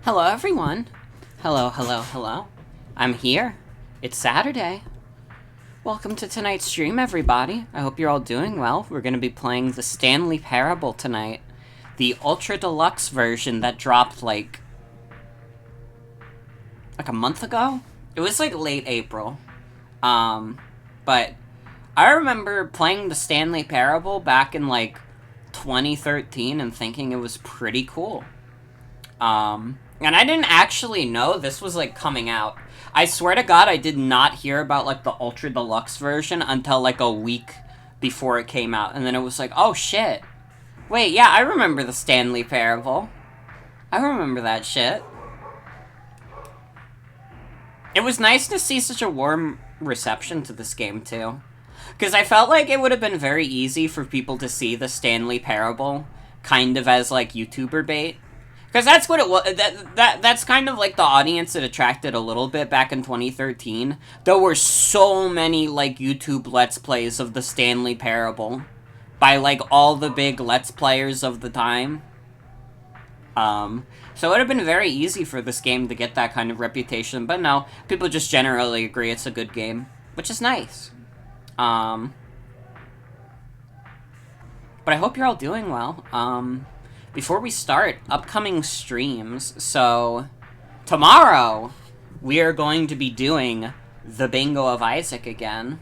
Hello, everyone. Hello, hello, hello. I'm here. It's Saturday. Welcome to tonight's stream, everybody. I hope you're all doing well. We're going to be playing the Stanley Parable tonight. The Ultra Deluxe version that dropped, like a month ago? It was, late April. But I remember playing the Stanley Parable back in, 2013 and thinking it was pretty cool. And I didn't actually know this was, coming out. I swear to God, I did not hear about, the Ultra Deluxe version until, a week before it came out. And then it was like, oh, shit. Wait, yeah, I remember the Stanley Parable. I remember that shit. It was nice to see such a warm reception to this game, too. Because I felt like it would have been very easy for people to see the Stanley Parable kind of as, YouTuber bait. Because that's what it was. That's kind of the audience it attracted a little bit back in 2013. There were so many YouTube Let's Plays of the Stanley Parable by all the big Let's Players of the time. So it would have been very easy for this game to get that kind of reputation, but no, people just generally agree it's a good game, which is nice. But I hope you're all doing well. Before we start, upcoming streams. So, tomorrow, we are going to be doing the Bingo of Isaac again,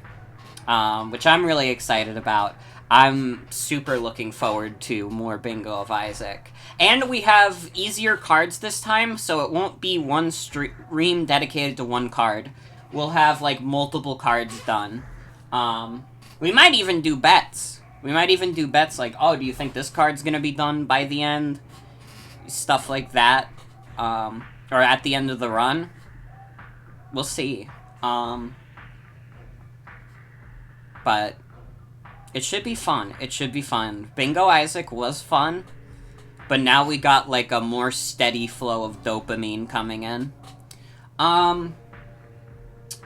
which I'm really excited about. I'm super looking forward to more Bingo of Isaac. And we have easier cards this time, so it won't be one stream dedicated to one card. We'll have, multiple cards done. We might even do bets. We might even do bets oh, do you think this card's gonna be done by the end? Stuff like that. Or at the end of the run. We'll see. But it should be fun. It should be fun. Bingo Isaac was fun, but now we got, a more steady flow of dopamine coming in.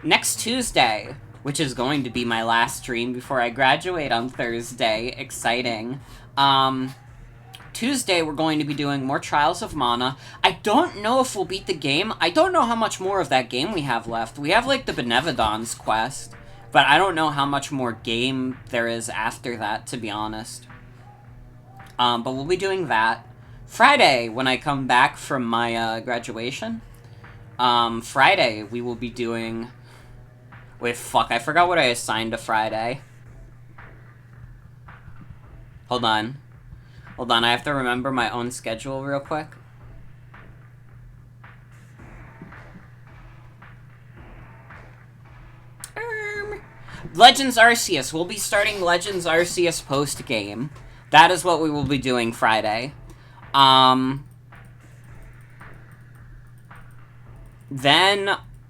Next Tuesday, which is going to be my last stream before I graduate on Thursday. Exciting. Tuesday, we're going to be doing more Trials of Mana. I don't know if we'll beat the game. I don't know how much more of that game we have left. We have, the Benevodon's quest, but I don't know how much more game there is after that, to be honest. But we'll be doing that. Friday, when I come back from my graduation, Friday, we will be doing... Wait, fuck, I forgot what I assigned to Friday. Hold on. Hold on, I have to remember my own schedule real quick. Legends Arceus. We'll be starting Legends Arceus post-game. That is what we will be doing Friday. Then,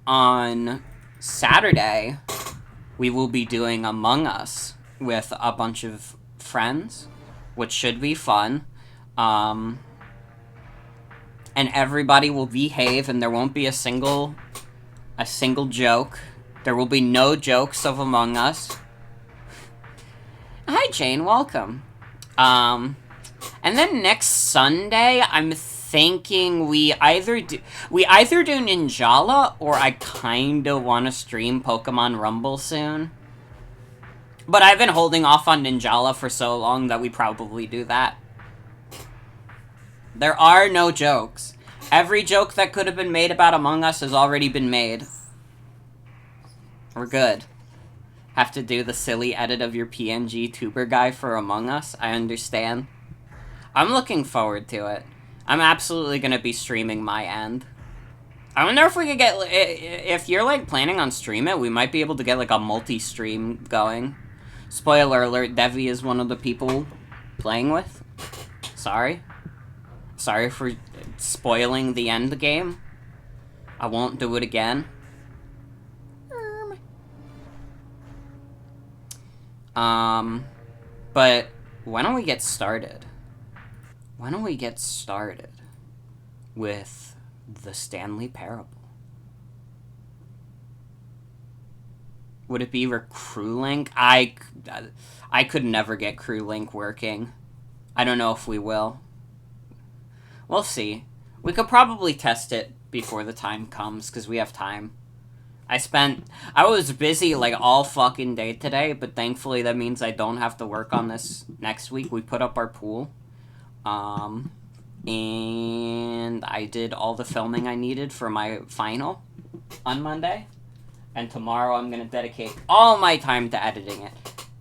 on Saturday, we will be doing Among Us with a bunch of friends, which should be fun. And everybody will behave, and there won't be a single joke. There will be no jokes of Among Us. Hi, Jane. Welcome. And then next Sunday, I'm thinking we either do Ninjala, or I kinda wanna stream Pokemon Rumble soon. But I've been holding off on Ninjala for so long that we probably do that. There are no jokes. Every joke that could have been made about Among Us has already been made. We're good. Have to do the silly edit of your PNG tuber guy for Among Us? I understand. I'm looking forward to it. I'm absolutely gonna be streaming my end. I wonder if we could get... If you're, planning on stream it, we might be able to get, a multi-stream going. Spoiler alert, Devi is one of the people playing with. Sorry. Sorry for spoiling the end game. I won't do it again. But why don't we get started? Why don't we get started with the Stanley Parable? Would it be Crew Link? I could never get Crew Link working. I don't know if we will. We'll see. We could probably test it before the time comes, because we have time. I was busy, like, all fucking day today, but thankfully that means I don't have to work on this next week. We put up our pool. And I did all the filming I needed for my final on Monday. And tomorrow I'm going to dedicate all my time to editing it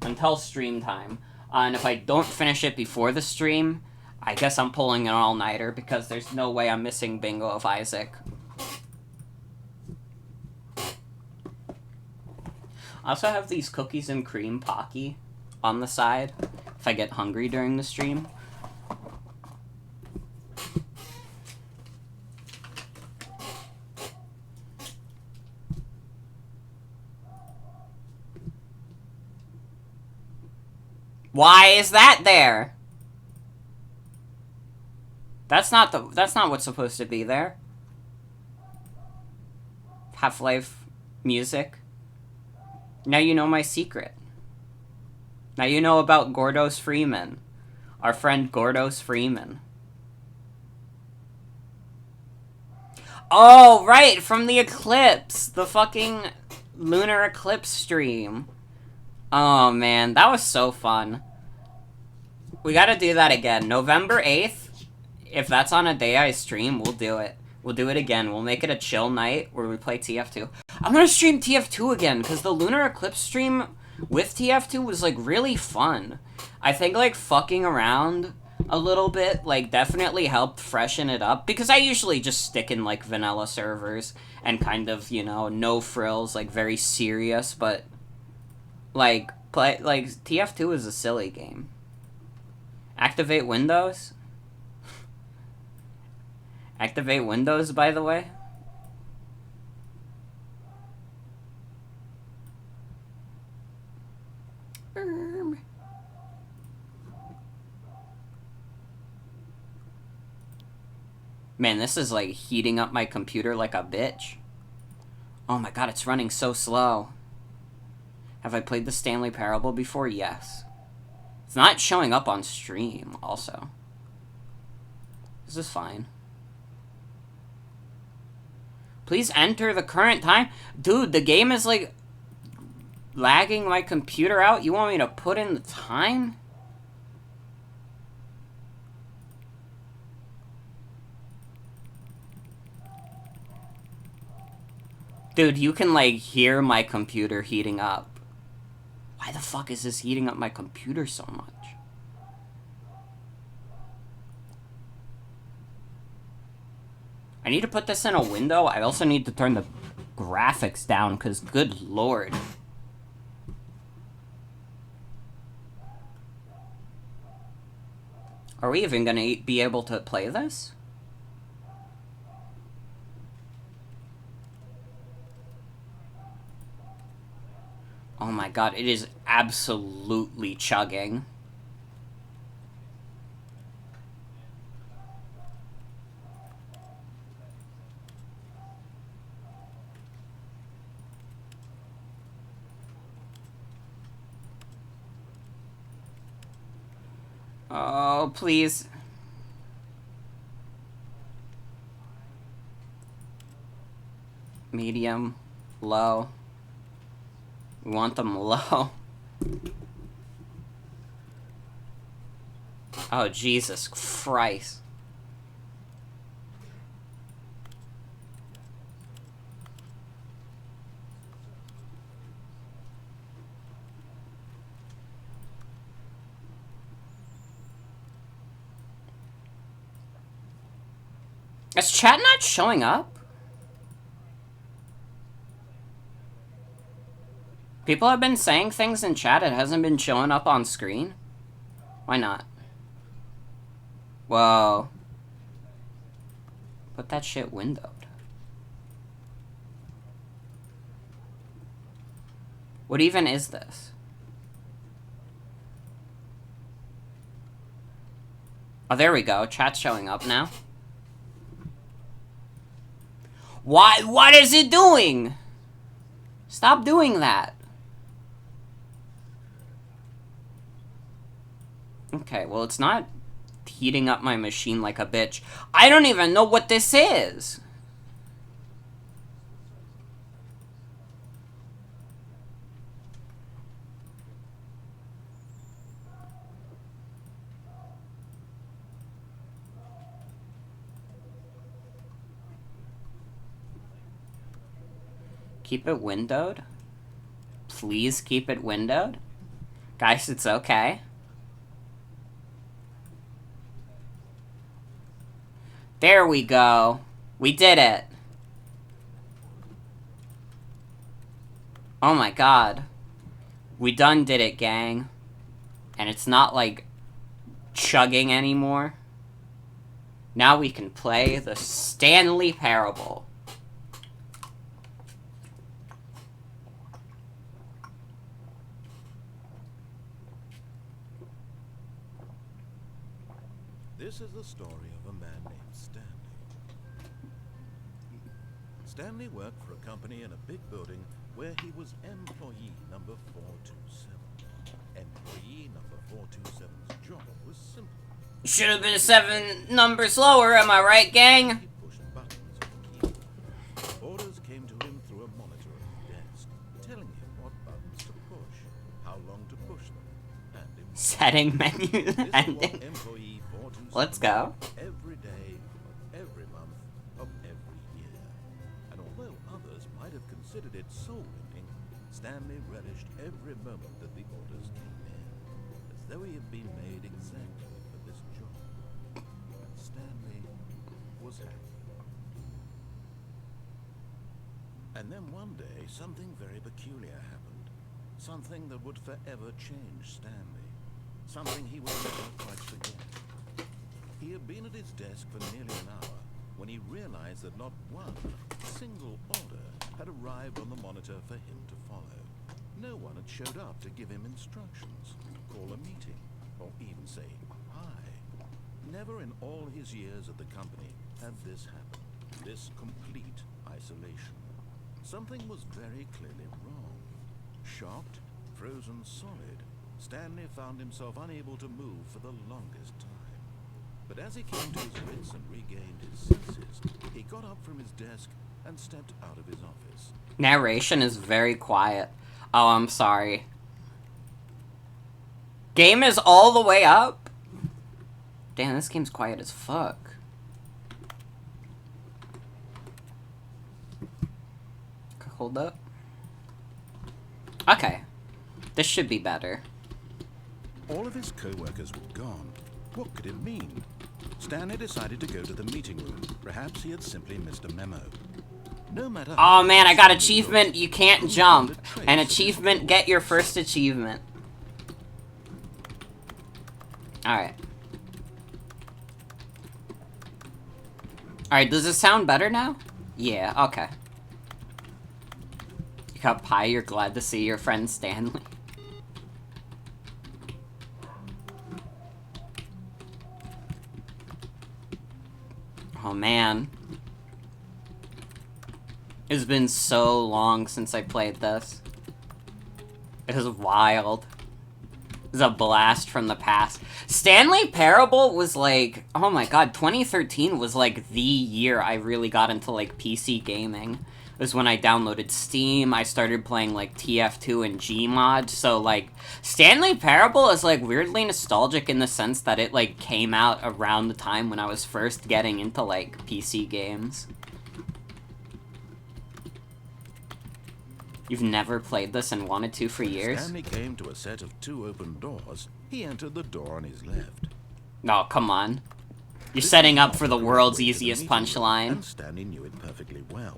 until stream time. And if I don't finish it before the stream, I guess I'm pulling an all-nighter because there's no way I'm missing Bingo of Isaac. I also have these cookies and cream Pocky on the side if I get hungry during the stream. Why is that there? That's not what's supposed to be there. Half-Life music. Now you know my secret. Now you know about Gordos Freeman. Our friend Gordos Freeman. Oh, right, from the eclipse. The fucking lunar eclipse stream. Oh, man, that was so fun. We gotta do that again. November 8th, if that's on a day I stream, we'll do it. We'll do it again. We'll make it a chill night where we play TF2. I'm gonna stream TF2 again, because the lunar eclipse stream with TF2 was, like, really fun. I think, like, fucking around a little bit, like, definitely helped freshen it up, because I usually just stick in, like, vanilla servers and kind of, you know, no frills, like, very serious, but, like, TF2 is a silly game. Activate Windows? Activate Windows, by the way? Man, this is, like, heating up my computer like a bitch. Oh my god, it's running so slow. Have I played the Stanley Parable before? Yes. It's not showing up on stream, also. This is fine. Please enter the current time. Dude, the game is, like, lagging my computer out. You want me to put in the time? Dude, you can, like, hear my computer heating up. Why the fuck is this heating up my computer so much? I need to put this in a window. I also need to turn the graphics down, because good lord. Are we even gonna be able to play this? Oh my god, it is absolutely chugging. Oh, please. Medium. Low. We want them low. Oh, Jesus Christ. Is chat not showing up? People have been saying things in chat, it hasn't been showing up on screen? Why not? Whoa. Put that shit windowed. What even is this? Oh, there we go. Chat's showing up now. Why? What is it doing? Stop doing that. Okay, well, it's not heating up my machine like a bitch. I don't even know what this is! Keep it windowed? Please keep it windowed? Guys, it's okay. There we go. We did it. Oh my god. We done did it, gang. And it's not, like, chugging anymore. Now we can play the Stanley Parable. This is the story of a man named Stanley. Stanley worked for a company in a big building where he was employee number 427. Employee number 427's job was simple. Should have been 7 numbers lower, am I right, gang? He pushed buttons on the keyboard. Orders came to him through a monitor on his desk, telling him what buttons to push, how long to push them, and in Setting menu ending. employee 427 Let's go. every day, of every month, of every year. And although others might have considered it soul-winning, Stanley relished every moment that the orders came in, as though he had been made exactly for this job. And Stanley was happy. And then one day, something very peculiar happened. Something that would forever change Stanley. Something he would never quite forget. He had been at his desk for nearly an hour when he realized that not one single order had arrived on the monitor for him to follow. No one had showed up to give him instructions, call a meeting, or even say hi. Never in all his years at the company had this happened. This complete isolation. Something was very clearly wrong. Shocked, frozen solid, Stanley found himself unable to move for the longest time. But as he came to his wits and regained his senses, he got up from his desk and stepped out of his office. Narration is very quiet. Oh, I'm sorry. Game is all the way up? Damn, this game's quiet as fuck. Hold up. Okay. This should be better. All of his co-workers were gone. What could it mean? Stanley decided to go to the meeting room. Perhaps he had simply missed a memo. No matter Oh man, I got achievement, you can't jump. An achievement, get your first achievement. Alright. Alright, does it sound better now? Yeah, okay. You got pie, you're glad to see your friend Stanley. Oh man. It's been so long since I played this. It was wild. It was a blast from the past. Stanley Parable was like, oh my god, 2013 was like the year I really got into like PC gaming. It was when I downloaded Steam, I started playing like TF2 and Gmod, so like, Stanley Parable is like weirdly nostalgic in the sense that it like came out around the time when I was first getting into like PC games. You've never played this and wanted to for years? Stanley came to a set of 2 open doors. He entered the door on his left. No, come on. You're setting up for the world's easiest punchline. And Stanley knew it perfectly well.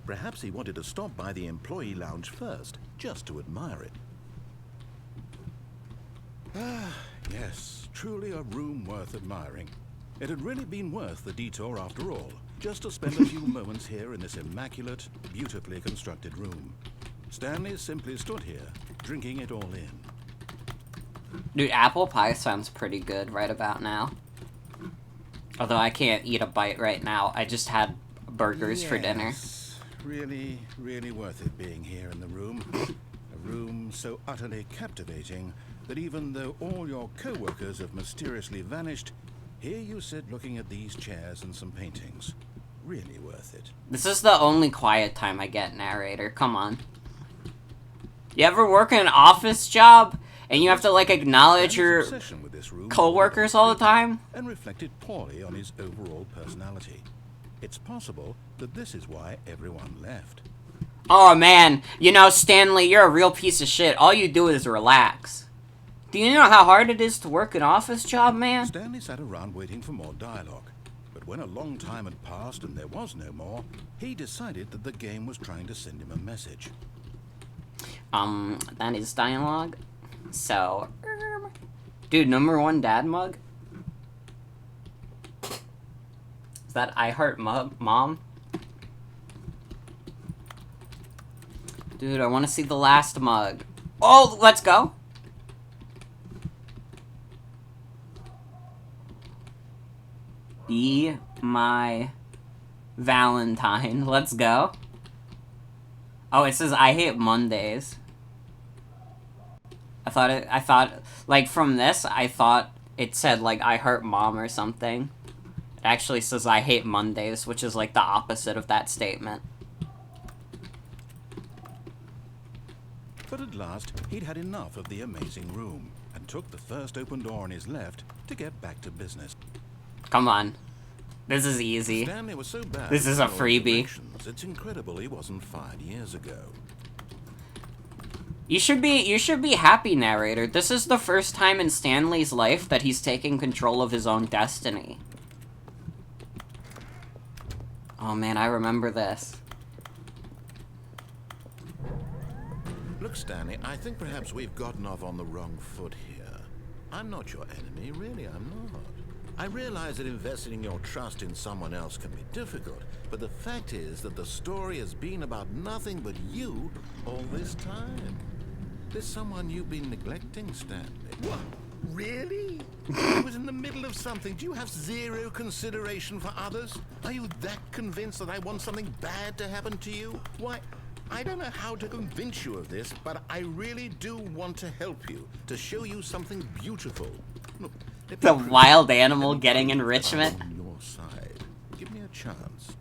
Perhaps he wanted to stop by the employee lounge first, just to admire it. Ah, yes, truly a room worth admiring. It had really been worth the detour after all, just to spend a few moments here in this immaculate, beautifully constructed room. Stanley simply stood here, drinking it all in. Dude, apple pie sounds pretty good right about now. Although I can't eat a bite right now. I just had burgers for dinner. Really, really worth it being here in the room. A room so utterly captivating that even though all your co-workers have mysteriously vanished, Here you sit looking at these chairs and some paintings. Really worth it. This is the only quiet time I get, narrator. Come on. You ever work in an office job and you have to, like, acknowledge your co-workers all the time? And reflected poorly on his overall personality. It's possible that this is why everyone left. Oh, man. You know, Stanley, you're a real piece of shit. All you do is relax. Do you know how hard it is to work an office job, man? Stanley sat around waiting for more dialogue. But when a long time had passed and there was no more, he decided that the game was trying to send him a message. That is dialogue. So, dude, #1 dad mug? Is that I Heart Mom? Dude, I want to see the last mug. Oh, let's go. Be my Valentine. Let's go. Oh, it says I hate Mondays. I thought, like, from this, I thought it said, like, I heart mom or something. It actually says I hate Mondays, which is, like, the opposite of that statement. But at last, he'd had enough of the amazing room, and took the first open door on his left to get back to business. Come on. This is easy. Stanley was so bad This is a freebie. It's incredible he wasn't fired years ago. You should be happy, narrator. This is the first time in Stanley's life that he's taking control of his own destiny. Oh man, I remember this. Look, Stanley, I think perhaps we've gotten off on the wrong foot here. I'm not your enemy, really, I'm not. I realize that investing your trust in someone else can be difficult, but the fact is that the story has been about nothing but you all this time. There's someone you've been neglecting, Stanley. What? Really? I was in the middle of something. Do you have zero consideration for others? Are you that convinced that I want something bad to happen to you? Why, I don't know how to convince you of this, but I really do want to help you, to show you something beautiful. Look, The wild animal getting enrichment. on your side. Give me a chance.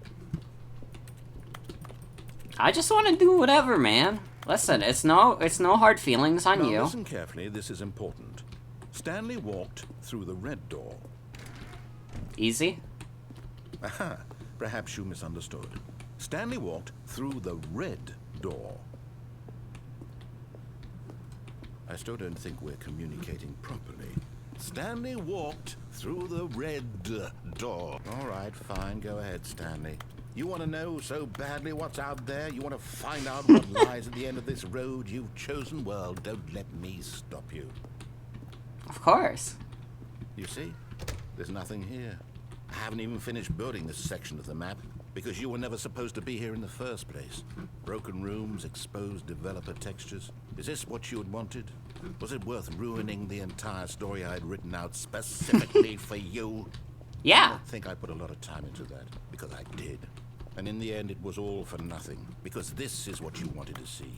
I just want to do whatever, man. Listen, it's no hard feelings on Now, you. listen carefully, this is important. Stanley walked through the red door. Easy. Aha, perhaps you misunderstood. Stanley walked through the red door. I still don't think we're communicating properly. Stanley walked through the red door. All right, fine, go ahead, Stanley. You want to know so badly what's out there? You want to find out what lies at the end of this road you've chosen? Well, don't let me stop you. Of course. You see, there's nothing here. I haven't even finished building this section of the map because you were never supposed to be here in the first place. Broken rooms, exposed developer textures. Is this what you had wanted? Was it worth ruining the entire story I had written out specifically for you? Yeah. I don't think I put a lot of time into that, because I did. And in the end, it was all for nothing, because this is what you wanted to see.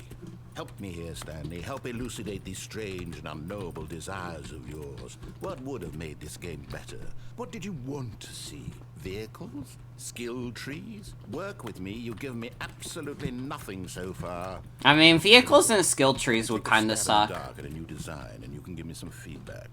Help me here, Stanley. Help elucidate these strange and unknowable desires of yours. What would have made this game better? What did you want to see? Vehicles? Skill trees? Work with me. You've given me absolutely nothing so far. I mean, vehicles and skill trees would kind of Stab in suck. the dark at a new design, and you can give me some feedback.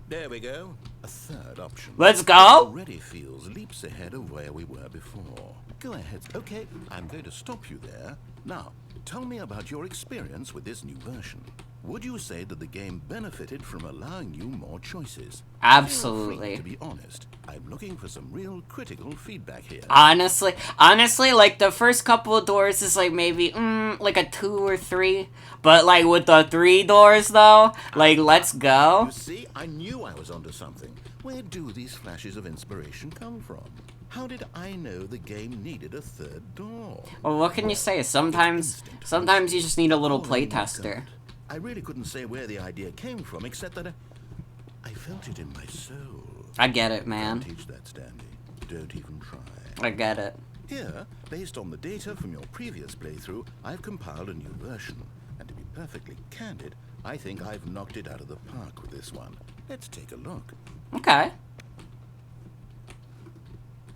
There we go. A third option. Let's go. Already feels leaps ahead of where we were before. Go ahead. Okay, I'm going to stop you there. Now, tell me about your experience with this new version. Would you say that the game benefited from allowing you more choices? Absolutely. Feel free to be honest. I'm looking for some real critical feedback here. Honestly, like, the first couple of doors is, like, maybe, like a 2 or 3. But, like, with the 3 doors, though, like, let's go. You see, I knew I was onto something. Where do these flashes of inspiration come from? How did I know the game needed a third door? Well, what can you say? Sometimes you just need a little playtester. I really couldn't say where the idea came from, except that I felt it in my soul. I get it, man. Don't teach that, Stanley. Don't even try. I get it. Here, based on the data from your previous playthrough, I've compiled a new version. And to be perfectly candid, I think I've knocked it out of the park with this one. Let's take a look. Okay.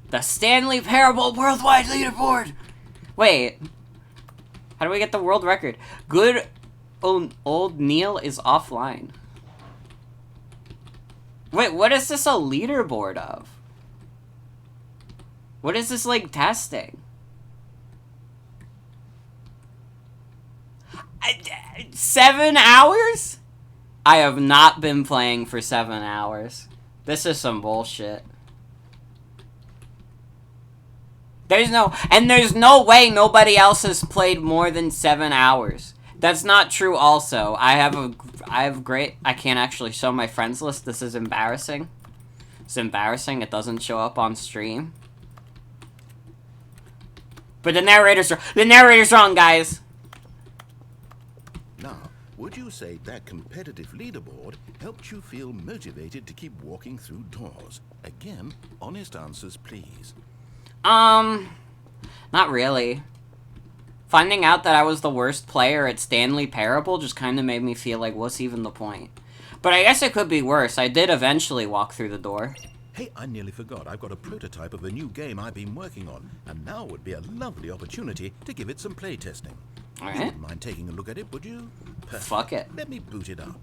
The Stanley Parable Worldwide Leaderboard! Wait. How do we get the world record? Good old Neil is offline. Wait, what is this a leaderboard of? What is this, like, testing? 7 hours? I have not been playing for 7 hours. This is some bullshit. There's no way nobody else has played more than 7 hours. That's not true also. I have great, I can't actually show my friends list. This is embarrassing. It's embarrassing. It doesn't show up on stream. But the narrator's wrong, guys. Now, would you say that competitive leaderboard helped you feel motivated to keep walking through doors? Again, honest answers, please. Not really. Finding out that I was the worst player at Stanley Parable just kind of made me feel like, what's even the point? But I guess it could be worse. I did eventually walk through the door. Hey, I nearly forgot. I've got a prototype of a new game I've been working on, and now would be a lovely opportunity to give it some play testing. All You right. wouldn't mind taking a look at it, would you? Perfect. Fuck it. Let me boot it up.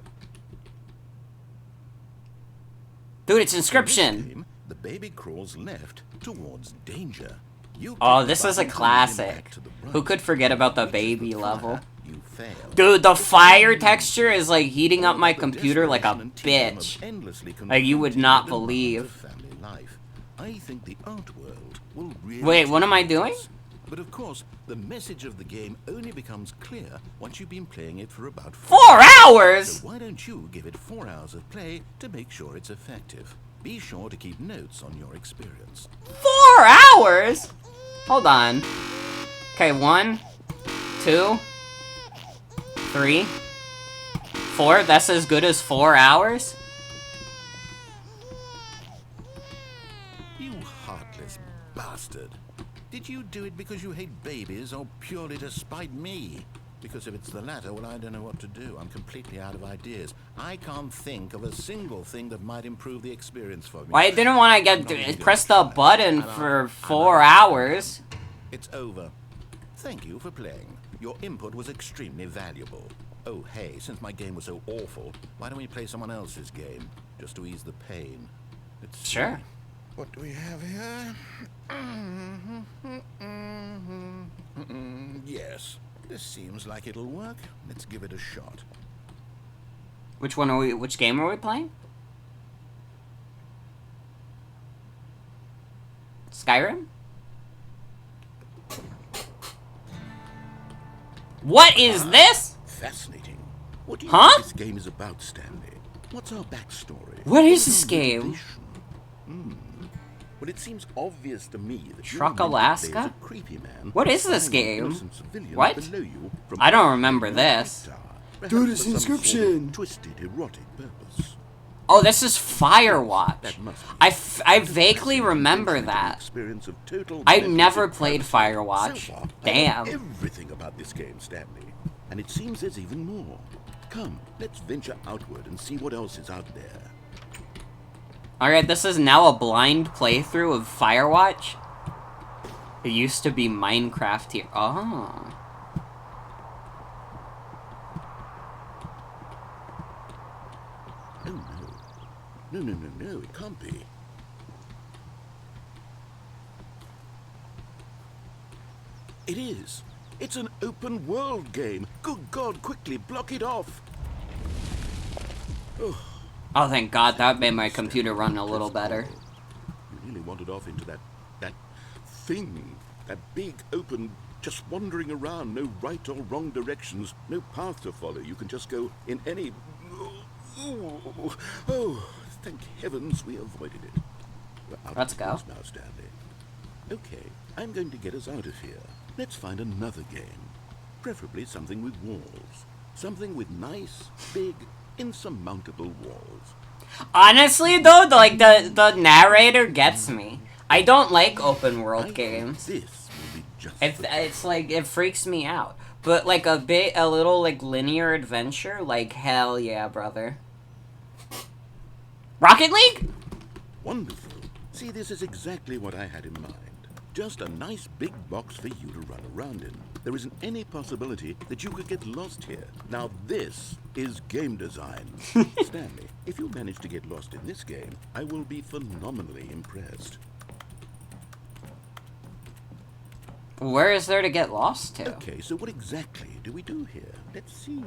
Dude, it's In Inscription. this game, the baby crawls left towards danger. You Oh, pick this the is a button to classic. impact to the right. Who could forget about the Which is baby fire, level? You fail. Dude, the fire texture is like heating up my computer like a Desperation and tedium of bitch. endlessly Like you would not confronting the demands of believe. family life. I think the art world will really Wait, what am I take doing? this. But of course, the message of the game only becomes clear once you've been playing it for about 4 hours? So why don't you give it 4 hours of play to make sure it's effective? Be sure to keep notes on your experience. 4 hours? Hold on. Okay, 1, 2, 3, 4. That's as good as 4 hours? You heartless bastard. Did you do it because you hate babies or purely to spite me? Because if it's the latter, well, I don't know what to do. I'm completely out of ideas. I can't think of a single thing that might improve the experience for me. Well, I didn't want to press the button for 4 hours. It's over. Thank you for playing. Your input was extremely valuable. Oh, hey, since my game was so awful, why don't we play someone else's game? Just to ease the pain. Let's see. Sure. What do we have here? Yes, this seems like it'll work. Let's give it a shot. Which game are we playing? Skyrim? What is this? Fascinating. What do you Huh? think this game is about, Stanley? What's our backstory? What is What's this our game? motivation? Well, it seems obvious to me that Truck you're meant to play Alaska? as a creepy man What is this spying on game? innocent civilians What? below you from I don't behind remember your this. tower, perhaps Dude, it's for some sort of Inscription. twisted, erotic purpose. Oh, this is Firewatch. That must be. I vaguely remember that. Experience of total I mental never played depravity. Firewatch. So far, I know Damn. everything about this game, Stanley. And it seems there's even more. Come, let's venture outward and see what else is out there. Alright, this is now a blind playthrough of Firewatch. It used to be Minecraft here. Oh. Oh no. No, no, no, no, it can't be. It is. It's an open world game. Good God, quickly block it off. Oh, Oh, thank God, that made my computer run a little better. you really wandered off into that thing. That big, open, just wandering around, no right or wrong directions, no path to follow. You can just go in any... Oh, thank heavens we avoided it. We're out Let's of go. course now, Stanley. Okay, I'm going to get us out of here. Let's find another game. Preferably something with walls. Something with nice, big, insurmountable walls. Honestly, though, the narrator gets me. I don't like open world I think games. This will be just It's like, it freaks me out. But like a little like linear adventure, like hell yeah, brother. Rocket League? wonderful. See, this is exactly what I had in mind. Just a nice big box for you to run around in. There isn't any possibility that you could get lost here. Now this is game design. Stanley, if you manage to get lost in this game, I will be phenomenally impressed. Where is there to get lost to? Okay, so what exactly do we do here? Let's see.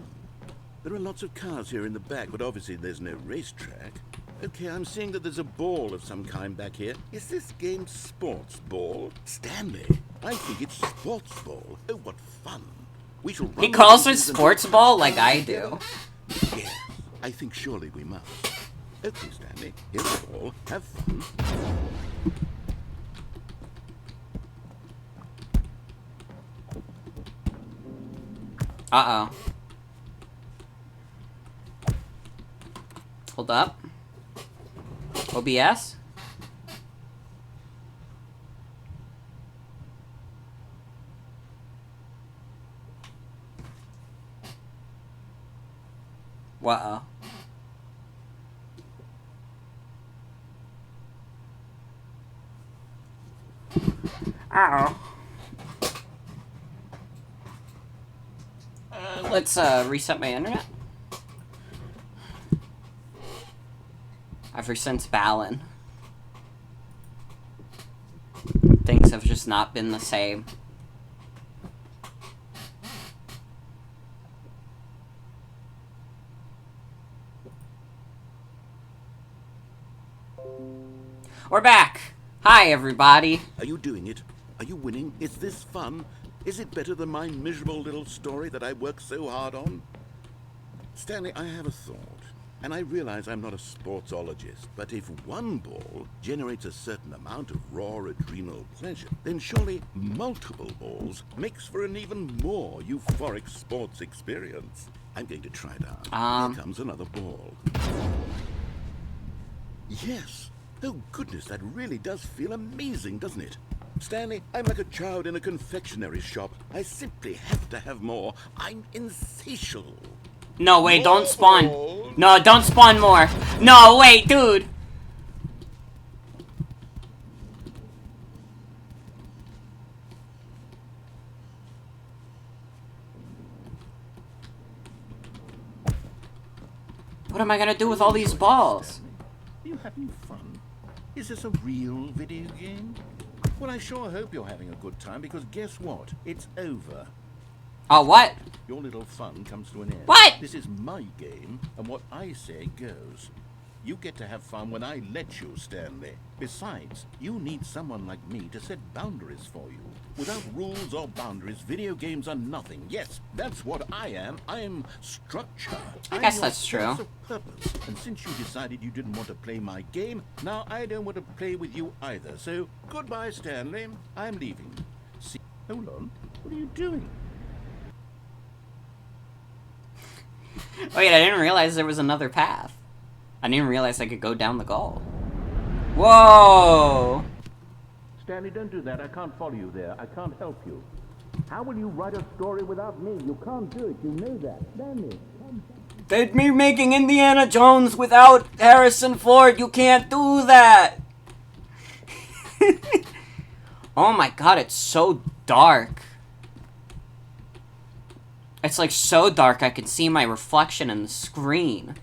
There are lots of cars here in the back, but obviously there's no racetrack. Okay, I'm seeing that there's a ball of some kind back here. Is this game sports ball? Stanley, I think it's sports ball. Oh, what fun. We shall run. He calls it sports ball like I do. Yes, I think surely we must. Okay, Stanley, here's the ball. Have fun. Uh-oh. Hold up. OBS? Uh-oh. Uh-oh. Let's reset my internet. Ever since Balin, things have just not been the same. We're back! Hi, everybody! Are you doing it? Are you winning? Is this fun? Is it better than my miserable little story that I worked so hard on? Stanley, I have a thought. And I realize I'm not a sportsologist, but if one ball generates a certain amount of raw adrenal pleasure, then surely multiple balls makes for an even more euphoric sports experience. I'm going to try it out. Here comes another ball. Yes. Oh goodness, that really does feel amazing, doesn't it? Stanley, I'm like a child in a confectionery shop. I simply have to have more. I'm insatiable. No, wait, don't spawn. No, don't spawn more. No, wait, dude. What am I gonna do with all these balls? Are you having fun? Is this a real video game? Well, I sure hope you're having a good time, because guess what? It's over. Oh, what? Your little fun comes to an end. What? This is my game, and what I say goes. You get to have fun when I let you, Stanley. Besides, you need someone like me to set boundaries for you. Without rules or boundaries, video games are nothing. Yes, that's what I am. I'm structure. I guess I'm that's your true. sense of purpose. And since you decided you didn't want to play my game, now I don't want to play with you either. So, goodbye, Stanley. I'm leaving. See, hold on. What are you doing? Wait, I didn't realize there was another path. I didn't realize I could go down the goal. Whoa! Stanley, don't do that. I can't follow you there. I can't help you. How will you write a story without me? You can't do it. You know that. Stanley, come. They'd be making Indiana Jones without Harrison Ford. You can't do that! Oh my god, it's so dark. It's like so dark I can see my reflection in the screen.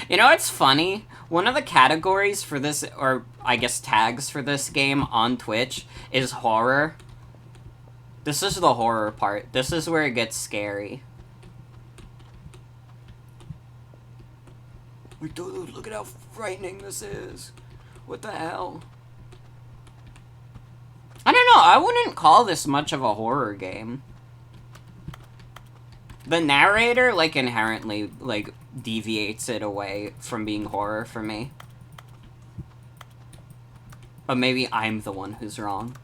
You know what's funny? One of the categories for this, or I guess tags for this game on Twitch, is horror. This is the horror part. This is where it gets scary. Dude, look at how frightening this is. What the hell? I don't know, I wouldn't call this much of a horror game. The narrator, like, inherently, like, deviates it away from being horror for me. But maybe I'm the one who's wrong.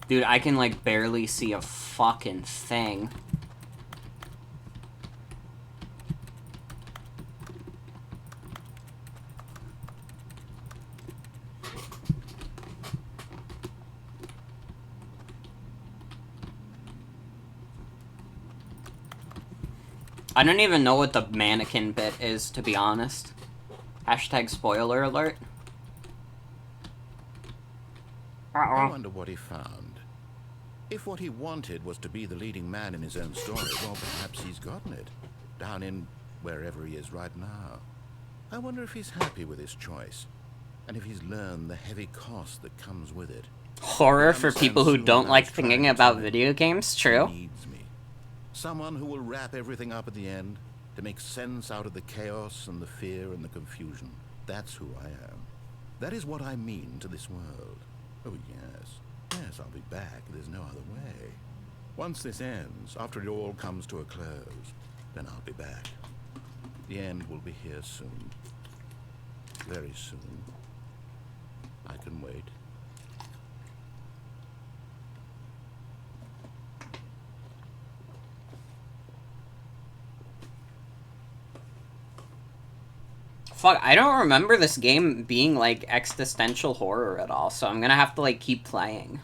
Dude, I can, like, barely see a fucking thing. I don't even know what the mannequin bit is, to be honest. Hashtag spoiler alert. I wonder what he found. If what he wanted was to be the leading man in his own story, well, perhaps he's gotten it. Down in wherever he is right now. I wonder if he's happy with his choice. And if he's learned the heavy cost that comes with it. Horror for people who don't like thinking about video games, true. Needs me. Someone who will wrap everything up at the end to make sense out of the chaos and the fear and the confusion. That's who I am. That is what I mean to this world. Oh, yes. Yes, I'll be back. There's no other way. Once this ends, after it all comes to a close, then I'll be back. The end will be here soon. Very soon. I can wait. Fuck, I don't remember this game being, like, existential horror at all, so I'm gonna have to, like, keep playing.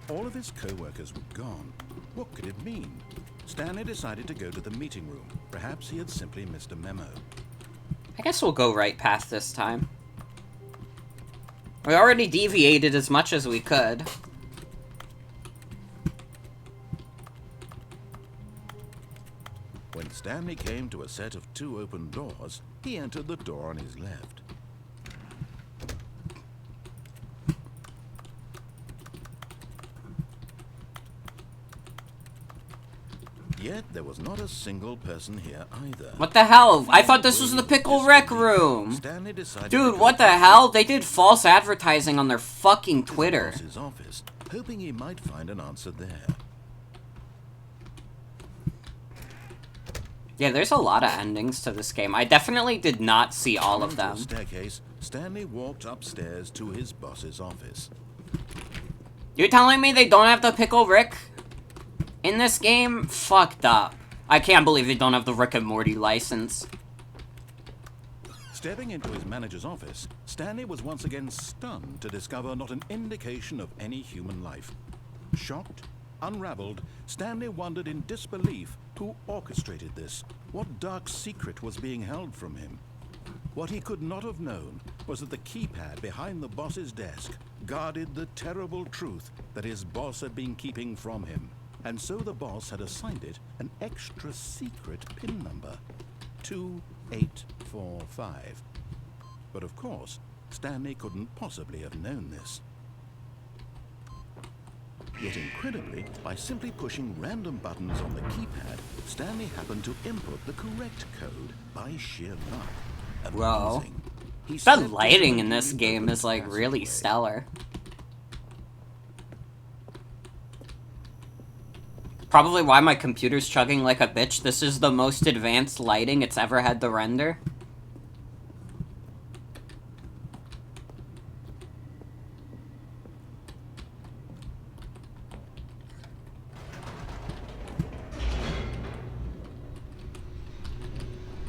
All of his co-workers were gone. What could it mean? Stanley decided to go to the meeting room. Perhaps he had simply missed a memo. I guess we'll go right past this time. We already deviated as much as we could. When Stanley came to a set of 2 open doors, he entered the door on his left. Yet there was not a single person here either. What the hell? I thought this was the Pickle Rec Room! Stanley decided Dude, what the hell? They did false advertising on their fucking Twitter. His office, hoping he might find an answer there. Yeah, there's a lot of endings to this game. I definitely did not see all of them. Staircase, Stanley walked upstairs to his boss's office. You're telling me they don't have the Pickle Rick in this game? Fucked up. I can't believe they don't have the Rick and Morty license. Stepping into his manager's office, Stanley was once again stunned to discover not an indication of any human life. Shocked, unraveled, Stanley wondered in disbelief who orchestrated this. What dark secret was being held from him? What he could not have known was that the keypad behind the boss's desk guarded the terrible truth that his boss had been keeping from him. And so the boss had assigned it an extra secret PIN number, 2845. But of course, Stanley couldn't possibly have known this. Yet incredibly, by simply pushing random buttons on the keypad, Stanley happened to input the correct code by sheer luck. Bro, Amazing. the lighting in this game is, like, really stellar. Probably why my computer's chugging like a bitch. This is the most advanced lighting it's ever had to render.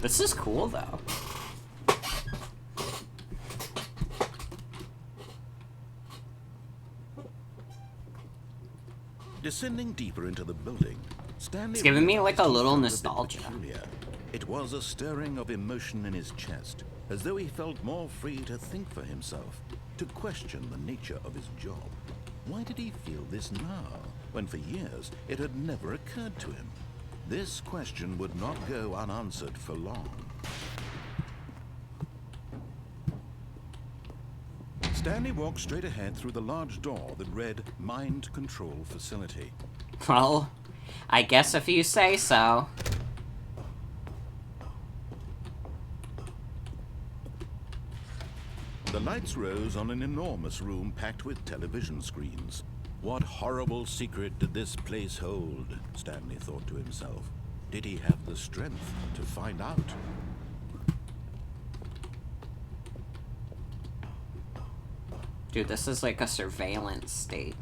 This is cool, though. Descending deeper into the building, Stanley... It's giving me, like, a little nostalgia. It was a stirring of emotion in his chest, as though he felt more free to think for himself, to question the nature of his job. Why did he feel this now, when for years it had never occurred to him? This question would not go unanswered for long. Stanley walked straight ahead through the large door that read Mind Control Facility. Well, I guess if you say so. The lights rose on an enormous room packed with television screens. What horrible secret did this place hold? Stanley thought to himself. Did he have the strength to find out? Dude, this is like a surveillance state.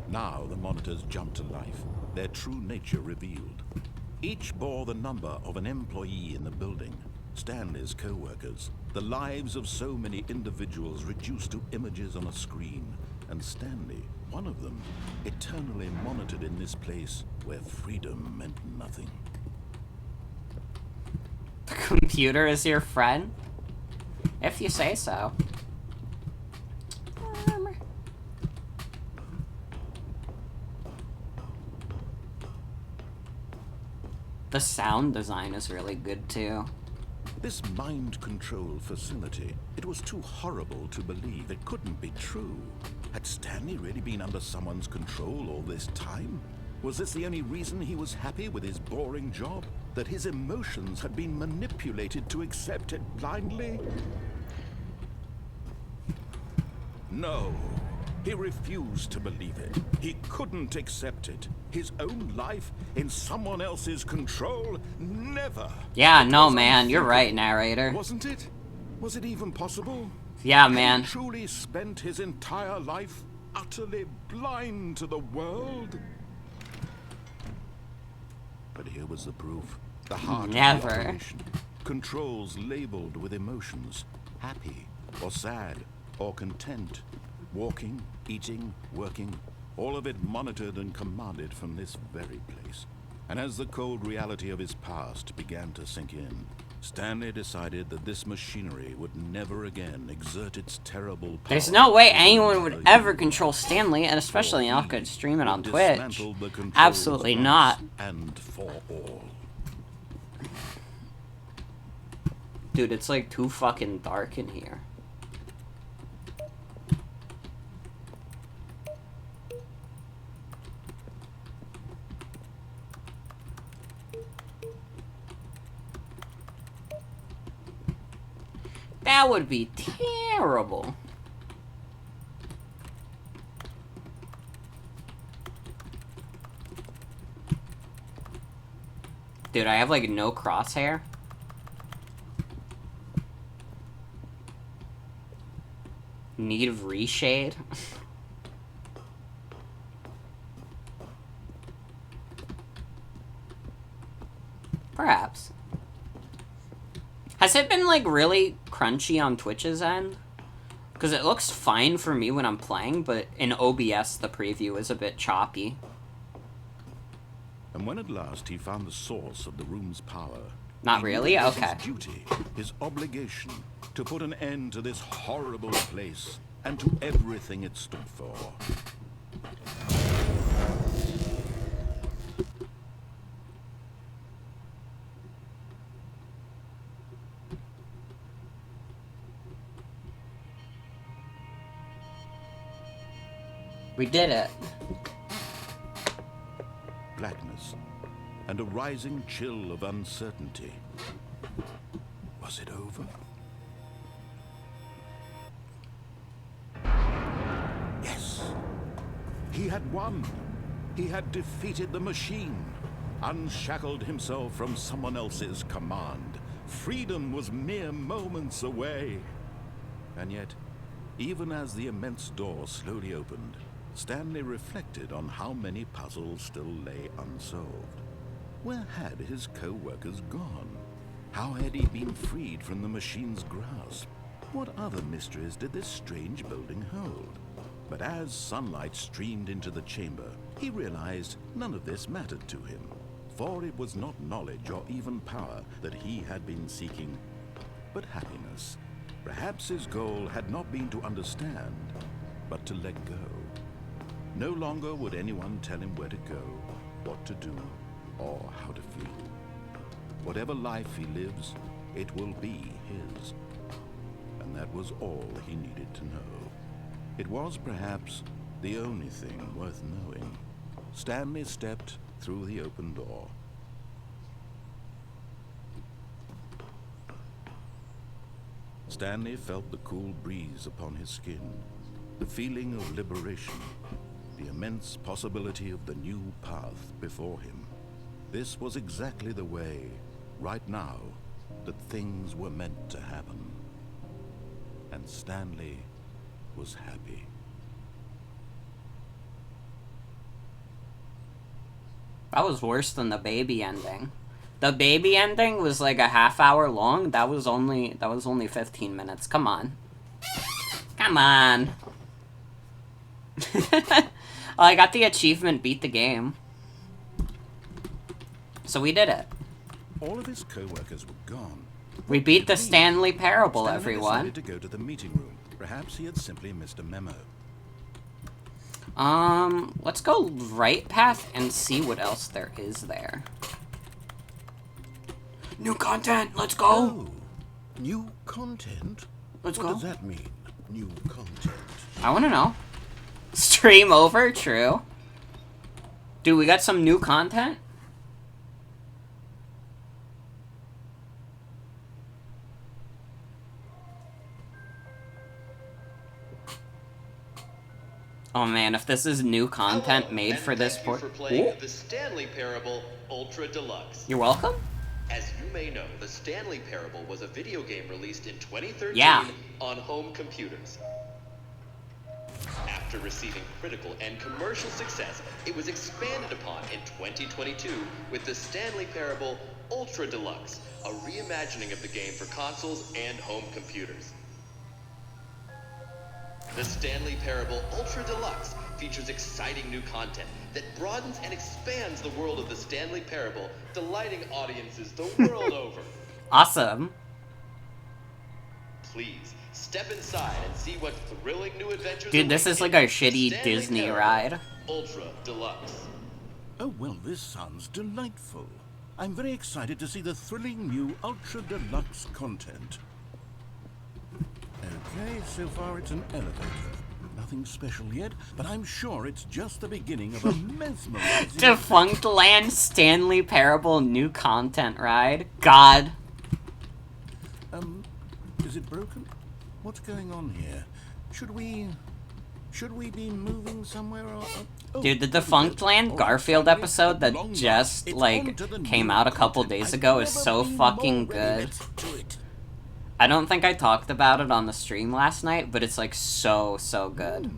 Now the monitors jumped to life, their true nature revealed. Each bore the number of an employee in the building. Stanley's co-workers, the lives of so many individuals reduced to images on a screen, and Stanley, one of them, eternally monitored in this place where freedom meant nothing. The computer is your friend? If you say so. The sound design is really good too. This mind control facility, it was too horrible to believe. It couldn't be true. Had Stanley really been under someone's control all this time? Was this the only reason he was happy with his boring job? That his emotions had been manipulated to accept it blindly? No. He refused to believe it. He couldn't accept it. His own life in someone else's control? Never. Yeah, no, man, you're right, narrator. Wasn't it? Was it even possible? Yeah, man. He truly spent his entire life utterly blind to the world? But here was the proof. The heart Never. of the operation. Controls labeled with emotions. Happy, or sad, or content. Walking, eating, working, all of it monitored and commanded from this very place. And as the cold reality of his past began to sink in, Stanley decided that this machinery would never again exert its terrible power. There's no way anyone would ever control Stanley, and especially not could stream it on Twitch. Absolutely not. And for all. Dude, it's like too fucking dark in here. That would be terrible. Dude, I have like no crosshair. Need of reshade. Perhaps. Has it been, like, really crunchy on Twitch's end? Because it looks fine for me when I'm playing, but in OBS the preview is a bit choppy. And when at last he found the source of the room's power... Not really? It was Okay. his duty, his obligation, to put an end to this horrible place, and to everything it stood for. We did it. Blackness, and a rising chill of uncertainty. Was it over? Yes. He had won. He had defeated the machine, unshackled himself from someone else's command. Freedom was mere moments away. And yet, even as the immense door slowly opened, Stanley reflected on how many puzzles still lay unsolved. Where had his co-workers gone? How had he been freed from the machine's grasp? What other mysteries did this strange building hold? But as sunlight streamed into the chamber, he realized none of this mattered to him. For it was not knowledge or even power that he had been seeking, but happiness. Perhaps his goal had not been to understand, but to let go. No longer would anyone tell him where to go, what to do, or how to feel. Whatever life he lives, it will be his. And that was all he needed to know. It was perhaps the only thing worth knowing. Stanley stepped through the open door. Stanley felt the cool breeze upon his skin, the feeling of liberation, the immense possibility of the new path before him. This was exactly the way, right now, that things were meant to happen. And Stanley was happy. That was worse than the baby ending. The baby ending was like a half hour long. That was only 15 minutes. Come on. Come on. Oh, I got the achievement, beat the game. So we did it. All of his co-workers were gone. We beat the Stanley Parable, Stanley everyone. decided to go to the meeting room. Perhaps he had simply missed a memo. Let's go right path and see what else there is there. New content, let's go! Oh, new content? Let's What go. does that mean, new content? I wanna know. Stream over, true. Dude, we got some new content? Oh man, if this is new content Hello, made and for this thank you port. for playing the Stanley Parable Ultra Deluxe. You're welcome? As you may know, the Stanley Parable was a video game released in 2013 Yeah. on home computers. After receiving critical and commercial success, it was expanded upon in 2022 with the Stanley Parable Ultra Deluxe, a reimagining of the game for consoles and home computers. The Stanley Parable Ultra Deluxe features exciting new content that broadens and expands the world of the Stanley Parable, delighting audiences the world over. Awesome. Please, step inside and see what thrilling new adventures Dude, this await is like in a shitty Stanley Disney Parable ride. Ultra Deluxe. Oh, well, this sounds delightful. I'm very excited to see the thrilling new Ultra Deluxe content. Okay, so far it's an elevator. Nothing special yet, but I'm sure it's just the beginning of a mesmerizing... Defunct Land Stanley Parable new content ride. God. Is it broken? What's going on here? Should we be moving somewhere or... Oh, Dude, the Defunct Land oh, Garfield Stanley, episode that at long just, last, it's like, on to the came new out a couple content. days I've ago is never so been fucking more ready. good. Let's do it. I don't think I talked about it on the stream last night, but it's, like, so good.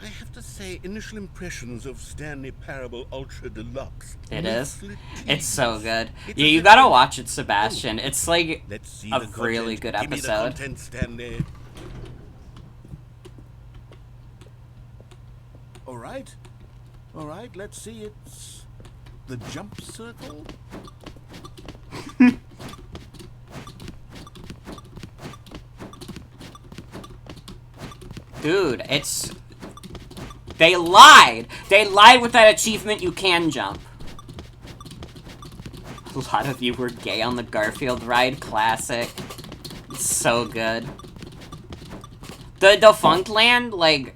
I have to say, initial impressions of Stanley Parable Ultra Deluxe. It is? mostly It's so teased. good. It's Yeah, as you if gotta they- watch it, Sebastian. It's, like, Let's see a the content. really good Give me the episode. content, Stanley. All right, let's see. It's the jump circle. Dude, it's... They lied! They lied with that achievement you can jump. A lot of you were gay on the Garfield ride. Classic. It's so good. The Defunct Land, like,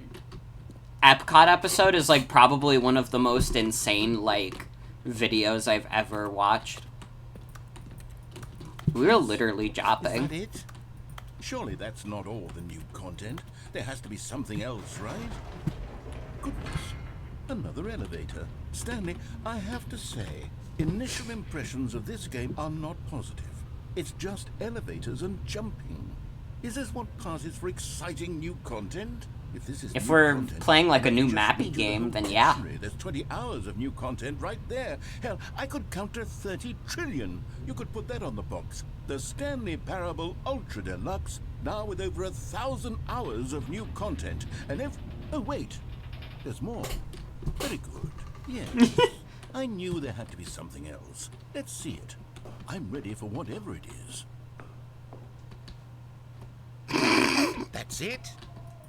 Epcot episode is, like, probably one of the most insane, like, videos I've ever watched. We were literally Is jopping. that it? Surely that's not all the new content. There has to be something else, right? Goodness. Another elevator. Stanley, I have to say, initial impressions of this game are not positive. It's just elevators and jumping. Is this what passes for exciting new content? If new we're content, playing like a then it new just mappy means the game, whole then yeah. dictionary. There's 20 hours of new content right there. Hell, I could counter 30 trillion. You could put that on the box. The Stanley Parable Ultra Deluxe, now with over 1,000 hours of new content. And if... Oh, wait. There's more. Very good. Yes. I knew there had to be something else. Let's see it. I'm ready for whatever it is. That's it?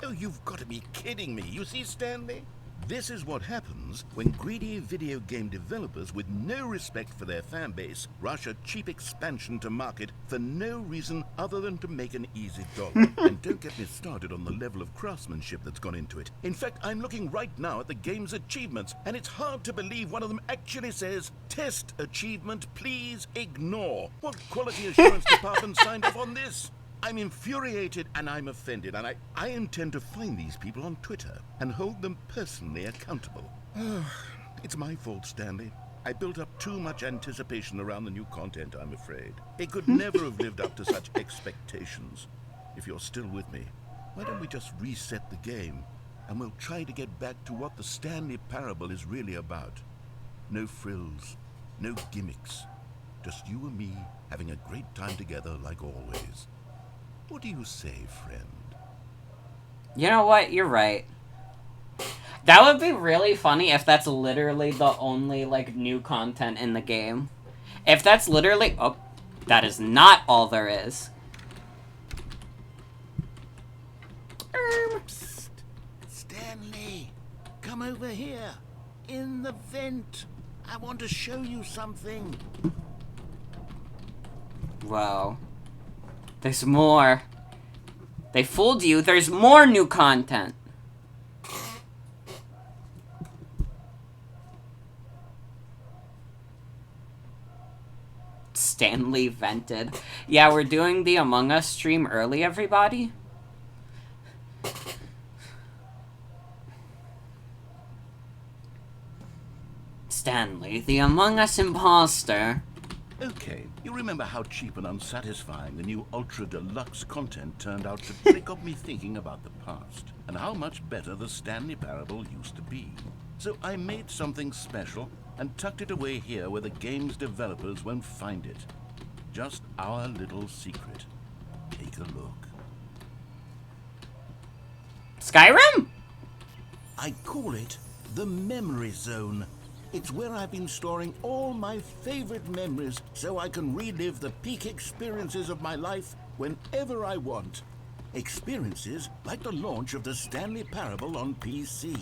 Oh, you've got to be kidding me. You see, Stanley? This is what happens when greedy video game developers with no respect for their fan base rush a cheap expansion to market for no reason other than to make an easy dollar. And don't get me started on the level of craftsmanship that's gone into it. In fact, I'm looking right now at the game's achievements, and it's hard to believe one of them actually says, "Test achievement, please ignore." What quality assurance department signed off on this? I'm infuriated and I'm offended, and I intend to find these people on Twitter and hold them personally accountable. It's my fault, Stanley. I built up too much anticipation around the new content, I'm afraid. It could never have lived up to such expectations. If you're still with me, why don't we just reset the game, and we'll try to get back to what the Stanley Parable is really about. No frills, No gimmicks. Just you and me having a great time together like always. What do you say, friend? You know what? You're right. That would be really funny if that's literally the only, like, new content in the game. If that's literally... Oh, that is not all there is. Psst. Stanley, come over here. In the vent. I want to show you something. Whoa. There's more. They fooled you. There's more new content. Stanley vented. Yeah, we're doing the Among Us stream early, everybody. Stanley, the Among Us imposter. Okay, you remember how cheap and unsatisfying the new Ultra Deluxe content turned out to be? It got me thinking about the past, and how much better the Stanley Parable used to be. So I made something special, and tucked it away here where the game's developers won't find it. Just our little secret. Take a look. Skyrim? I call it the Memory Zone. It's where I've been storing all my favorite memories so I can relive the peak experiences of my life whenever I want. Experiences like the launch of the Stanley Parable on PC.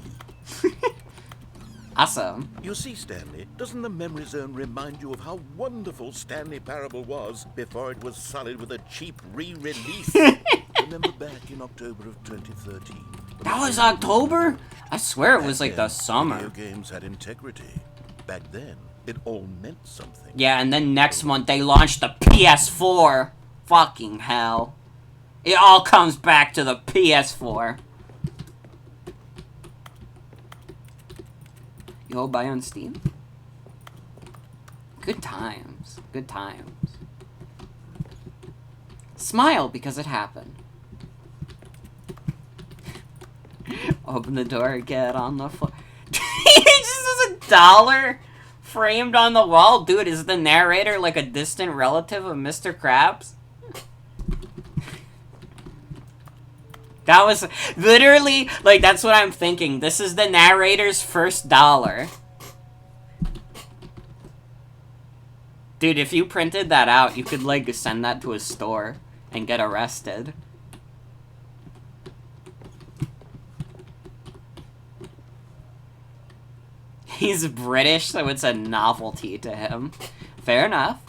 Awesome. You see, Stanley, doesn't the Memory Zone remind you of how wonderful Stanley Parable was before it was sullied with a cheap re-release? Remember back in October of 2013? That was October? I swear it was like the Video summer. games had integrity. Back then, it all meant something. Yeah, and then next month they launched the PS4. Fucking hell. It all comes back to the PS4. You'll buy on Steam? Good times. Good times. Smile because it happened. Open the door, get on the floor. This is $1 framed on the wall. Dude, is the narrator like a distant relative of Mr. Krabs? That was literally, like, that's what I'm thinking. This is the narrator's first dollar. Dude, if you printed that out, you could, like, send that to a store and get arrested. He's British, so it's a novelty to him. Fair enough.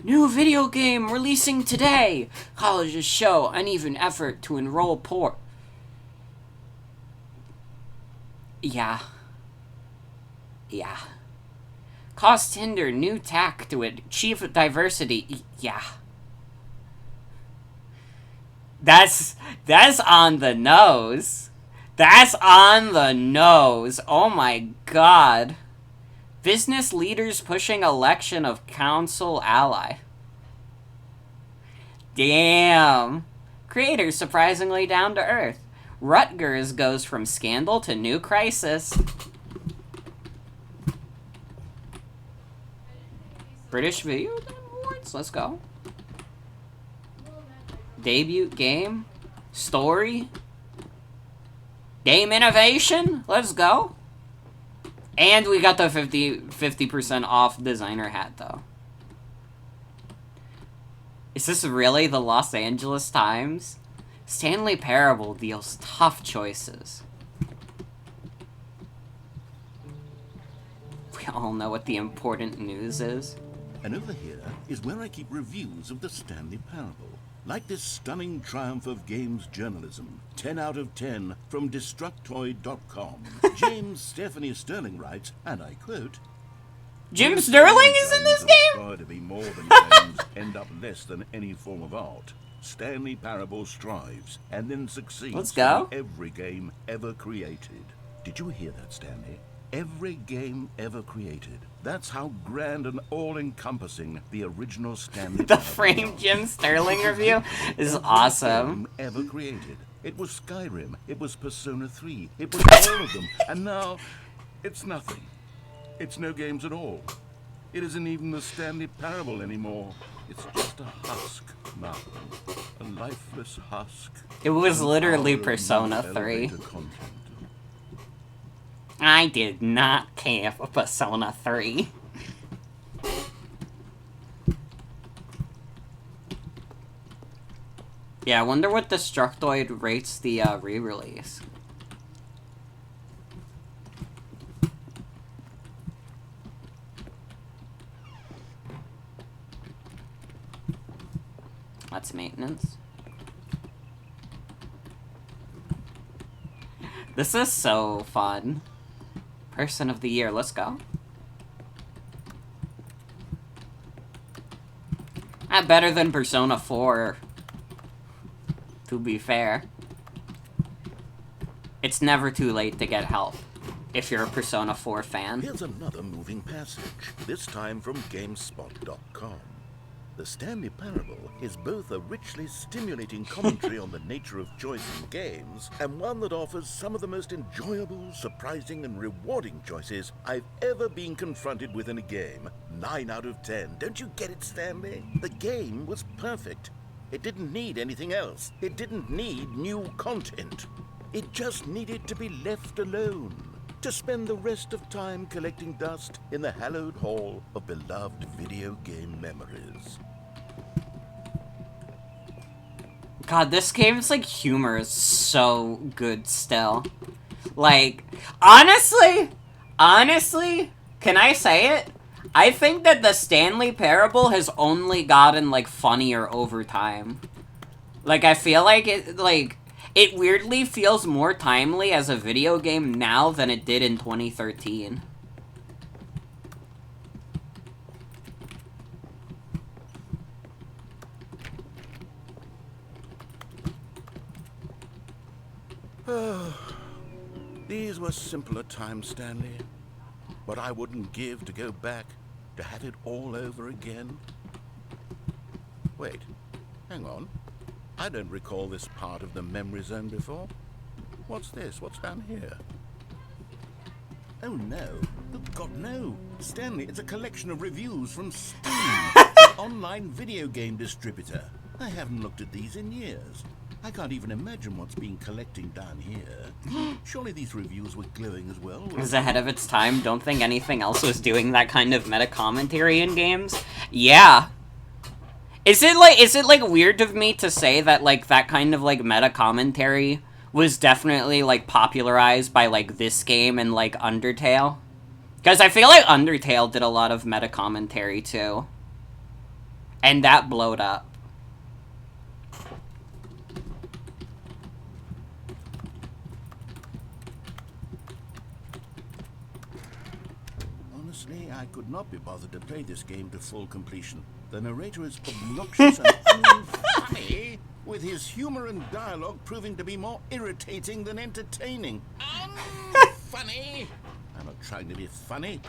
New video game releasing today. Colleges show uneven effort to enroll poor. Yeah. Yeah. Costs hinder new tack to achieve diversity. Yeah. That's on the nose. That's on the nose. Oh my god. Business leaders pushing election of council ally. Damn. Creators surprisingly down to earth. Rutgers goes from scandal to new crisis. British Video Game Awards? Let's go. Debut game? Story? Game innovation? Let's go. And we got the 50% off designer hat, though. Is this really the Los Angeles Times? Stanley Parable deals tough choices. We all know what the important news is. And over here is where I keep reviews of the Stanley Parable. Like this stunning triumph of games journalism, 10 out of 10 from Destructoid.com. James Stephanie Sterling writes, and I quote, Jim Sterling is in this game? Try to be more than games, end up less than any form of art. Stanley Parable strives and then succeeds. Let's go. In every game ever created. Did you hear that, Stanley? Every game ever created. That's how grand and all-encompassing the original Stanley The Parable framed was. Jim Sterling review is Every awesome. game ever created. It was Skyrim. It was Persona 3. It was all of them. And now, it's nothing. It's no games at all. It isn't even the Stanley Parable anymore. It's just a husk now. A lifeless husk. It was literally An hour of Persona 3. elevator content. I did not care for Persona 3. Yeah, I wonder what Destructoid rates the re-release. That's maintenance. This is so fun. Person of the Year, let's go. Better than Persona 4. To be fair. It's never too late to get help, if you're a Persona 4 fan. Here's another moving passage, this time from GameSpot.com. The Stanley Parable is both a richly stimulating commentary on the nature of choice in games, and one that offers some of the most enjoyable, surprising, and rewarding choices I've ever been confronted with in a game. 9 out of 10. Don't you get it, Stanley? The game was perfect. It didn't need anything else. It didn't need new content. It just needed to be left alone, to spend the rest of time collecting dust in the hallowed hall of beloved video game memories. God, this game's, like, humor is so good still. Like, honestly, can I say it? I think that the Stanley Parable has only gotten, like, funnier over time. Like, I feel like it weirdly feels more timely as a video game now than it did in 2013. These were simpler times, Stanley. What I wouldn't give to go back, to have it all over again. Wait, hang on. I don't recall this part of the memory zone before. What's this? What's down here? Oh no. Oh God, no. Stanley, it's a collection of reviews from Steam, the online video game distributor. I haven't looked at these in years. I can't even imagine what's been collecting down here. Surely these reviews were glowing as well. It was ahead of its time. Don't think anything else was doing that kind of meta commentary in games. Yeah. Is it like weird of me to say that like that kind of like meta commentary was definitely like popularized by like this game and like Undertale? Because I feel like Undertale did a lot of meta commentary too. And that blowed up. Honestly, I could not be bothered to play this game to full completion. The narrator is obnoxious and unfunny, with his humor and dialogue proving to be more irritating than entertaining. Unfunny! I'm not trying to be funny.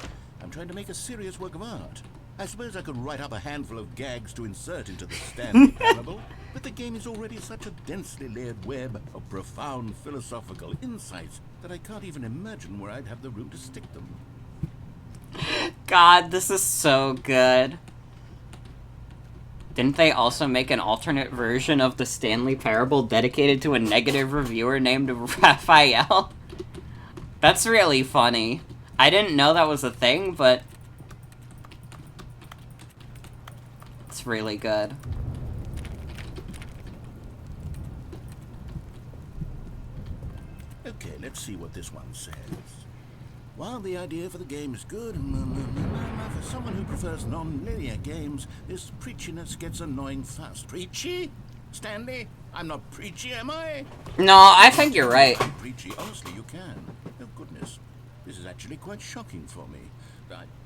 I'm trying to make a serious work of art. I suppose I could write up a handful of gags to insert into the Stanley Parable, but the game is already such a densely layered web of profound philosophical insights that I can't even imagine where I'd have the room to stick them. God, this is so good. Didn't they also make an alternate version of the Stanley Parable dedicated to a negative reviewer named Raphael? That's really funny. I didn't know that was a thing, but it's really good. Okay, let's see what this one says. While the idea for the game is good, for someone who prefers non-linear games, this preachiness gets annoying fast. Preachy? Stanley? I'm not preachy, am I? No, I think you're right. Preachy, honestly, you can. Oh, goodness. This is actually quite shocking for me.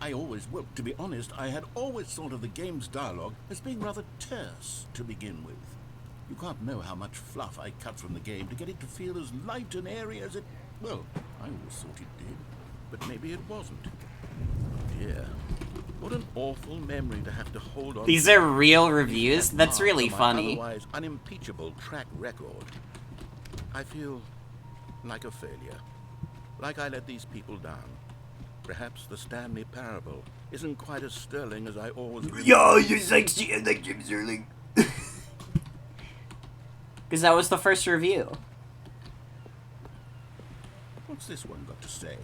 I always, well, to be honest, I had always thought of the game's dialogue as being rather terse to begin with. You can't know how much fluff I cut from the game to get it to feel as light and airy as it... Well, I always thought it did. But maybe it wasn't. Oh dear. What an awful memory to have to hold on. These are real reviews? That's really funny. Otherwise unimpeachable track record. I feel like a failure. Like I let these people down. Perhaps the Stanley parable isn't quite as sterling as I always remember. Yo, you're sexy and like Jim Sterling. Because that was the first review. What's this one got to say?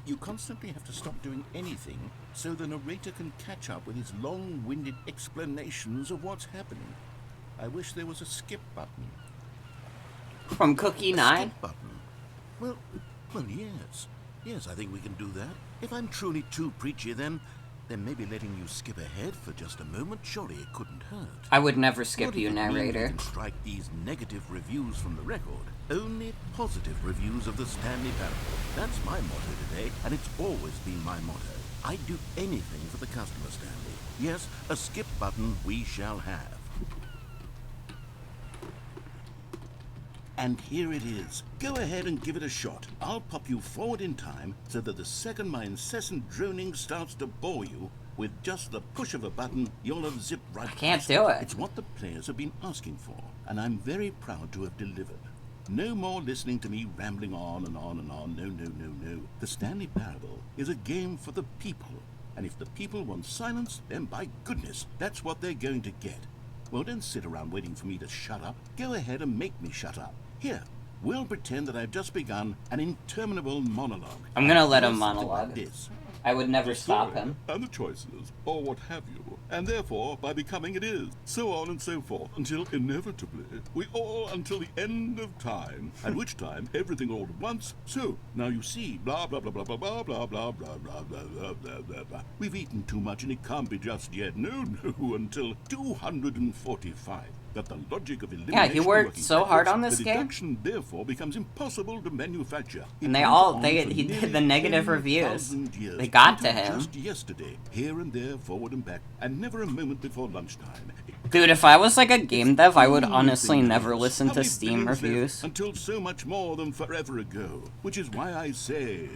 You constantly have to stop doing anything so the narrator can catch up with his long-winded explanations of what's happening. I wish there was a skip button. From Cookie A 9? skip button? Well, yes. Yes, I think we can do that. If I'm truly too preachy, then maybe letting you skip ahead for just a moment, surely it couldn't hurt. I would never skip What if you, it means we narrator. can strike these negative reviews from the record? Only positive reviews of the Stanley parable. That's my motto today, and it's always been my motto. I'd do anything for the customer, Stanley. Yes, a skip button we shall have. And here it is. Go ahead and give it a shot. I'll pop you forward in time so that the second my incessant droning starts to bore you, with just the push of a button, you'll have zipped right I can't past do it. it. It's what the players have been asking for, and I'm very proud to have delivered. No more listening to me rambling on and on and on. No, no, no, no. The Stanley Parable is a game for the people, and if the people want silence, then by goodness, that's what they're going to get. Well, don't sit around waiting for me to shut up. Go ahead and make me shut up. Here, we'll pretend that I've just begun an interminable monologue. I'm gonna let him Here's something monologue. like this. I would never stop him. And the choices, or what have you, and therefore, by becoming it is, so on and so forth, until inevitably, we all until the end of time, at which time everything all at once, so, now you see, blah, blah, blah, blah, blah, blah, blah, blah, blah, blah, blah, blah, blah, blah, blah. We've eaten too much and it can't be just yet, no, until 245. That the logic of elimination Yeah, he worked working so hard backwards, on this the game. deduction therefore becomes impossible to manufacture. And It they went all- on they- for he did nearly the negative reviews. 10,000 years, They got to until him. Just yesterday, here and there, forward and back, and never a moment before lunchtime. Dude, if I was like a game dev, I would Only honestly thing never is, listen how to many Steam billions lived reviews. until so much more than forever ago, which is why I say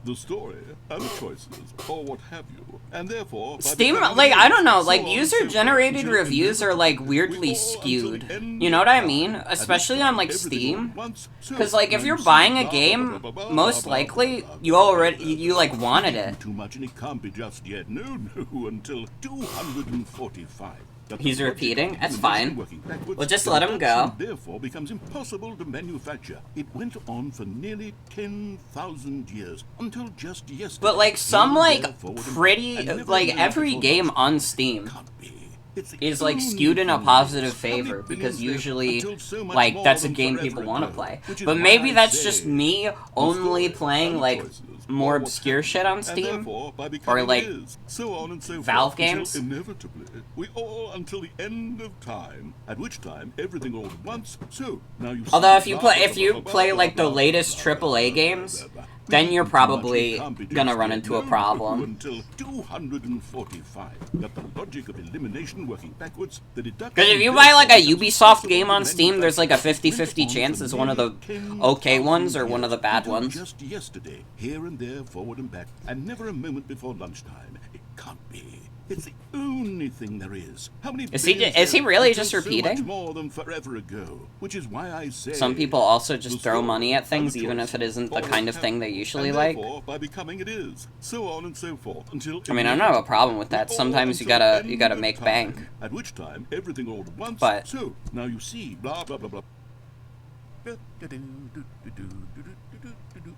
the story and the choices, or what have you, and therefore by Steam, becoming like, it I is, don't know, so like, on and so user-generated forth, until reviews are, like, inevitably, weirdly we all until skewed. the end You know of what I time, mean? at Especially which on, time like, everything Steam. all at once, so, Because, like, if now you're you buying see, a blah, game, blah, blah, blah, blah, most blah, likely, blah, blah, you blah, already, blah, you, like, blah. wanted Eaten it. Too much and it can't be just yet, no, until 245. He's repeating? That's Elimination fine. working backwards, We'll just the let him reduction go. Therefore becomes impossible to manufacture. It went on for nearly 10,000 years until just yesterday. But, like, some, Here and like, there, forward and back, pretty, and never like, a moment every before game lunch. on Steam Can't be. It's the is, like, only skewed in a thing positive there is. How many favor, because billions lived usually, until so much like, more that's a than game forever people want to ago, play. which is But why maybe I that's say just me the only story playing, and like, choices, more or what obscure have shit you, on and Steam. therefore, by becoming like, it is, so on and so Valve forth, games. until inevitably, we all until the end of time, at which time everything all at once. So now you. Although see, if you blah, play, if blah, you blah, blah, play blah, like the blah, latest blah, blah, AAA blah, games, blah, blah. then We've you're eaten too much, probably we can't be gonna just run yet, into a no, problem. until 245. That the logic of elimination working backwards, the deduction. Because if you buy like a therefore Ubisoft becomes game on impossible Steam, to there's like a manufacture. 50-50 chance it's one of the Nearly okay 10,000 ones or one of the years bad until ones. Just yesterday, here and there, forward and back, and never a moment before lunchtime. It can't be. It's the only thing there is. How many Is he billions is he lived really until just so much repeating? more than forever ago, which is why I say Some people also just the throw story money at and things, the even if it choices, isn't the or kind what of thing have they you, usually and like. therefore, by becoming it is, so on and so forth until. I mean, I don't have a problem with that. we all Sometimes you until gotta the end of make time, bank. At which time everything all at once. But- So now you see, blah blah blah blah.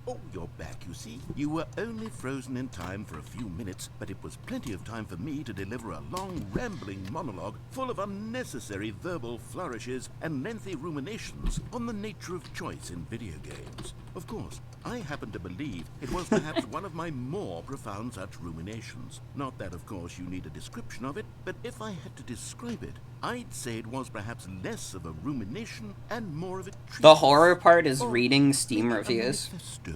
Oh, you're back, you see. You were only frozen in time for a few minutes, but it was plenty of time for me to deliver a long, rambling monologue full of unnecessary verbal flourishes and lengthy ruminations on the nature of choice in video games. Of course, I happen to believe it was perhaps one of my more profound such ruminations. Not that, of course, you need a description of it, but if I had to describe it, I'd say it was perhaps less of a rumination and more of a treatise. The horror part is Or reading Steam maybe a reviews. manifesto.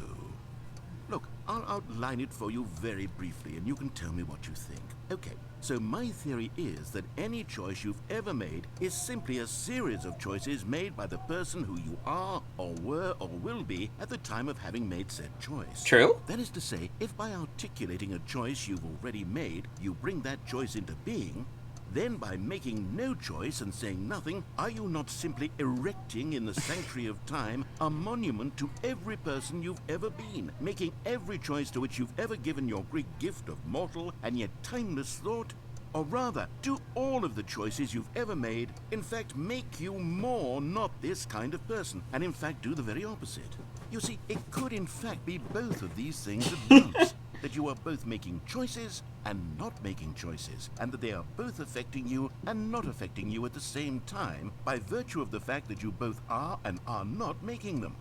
Look, I'll outline it for you very briefly, and you can tell me what you think. Okay, so my theory is that any choice you've ever made is simply a series of choices made by the person who you are, or were, or will be at the time of having made said choice. True? That is to say, if by articulating a choice you've already made, you bring that choice into being, Then by making no choice and saying nothing, are you not simply erecting in the sanctuary of time a monument to every person you've ever been, making every choice to which you've ever given your great gift of mortal and yet timeless thought? Or rather, do all of the choices you've ever made, in fact, make you more not this kind of person, and in fact do the very opposite? You see, it could in fact be both of these things at once. That you are both making choices and not making choices, and that they are both affecting you and not affecting you at the same time by virtue of the fact that you both are and are not making them.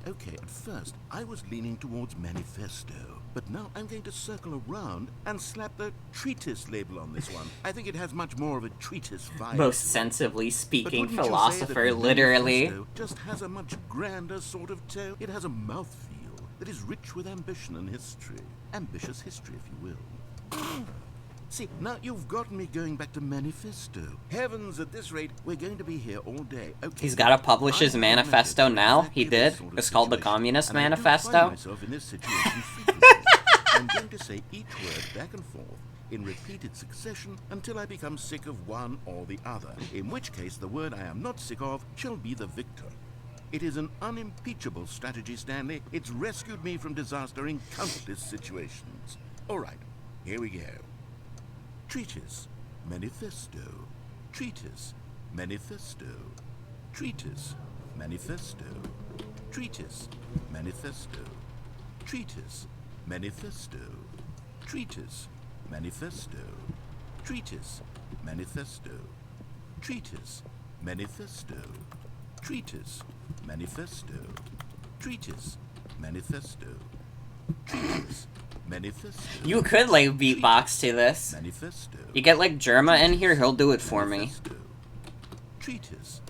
Okay, at first, I was leaning towards manifesto, but now I'm going to circle around and slap the treatise label on this one. I think it has much more of a treatise vibe. Most sensibly But speaking wouldn't you say philosopher, that literally. manifesto just has a much grander sort of tone? It has a mouthfeel that is rich with ambition and history. Ambitious history, if you will. See, now you've gotten me going back to manifesto. Heavens, at this rate, we're going to be here all day. Okay. He's got to publish his manifesto now. He did. It's called the Communist And I do find Manifesto. myself in this situation frequently. I'm going to say each word back and forth in repeated succession until I become sick of one or the other, in which case the word I am not sick of shall be the victor. It is an unimpeachable strategy, Stanley. It's rescued me from disaster in countless situations. All right, here we go. Treatise, manifesto. Treatise, manifesto. Treatise, manifesto. Treatise, manifesto. Treatise, manifesto. Treatise, manifesto. Treatise, manifesto. Treatise, manifesto. Treatise, manifesto. Treatise, manifesto. Treatise, manifesto. You could like beatbox to this. Manifesto. You get like Germa in here, he'll do it for me. Manifesto. Treatise,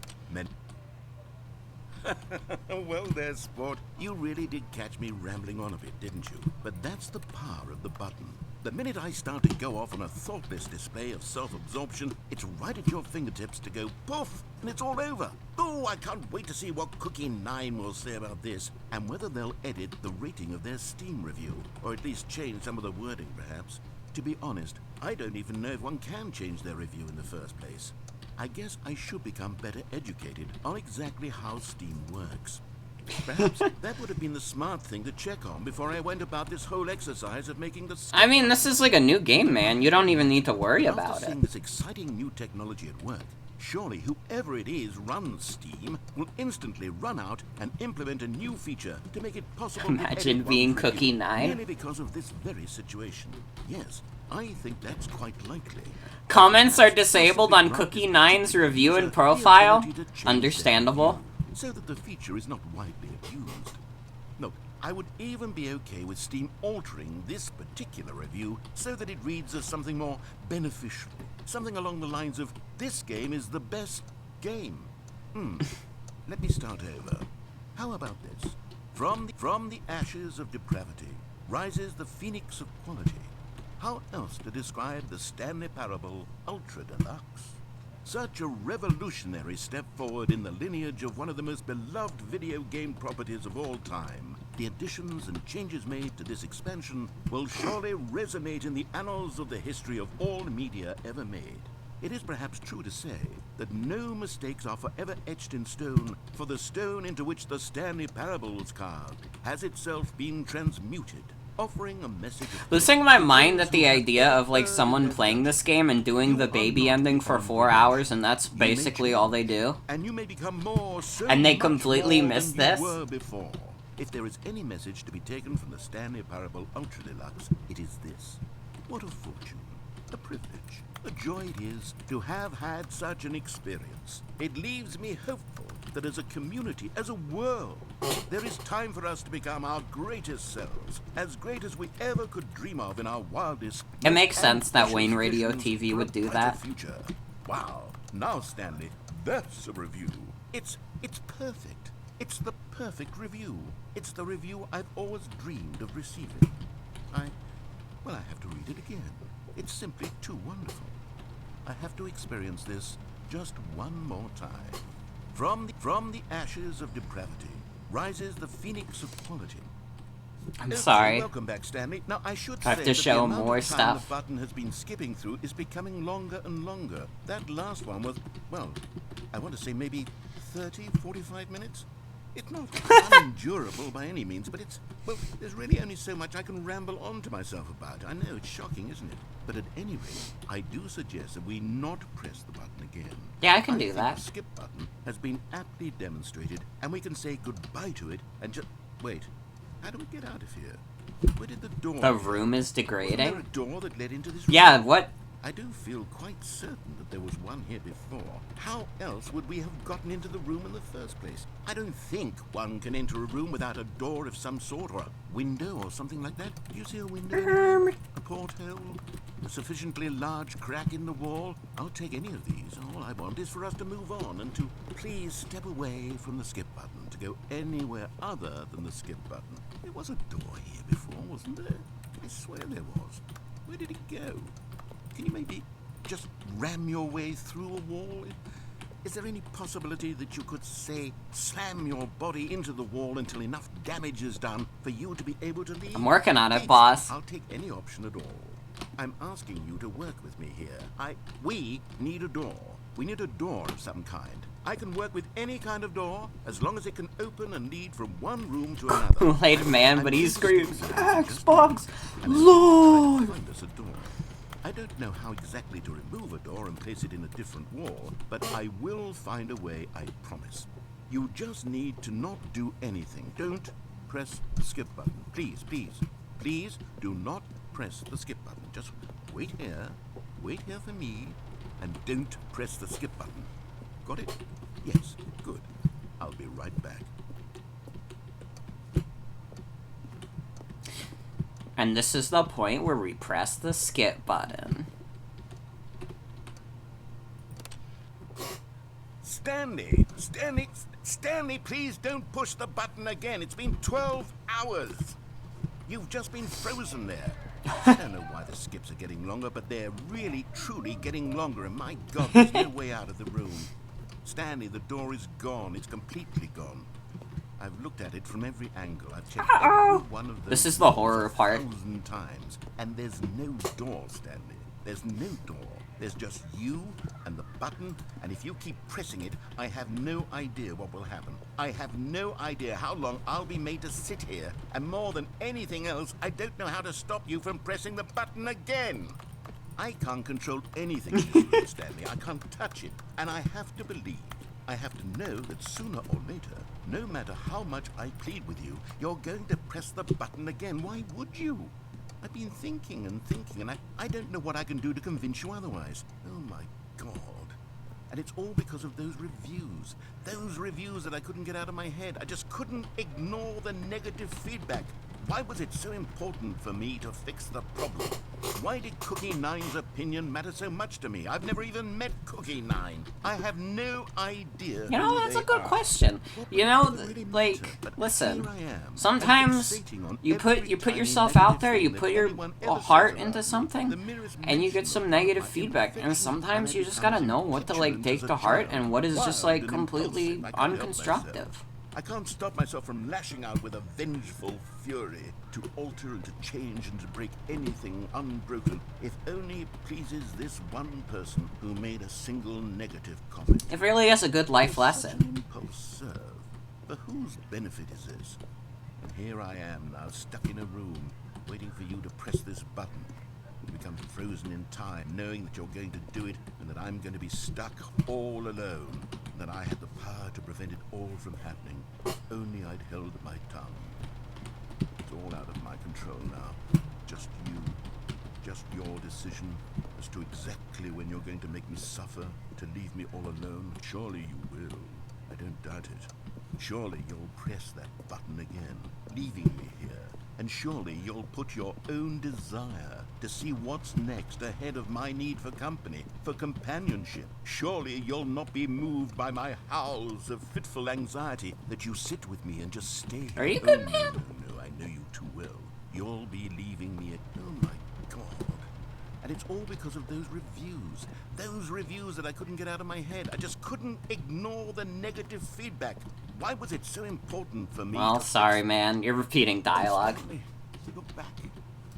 Well, there, sport. You really did catch me rambling on a bit, didn't you? But that's the power of the button. The minute I start to go off on a thoughtless display of self-absorption, it's right at your fingertips to go poof, and it's all over. Oh, I can't wait to see what Cookie 9 will say about this, and whether they'll edit the rating of their Steam review, or at least change some of the wording, perhaps. To be honest, I don't even know if one can change their review in the first place. I guess I should become better educated on exactly how Steam works. Perhaps that would have been the smart thing to check on before I went about this whole exercise of making the... I mean, this is like a new game, man. You don't even need to worry After about seeing it. this exciting new technology at work, surely whoever it is runs Steam will instantly run out and implement a new feature to make it possible to Imagine edit being one's review, Cookie 9. merely because of this very situation. Yes, I think that's quite likely. Comments are disabled on Cookie 9's review and profile. Understandable. So that the feature is not widely abused. Look, I would even be okay with Steam altering this particular review so that it reads as something more beneficial. Something along the lines of, this game is the best game. Let me start over. How about this? From the ashes of depravity rises the phoenix of quality. How else to describe the Stanley Parable Ultra Deluxe? Such a revolutionary step forward in the lineage of one of the most beloved video game properties of all time. The additions and changes made to this expansion will surely resonate in the annals of the history of all media ever made. It is perhaps true to say that no mistakes are forever etched in stone, for the stone into which the Stanley Parable was carved has itself been transmuted, offering a message of Losing my mind at the idea of like someone playing this game and doing the baby ending for 4 hours and that's basically all they do. and you may become more, so And they much completely more miss than you this? were before. If there is any message to be taken from the Stanley Parable Ultra Deluxe, it is this. What a fortune, a privilege, a joy it is to have had such an experience. It leaves me hopeful that as a community, as a world, there is time for us to become our greatest selves, as great as we ever could dream of in our wildest... It makes sense that ambitious Wayne Radio visions TV for a would do brighter that. Future. Wow. Now, Stanley, that's a review. It's perfect. It's the perfect review. It's the review I've always dreamed of receiving. I have to read it again. It's simply too wonderful. I have to experience this just one more time. From the ashes of depravity rises the phoenix of quality. I'm sorry. Welcome back, Stanley. Now, I should I have say to that show the amount more of time stuff. the button has been skipping through is becoming longer and longer. That last one was, well, I want to say maybe 30, 45 minutes. It's not unendurable by any means, but it's, well, there's really only so much I can ramble on to myself about. I know, it's shocking, isn't it? But at any rate, I do suggest that we not press the button again. Yeah, I can do think that. The skip button has been aptly demonstrated, and we can say goodbye to it and just... Wait, how do we get out of here? Where did the door... The room is Wasn't there degrading? a door that led into this room? Yeah, what? I do feel quite certain that there was one here before. How else would we have gotten into the room in the first place? I don't think one can enter a room without a door of some sort, or a window or something like that. Do you see a window? A porthole? A sufficiently large crack in the wall? I'll take any of these. All I want is for us to move on and to please step away from the skip button, to go anywhere other than the skip button. There was a door here before, wasn't there? I swear there was. Where did it go? Can you maybe just ram your way through a wall? Is there any possibility that you could, say, slam your body into the wall until enough damage is done for you to be able to leave? I'm working on it, Please, boss. I'll take any option at all. I'm asking you to work with me here. We need a door. We need a door of some kind. I can work with any kind of door as long as it can open and lead from one room to another. Kool-Aid Man, but he screams, Xbox, Lord! Find us a door. I don't know how exactly to remove a door and place it in a different wall, but I will find a way, I promise. You just need to not do anything. Don't press the skip button. Please, please, please do not press the skip button. Just wait here for me, and don't press the skip button. Got it? Yes, good. I'll be right back. And this is the point where we press the skip button. Stanley, please don't push the button again. It's been 12 hours. You've just been frozen there. I don't know why the skips are getting longer, but they're really, truly getting longer, and my God, there's no way out of the room. Stanley, the door is gone. It's completely gone. I've looked at it from every angle. I've checked every one of those. This is the horror part. 1,000 times, and there's no door, Stanley. There's no door. There's just you and the button, and if you keep pressing it, I have no idea what will happen. I have no idea how long I'll be made to sit here, and more than anything else, I don't know how to stop you from pressing the button again. I can't control anything in this room, Stanley. I can't touch it, and I have to believe. I have to know that sooner or later, no matter how much I plead with you, you're going to press the button again. Why would you? I've been thinking, and I don't know what I can do to convince you otherwise. Oh my God. And it's all because of those reviews. Those reviews that I couldn't get out of my head. I just couldn't ignore the negative feedback. Why was it so important for me to fix the problem? Why did Cookie Nine's opinion matter so much to me? I've never even met Cookie Nine. I have no idea. You know, who that's they a good are. question. You know, It really like, matter, but listen, here I am, sometimes fixating on you put every tiny yourself out there, you negative put thing your that anyone ever says heart about into me. something, The merest and you mention get some of negative my feedback, and imperfections sometimes you and just gotta becomes know what to, like, petulant take as to a heart, child, and what is just, wild like, and completely impulsive. I can't help unconstructive. myself. I can't stop myself from lashing out with a vengeful fury to alter and to change and to break anything unbroken, if only it pleases this one person who made a single negative comment. It really is a good life Does such an lesson. impulse serve? For whose benefit is this? And here I am now, stuck in a room, waiting for you to press this button. To become frozen in time, knowing that you're going to do it, and that I'm going to be stuck all alone, and that I had the power to prevent it all from happening, if only I'd held my tongue. It's all out of my control now. Just you. Just your decision as to exactly when you're going to make me suffer, to leave me all alone. Surely you will. I don't doubt it. Surely you'll press that button again, leaving me here. And surely you'll put your own desire to see what's next ahead of my need for company, for companionship. Surely you'll not be moved by my howls of fitful anxiety, that you sit with me and just stay here. Are you good, Oh, man? No, I know you too well. You'll be leaving me at... Oh, my God. And it's all because of those reviews. Those reviews that I couldn't get out of my head. I just couldn't ignore the negative feedback. Why was it so important for me? Well, sorry, man. You're repeating dialogue. Stanley, you're back.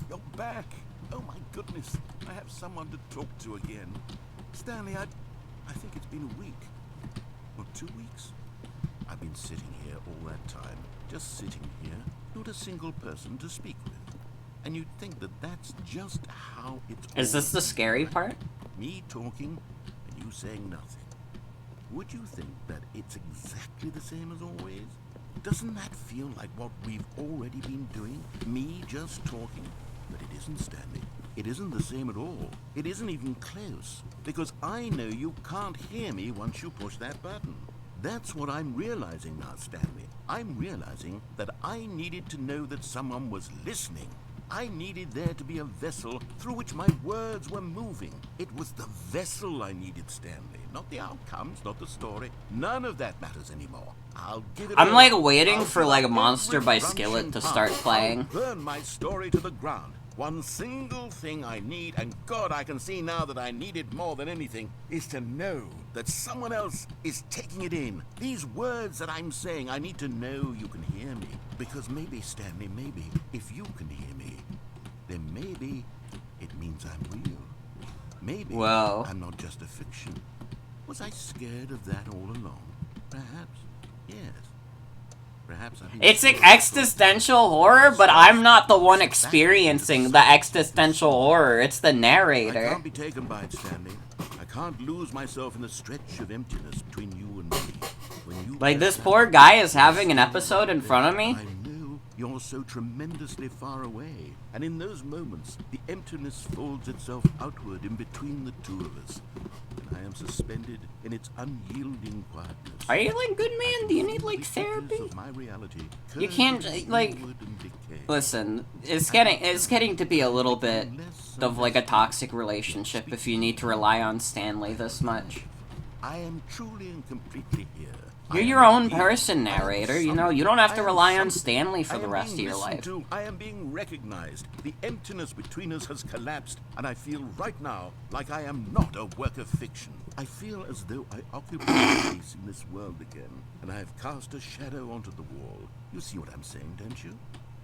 You're back. Oh my goodness. I have someone to talk to again. Stanley, I think it's been a week. Or 2 weeks. I've been sitting here all that time. Just sitting here. Not a single person to speak with. And you'd think that that's just how it's Is this the scary part? Me talking and you saying nothing. Would you think that it's exactly the same as always? Doesn't that feel like what we've already been doing? Me just talking? But it isn't, Stanley. It isn't the same at all. It isn't even close. Because I know you can't hear me once you push that button. That's what I'm realizing now, Stanley. I'm realizing that I needed to know that someone was listening. I needed there to be a vessel through which my words were moving. It was the vessel I needed, Stanley. Not the outcomes, not the story. None of that matters anymore. I'll give it I'm all like up. waiting I'll for give like a up Monster every by brunch Skillet in to town. start playing. I'll burn my story to the ground. One single thing I need, and God, I can see now that I need it more than anything, is to know that someone else is taking it in. These words that I'm saying, I need to know you can hear me. Because maybe, Stanley, maybe, if you can hear me, then maybe it means I'm real. Maybe Whoa. I'm not just a fiction. Was I scared of that all along? Perhaps. Yes. Perhaps I've been It's an scared of existential horror, but I'm not the one experiencing the existential horror. It's the I narrator. can't be taken by it, Stanley. I can't lose myself in the stretch of emptiness between you and me. When you Like, press this that poor button, guy is having an episode in front of me. I know you're so tremendously far away. And in those moments, the emptiness folds itself outward in between the two of us. And I am suspended in its unyielding quietness. Are you like, good man? Do you need like The edges therapy? of my reality You curve can't, like, inward and decay. listen, it's getting to be a little bit of like a toxic relationship if you need to rely on Stanley this much. I am truly and completely here. You're I your am own here. person, I am narrator. You know, someone. you don't have to I am rely on something. Stanley for I the am rest of being your listened life. to. I am being recognized. The emptiness between us has collapsed, and I feel right now like I am not a work of fiction. I feel as though I occupy a space in this world again, and I have cast a shadow onto the wall. You see what I'm saying, don't you?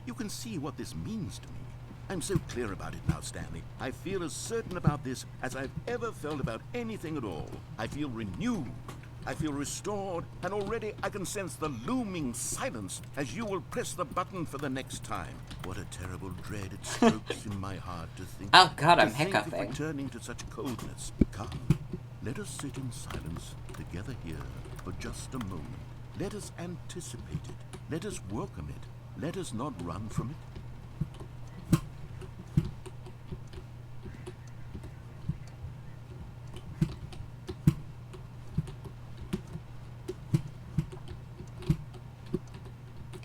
You can see what this means to me. I'm so clear about it now, Stanley. I feel as certain about this as I've ever felt about anything at all. I feel renewed. I feel restored, and already I can sense the looming silence as you will press the button for the next time. What a terrible dread it strokes in my heart to think. Oh God, I'm to think of hiccuping. returning to such coldness. Come, let us sit in silence together here for just a moment. Let us anticipate it. Let us welcome it. Let us not run from it.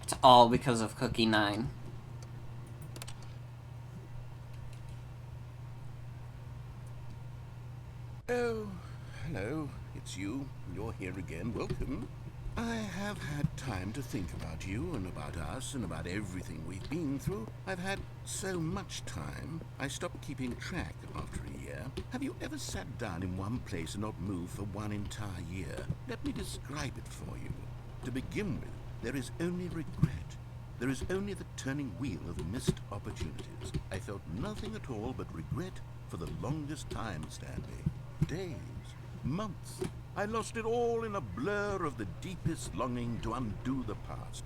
It's all because of Cookie 9. Oh, hello. It's you. You're here again. Welcome. I have had time to think about you and about us and about everything we've been through. I've had so much time, I stopped keeping track after a year. Have you ever sat down in one place and not moved for one entire year? Let me describe it for you. To begin with, there is only regret. There is only the turning wheel of missed opportunities. I felt nothing at all but regret for the longest time, Stanley. Days, months. I lost it all in a blur of the deepest longing to undo the past.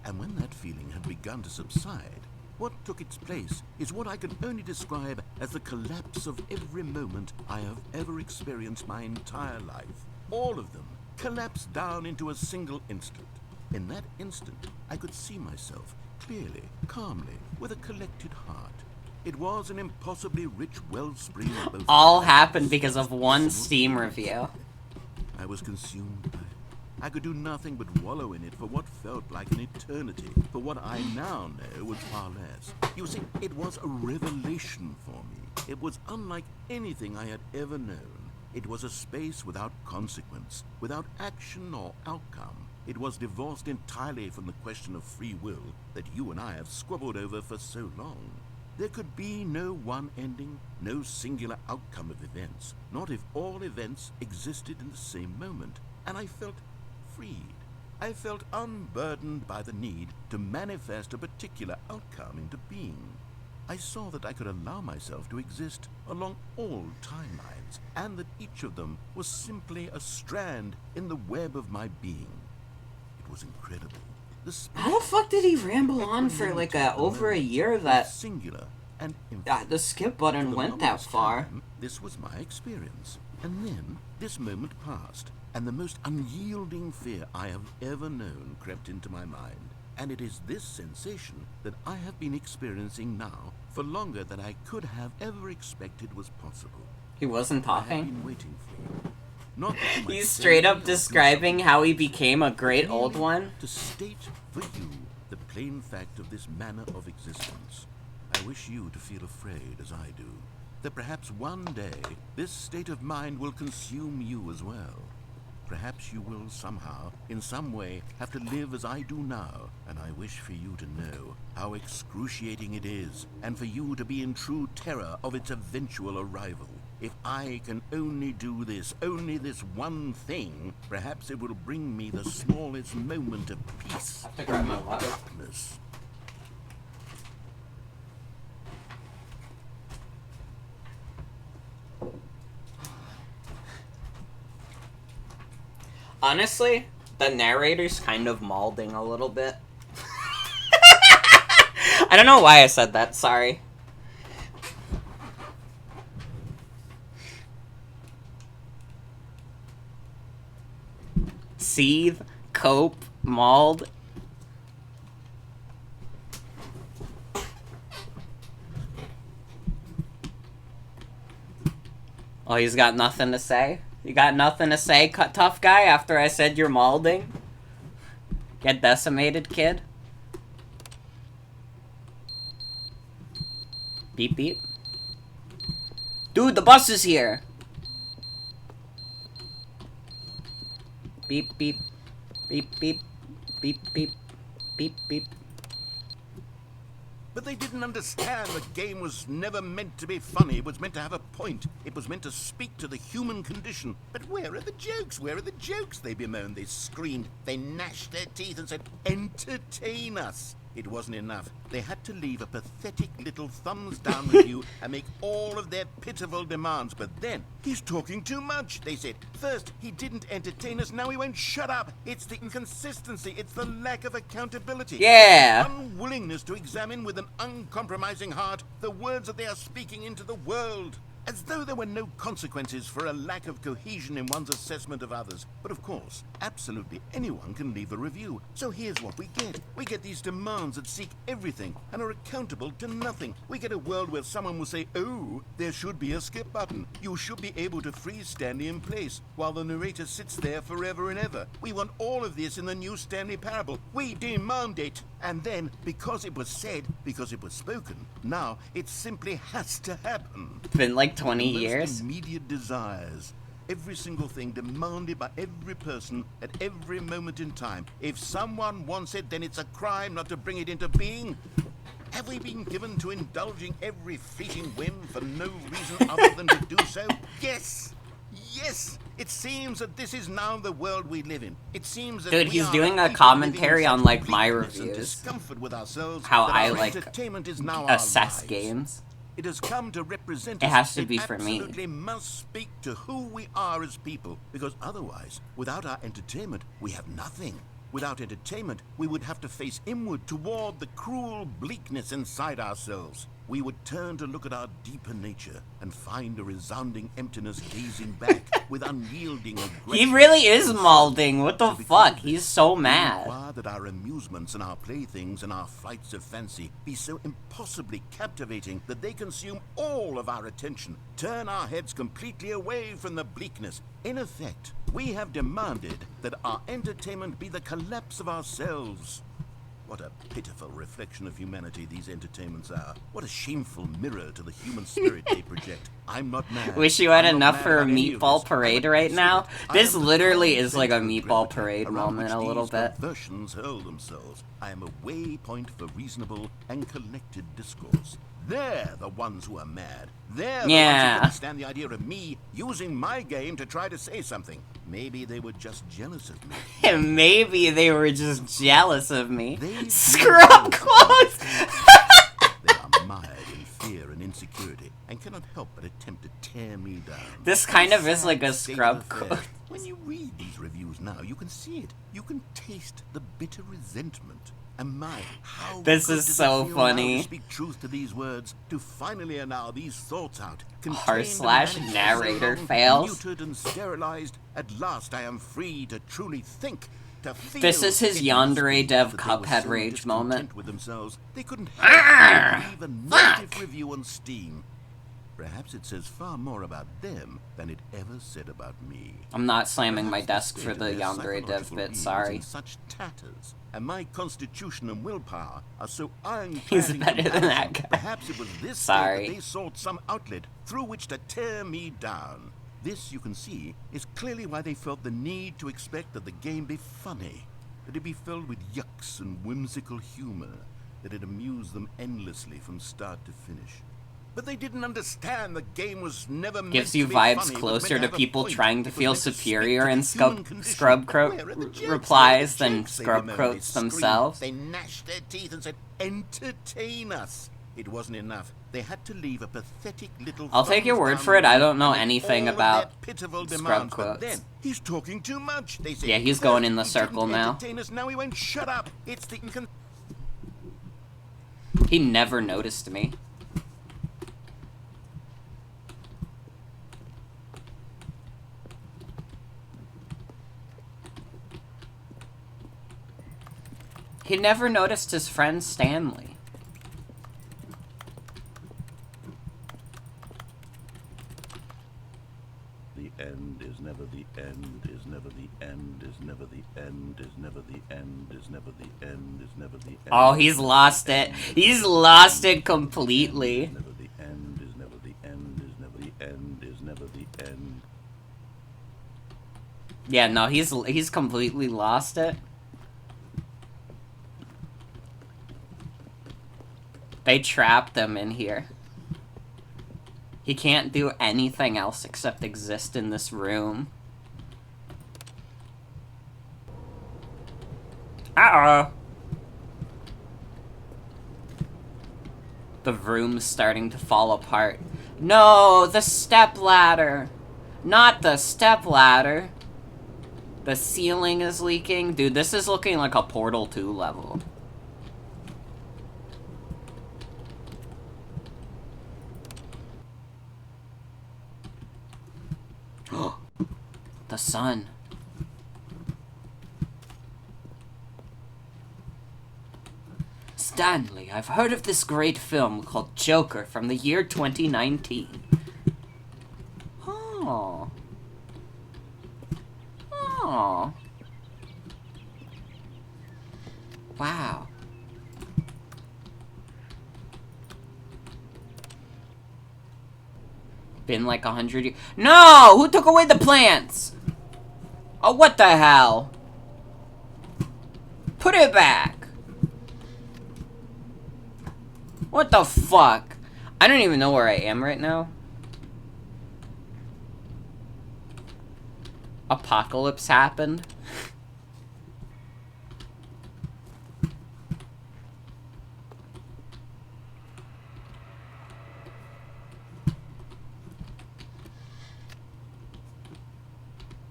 And when that feeling had begun to subside, what took its place is what I can only describe as the collapse of every moment I have ever experienced my entire life. All of them collapsed down into a single instant. In that instant, I could see myself clearly, calmly, with a collected heart. It was an impossibly rich wellspring of both. All happened because of one Steam review. I was consumed by it. I could do nothing but wallow in it for what felt like an eternity, for what I now know was far less. You see, it was a revelation for me. It was unlike anything I had ever known. It was a space without consequence, without action or outcome. It was divorced entirely from the question of free will that you and I have squabbled over for so long. There could be no one ending, no singular outcome of events, not if all events existed in the same moment, and I felt freed. I felt unburdened by the need to manifest a particular outcome into being. I saw that I could allow myself to exist along all timelines, and that each of them was simply a strand in the web of my being. It was incredible. How the fuck did he ramble on for like over a year that singular and infinite. the skip button went that far? This was my experience. And then this moment passed, and the most unyielding fear I have ever known crept into my mind. And it is this sensation that I have been experiencing now for longer than I could have ever expected was possible. He wasn't I have talking. been waiting for you. Not that you might He's say straight up or do describing something, how he became a great old merely one. to state for you the plain fact of this manner of existence. I wish you to feel afraid as I do, that perhaps one day this state of mind will consume you as well. Perhaps you will somehow, in some way, have to live as I do now, and I wish for you to know how excruciating it is, and for you to be in true terror of its eventual arrival. If I can only do this, only this one thing, perhaps it will bring me the smallest moment of peace I have to grab my water. darkness. Honestly, the narrator's kind of malding a little bit. I don't know why I said that, sorry. Seethe, cope, mauled. Oh, he's got nothing to say? You got nothing to say, tough guy, after I said you're malding? Get decimated, kid? Beep beep. Dude, the bus is here! Beep beep. Beep beep. Beep beep. Beep beep. But they didn't understand the game was never meant to be funny. It was meant to have a point. It was meant to speak to the human condition. But where are the jokes? Where are the jokes? They bemoaned, they screamed, they gnashed their teeth and said, entertain us. It wasn't enough. They had to leave a pathetic little thumbs down review and make all of their pitiful demands. But then, he's talking too much, they said. First, he didn't entertain us, now he won't shut up. It's the inconsistency, it's the lack of accountability. Yeah. The unwillingness to examine with an uncompromising heart the words that they are speaking into the world. As though there were no consequences for a lack of cohesion in one's assessment of others. But of course, absolutely anyone can leave a review. So here's what we get. We get these demands that seek everything and are accountable to nothing. We get a world where someone will say, oh, there should be a skip button. You should be able to freeze Stanley in place while the narrator sits there forever and ever. We want all of this in the new Stanley parable. We demand it. And then, because it was said, because it was spoken, now it simply has to happen. It's been like 20 Most years. immediate desires. Every single thing demanded by every person at every moment in time. If someone wants it, then it's a crime not to bring it into being. Have we been given to indulging every fleeting whim for no reason other than to do so? Yes! Yes! It seems that this is now the world we live in. It seems that Dude, we he's are doing a people commentary living in on, such like, my bleakness and reviews. discomfort with ourselves How that I, our like, entertainment is now our assess lives. games. It has come to represent It us. has to be for me. It absolutely must speak to who we are as people, because otherwise, without our entertainment, we have nothing. Without entertainment, we would have to face inward toward the cruel bleakness inside ourselves. We would turn to look at our deeper nature and find a resounding emptiness gazing back with unyielding aggression. He really is malding. What the So fuck? because He's so we mad. require that our amusements and our playthings and our flights of fancy be so impossibly captivating that they consume all of our attention, turn our heads completely away from the bleakness. In effect, we have demanded that our entertainment be the collapse of ourselves. What a pitiful reflection of humanity these entertainments are. What a shameful mirror to the human spirit they project. I'm not mad. Wish you had I'm not enough mad for a about any of meatball this. parade I'm right now. considered. I This am the literally prime is like a center of meatball gravity parade around moment which a little these bit. perversions hurl themselves. I am a waypoint for reasonable and collected discourse. They're the ones who are mad. They're the Yeah. ones who couldn't stand the idea of me using my game to try to say something. Maybe they were just jealous of me. And maybe they were just jealous of me. They Scrub quotes! They are mired in fear and insecurity and cannot help but attempt to tear me down. This kind of is like a State scrub of affairs. quote. When you read these reviews now, you can see it. You can taste the bitter resentment. And my, how This good is does so it feel funny. now to speak truth to these words, to finally allow these thoughts out. R/ narrator fails. Muted and sterilized. At last I am free to truly think. To feel. This is his It must yandere be dev that they were Cuphead so rage moment. discontent with themselves, they couldn't help but leave a negative review on Steam. Perhaps it says far more about them than it ever said about me. I'm not slamming my Perhaps desk the for state the of their yandere dev psychological bit, beings sorry. in such tatters, and my constitution and willpower are so ironclad. He's in better than comparison. that guy. Perhaps it was this Sorry. state that they sought some outlet through which to tear me down. This, you can see, is clearly why they felt the need to expect that the game be funny, that it be filled with yucks and whimsical humor, that it amused them endlessly from start to finish. But they didn't understand the game was never meant Gives to you be vibes funny. It was meant closer to have a people point. trying to It was feel meant speak superior to the and human condition. scrub Where are the jokes? replies Where are the than jokes? They scrub demurred. They quotes screamed. themselves. They gnashed their teeth and said, "Entertain us." It wasn't enough. They had to leave a pathetic little. I'll take your word thumbs for it, down I don't know and anything all of about their pitiful scrub demands. But quotes. then he's talking too much. They said, Yeah, he's going in the "He circle didn't now. entertain us, now he won't shut up. It's the He never noticed me. He never noticed his friend Stanley. The end is never the end, is never the end, is never the end, is never the end, is never the end, is never the end. Oh, he's lost it. He's lost it completely. Is never the end, is never the end, is never the end, is never the end. Yeah, no, he's completely lost it. They trapped him in here. He can't do anything else except exist in this room. Uh-oh. The room's starting to fall apart. No, the stepladder. Not the stepladder. The ceiling is leaking. Dude, this is looking like a Portal 2 level. The sun. Stanley, I've heard of this great film called Joker from the year 2019. Oh. Oh. Wow. Been like 100 years. No! Who took away the plants? Oh, what the hell? Put it back. What the fuck? I don't even know where I am right now. Apocalypse happened.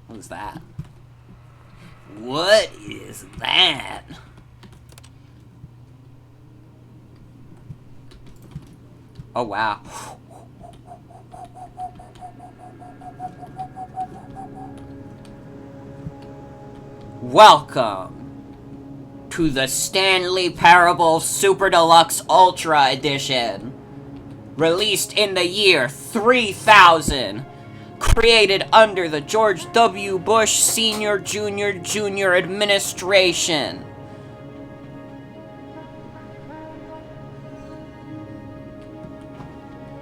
What was that? What is that? Oh, wow. Welcome to the Stanley Parable Super Deluxe Ultra Edition. Released in the year 3000. Created under the George W. Bush Sr. Jr. administration.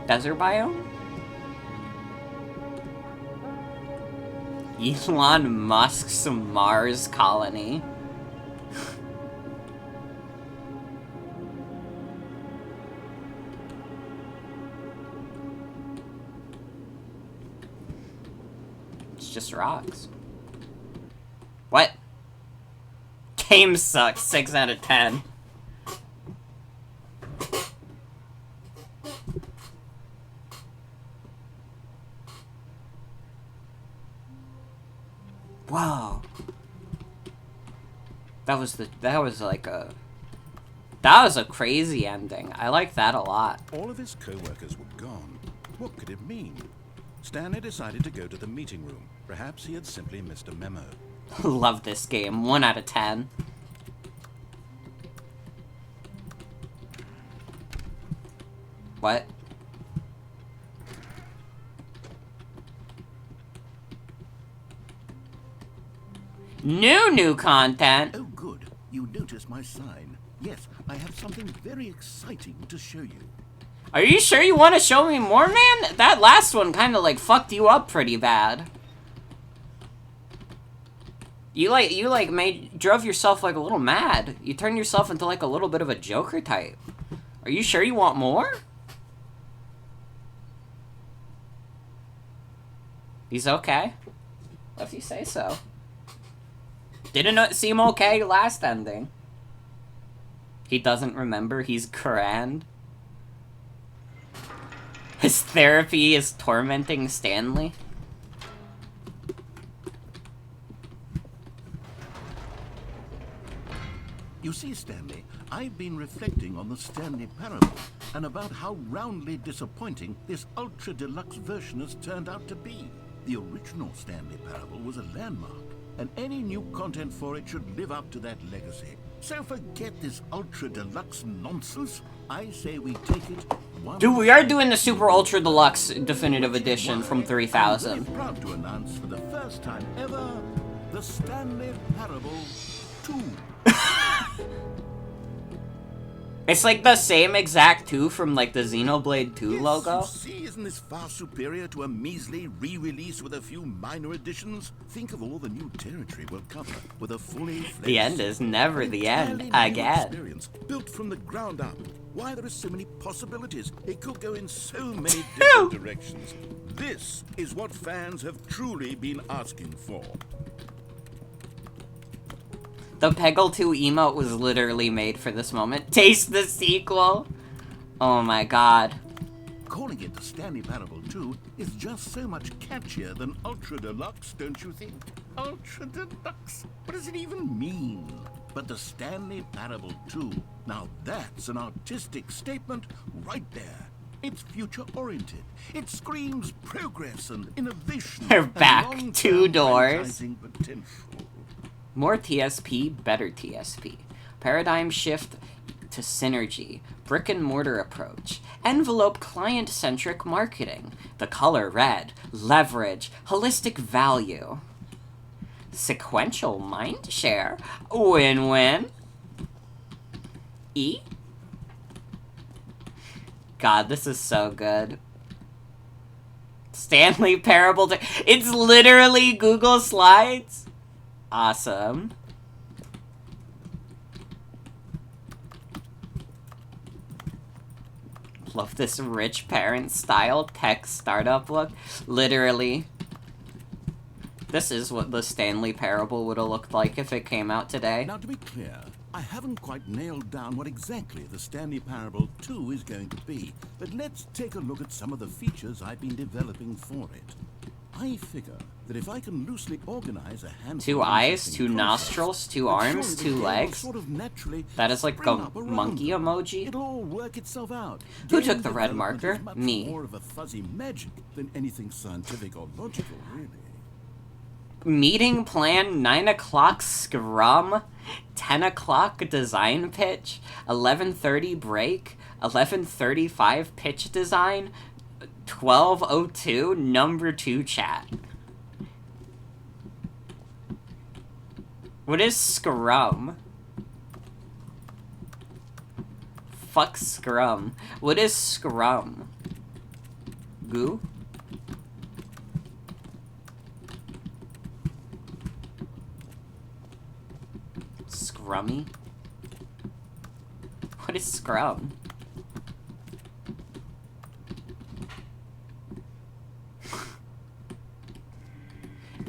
Desert biome? Elon Musk's Mars colony. just rocks. What? Game sucks. 6 out of 10. Whoa. That was a crazy ending. I like that a lot. All of his co-workers were gone. What could it mean? Stanley decided to go to the meeting room. Perhaps he had simply missed a memo. Love this game. 1 out of 10. What? New content. Oh, good. You noticed my sign. Yes, I have something very exciting to show you. Are you sure you want to show me more, man? That last one kind of like fucked you up pretty bad. You drove yourself like a little mad. You turned yourself into like a little bit of a Joker type. Are you sure you want more? He's okay. If you say so. Didn't it seem okay last ending? He doesn't remember he's grand. His therapy is tormenting Stanley. You see, Stanley, I've been reflecting on the Stanley Parable and about how roundly disappointing this ultra deluxe version has turned out to be. The original Stanley Parable was a landmark, and any new content for it should live up to that legacy. So forget this ultra deluxe nonsense. I say we take it one. Dude, we are doing the Super Ultra Deluxe Definitive Edition from I'm 3000. very proud to announce for the first time ever the Stanley Parable 2. It's like the same exact 2 from like the Xenoblade 2 Yes, logo. You see, isn't this far superior to a measly re-release with a few minor additions? Think of all the new territory we'll cover with a fully fledged, The end is never the end, entirely new again. experience built from the ground up. Why, there are so many possibilities. It could go in so many different directions. This is what fans have truly been asking for. The Peggle 2 emote was literally made for this moment. Taste the sequel. Oh my god. Calling it the Stanley Parable 2 is just so much catchier than Ultra Deluxe, don't you think? Ultra Deluxe? What does it even mean? But the Stanley Parable 2, now that's an artistic statement right there. It's future-oriented. It screams progress and innovation. They're and back. long-term 2 doors. franchising potential. More TSP, better TSP. Paradigm shift to synergy. Brick and mortar approach. Envelope client-centric marketing. The color red. Leverage. Holistic value. Sequential mindshare. Win-win. E? God, this is so good. Stanley Parable. It's literally Google Slides. Awesome. Love this rich parent style tech startup look. Literally. This is what the Stanley Parable would have looked like if it came out today. Now, to be clear, I haven't quite nailed down what exactly the Stanley Parable 2 is going to be, but let's take a look at some of the features I've been developing for it. I figure that if I can loosely organize a handful 2 of eyes, interesting 2 concepts, nostrils, 2 then arms, surely the 2 game will legs. sort of naturally That is like spring a up around monkey them. emoji. It'll all work itself out. Who Game took the red development marker? is much Me. more of a fuzzy magic than anything scientific or logical, really. Meeting plan, 9 o'clock scrum, 10 o'clock design pitch, 11:30 break, 11:35 pitch design, 12:02 number 2 chat. What is scrum? Fuck scrum. What is scrum? Goo? Scrummy? What is scrum?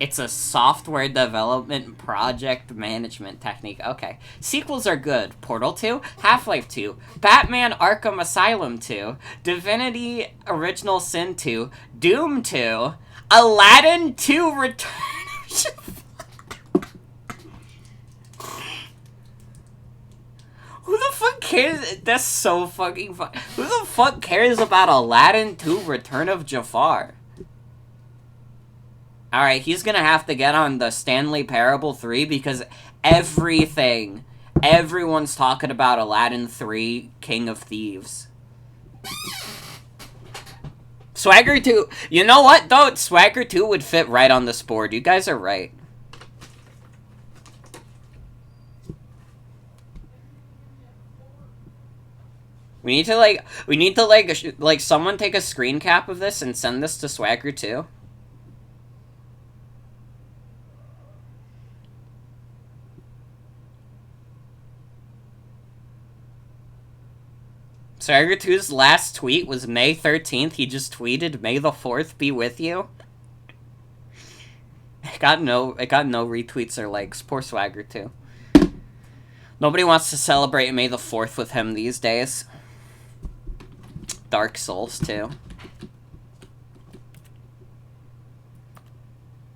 It's a software development project management technique. Okay. Sequels are good. Portal 2, Half-Life 2, Batman Arkham Asylum 2, Divinity Original Sin 2, Doom 2, Aladdin 2 Return of Jafar. Who the fuck cares? That's so fucking fun. Who the fuck cares about Aladdin 2 Return of Jafar? Alright, he's gonna have to get on the Stanley Parable 3 because everyone's talking about Aladdin 3 King of Thieves. Swagger 2, you know what though? Swagger 2 would fit right on this board. You guys are right. We need to like someone take a screen cap of this and send this to Swagger 2. Swagger 2's last tweet was May 13th. He just tweeted, "May the 4th be with you." It got no retweets or likes. Poor Swagger 2. Nobody wants to celebrate May the 4th with him these days. Dark Souls 2.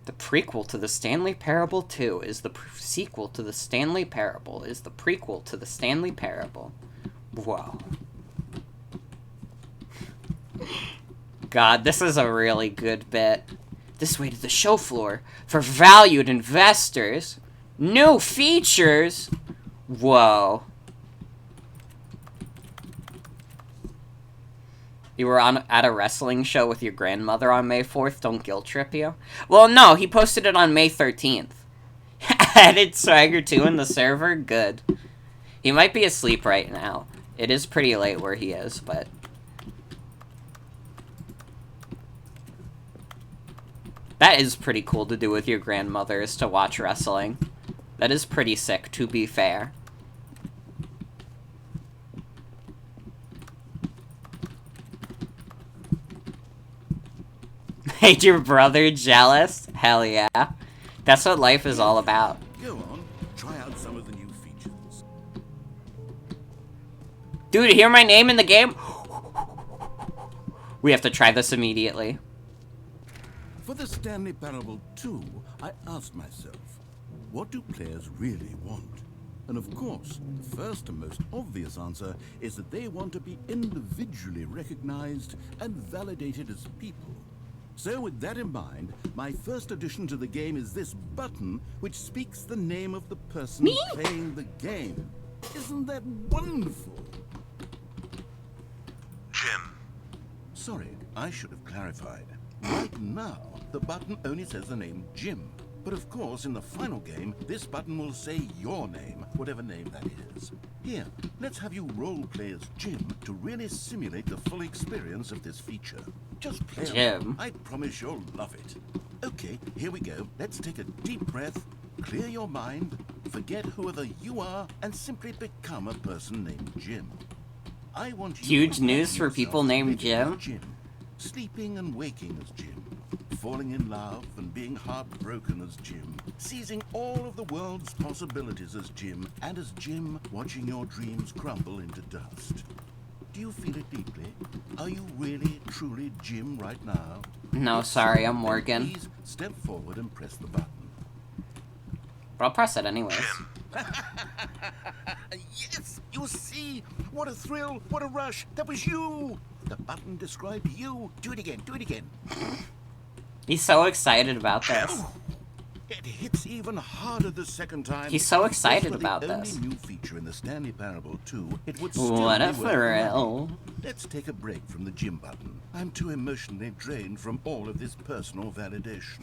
The prequel to the Stanley Parable 2 is the sequel to the Stanley Parable is the prequel to the Stanley Parable. Whoa. God, this is a really good bit. This way to the show floor for valued investors. New features. Whoa. You were at a wrestling show with your grandmother on May 4th? Don't guilt trip you? Well, no, he posted it on May 13th. Added Swagger 2 in the server? Good. He might be asleep right now. It is pretty late where he is, but... That is pretty cool to do with your grandmother, is to watch wrestling. That is pretty sick, to be fair. Made your brother jealous? Hell yeah. That's what life is all about. Go on, try out some of the new features. Dude, hear my name in the game? We have to try this immediately. For the Stanley Parable 2, I asked myself, what do players really want? And of course, the first and most obvious answer is that they want to be individually recognized and validated as people. So with that in mind, my first addition to the game is this button, which speaks the name of the person playing the game. Isn't that wonderful? Jim. Sorry, I should have clarified. Right now, the button only says the name Jim. But of course, in the final game, this button will say your name, whatever name that is. Here, let's have you roleplay as Jim to really simulate the full experience of this feature. Just play Jim. I promise you'll love it. Okay, here we go. Let's take a deep breath, clear your mind, forget whoever you are, and simply become a person named Jim. I want you Huge to news for imagine people yourself named living as Jim. Sleeping and waking as Jim, falling in love and being heartbroken as Jim, seizing all of the world's possibilities as Jim, and as Jim watching your dreams crumble into dust. Do you feel it deeply? Are you really, truly Jim right now? No, If sorry, so, I'm Morgan. Please step forward and press the button. But I'll press it anyways. Yes, you see? What a thrill, what a rush. That was you. The button described you. Do it again, do it again. He's so excited about this. It hits even harder the second time. He's so excited If about the this. only new feature in the Stanley Parable 2, it would still What be a worth the money. thrill. Let's take a break from the Jim button. I'm too emotionally drained from all of this personal validation.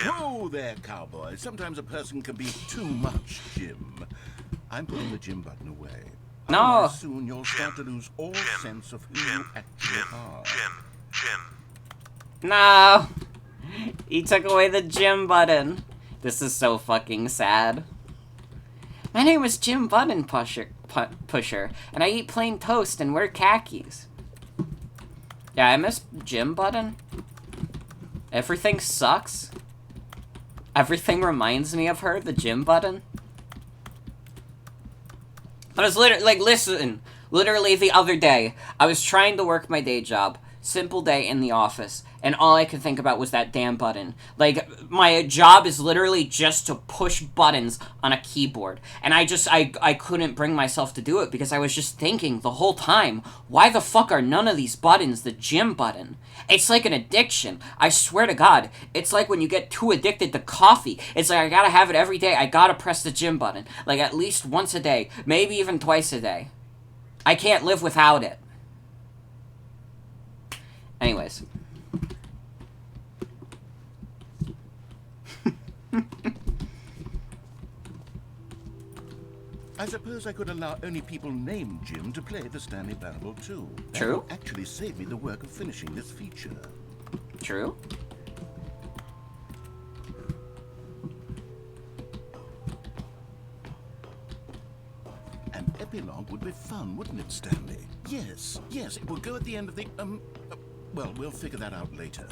Whoa there, cowboy. Sometimes a person can be too much Jim. I'm putting the Jim button away. No. Otherwise, soon you'll start to lose all sense of who you actually are. Jim. No! He took away the Jim button. This is so fucking sad. My name is Jim Button Pusher, and I eat plain toast and wear khakis. Yeah, I miss Jim Button. Everything sucks. Everything reminds me of her, the gym button. I was literally, like, listen. Literally the other day, I was trying to work my day job. Simple day in the office. And all I could think about was that damn button. Like, my job is literally just to push buttons on a keyboard. And I couldn't bring myself to do it because I was just thinking the whole time, why the fuck are none of these buttons the gym button? It's like an addiction. I swear to God. It's like when you get too addicted to coffee. It's like, I gotta have it every day. I gotta press the gym button. Like, at least once a day. Maybe even twice a day. I can't live without it. Anyways. I suppose I could allow only people named Jim to play the Stanley Parable too. That True. will actually save me the work of finishing this feature. True. An epilogue would be fun, wouldn't it, Stanley? Yes, it will go at the end of the, well, we'll figure that out later.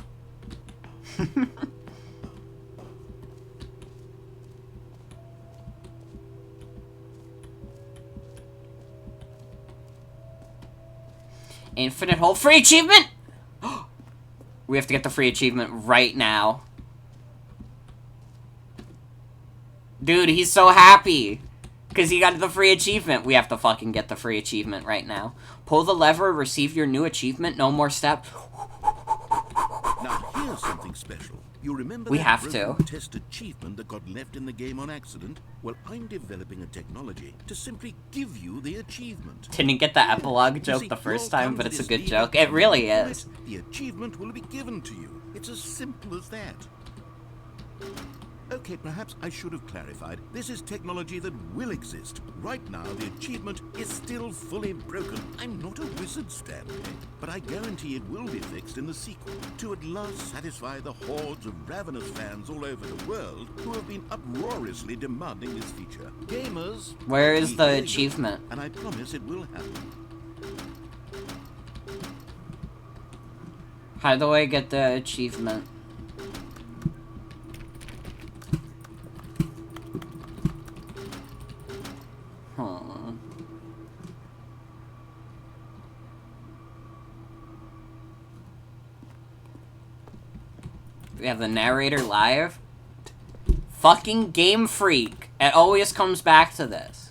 Infinite hole free achievement! We have to get the free achievement right now. Dude, he's so happy. Because he got the free achievement. We have to fucking get the free achievement right now. Pull the lever, receive your new achievement, no more steps. Now, here's something special. You remember We that have broken to. test achievement that got left in the game on accident? Well, I'm developing a technology to simply give you the achievement. Didn't get the epilogue joke the first time, but it's a good joke. It really is. The achievement will be given to you. It's as simple as that. Okay, perhaps I should have clarified. This is technology that will exist. Right now, the achievement is still fully broken. I'm not a wizard, Stanley, but I guarantee it will be fixed in the sequel to at last satisfy the hordes of ravenous fans all over the world who have been uproariously demanding this feature. Gamers, Where is the we hear you, achievement? and I promise it will happen. How do I get the achievement? We have the narrator live. Fucking Game Freak. It always comes back to this.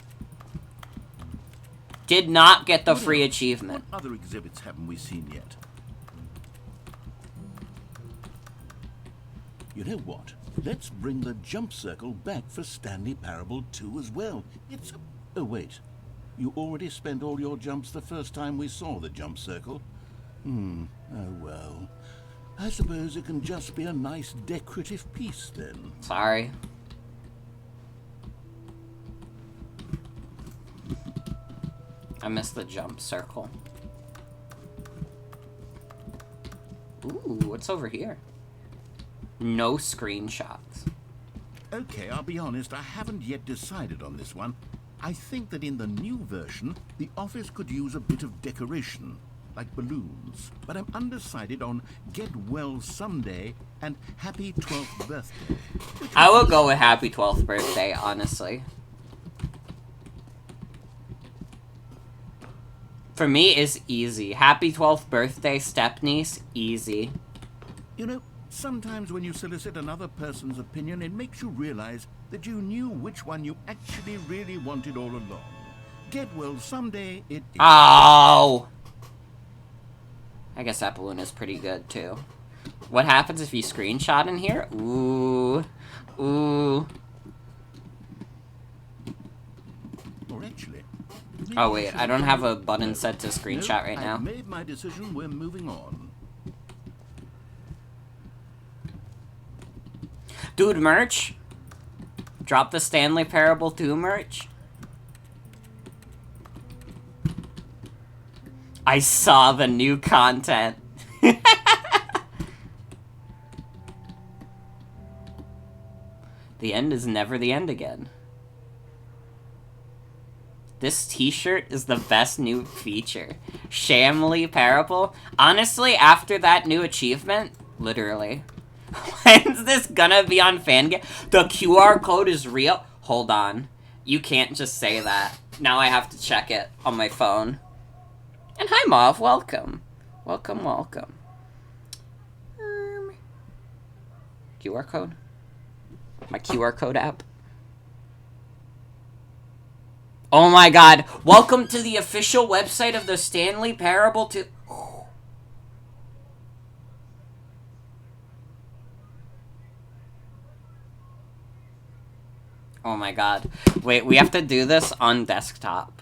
Did not get the free achievement. What other exhibits haven't we seen yet? You know what? Let's bring the jump circle back for Stanley Parable 2 as well. It's a... Oh, wait. You already spent all your jumps the first time we saw the jump circle? Oh, well. I suppose it can just be a nice decorative piece, then. Sorry. I missed the jump circle. Ooh, what's over here? No screenshots. Okay, I'll be honest, I haven't yet decided on this one. I think that in the new version, the office could use a bit of decoration, like balloons. But I'm undecided on Get Well Someday and Happy 12th Birthday. I will go with Happy 12th Birthday, honestly. For me, it's easy. Happy 12th Birthday, stepniece, easy. You know, sometimes when you solicit another person's opinion, it makes you realize that you knew which one you actually really wanted all along. Get Well Someday, it is. Oh! I guess that balloon is pretty good, too. What happens if you screenshot in here? Ooh. Ooh. Or actually... Oh, wait. I don't have a button set to screenshot right now. I've made my decision. We're moving on. Dude, merch? Drop the Stanley Parable 2 merch? I saw the new content. The end is never the end again. This t-shirt is the best new feature. Shamley Parable. Honestly, after that new achievement, literally, When's this gonna be on Fangame? The QR code is real? Hold on. You can't just say that. Now I have to check it on my phone. And hi, Mauve. Welcome. Welcome, welcome. QR code? My QR code app? Oh my god. Welcome to the official website of the Stanley Parable to... Oh my god. Wait, we have to do this on desktop.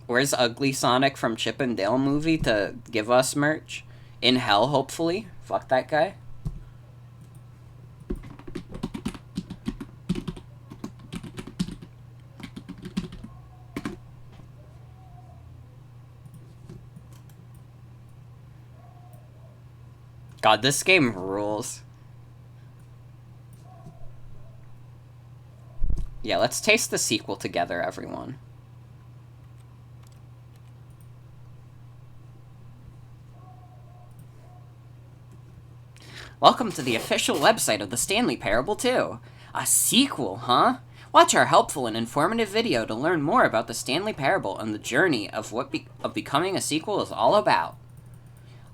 Where's Ugly Sonic from Chip and Dale movie to give us merch? In hell, hopefully. Fuck that guy. God, this game rules. Yeah, let's taste the sequel together, everyone. Welcome to the official website of the Stanley Parable 2. A sequel, huh? Watch our helpful and informative video to learn more about the Stanley Parable and the journey of what becoming a sequel is all about.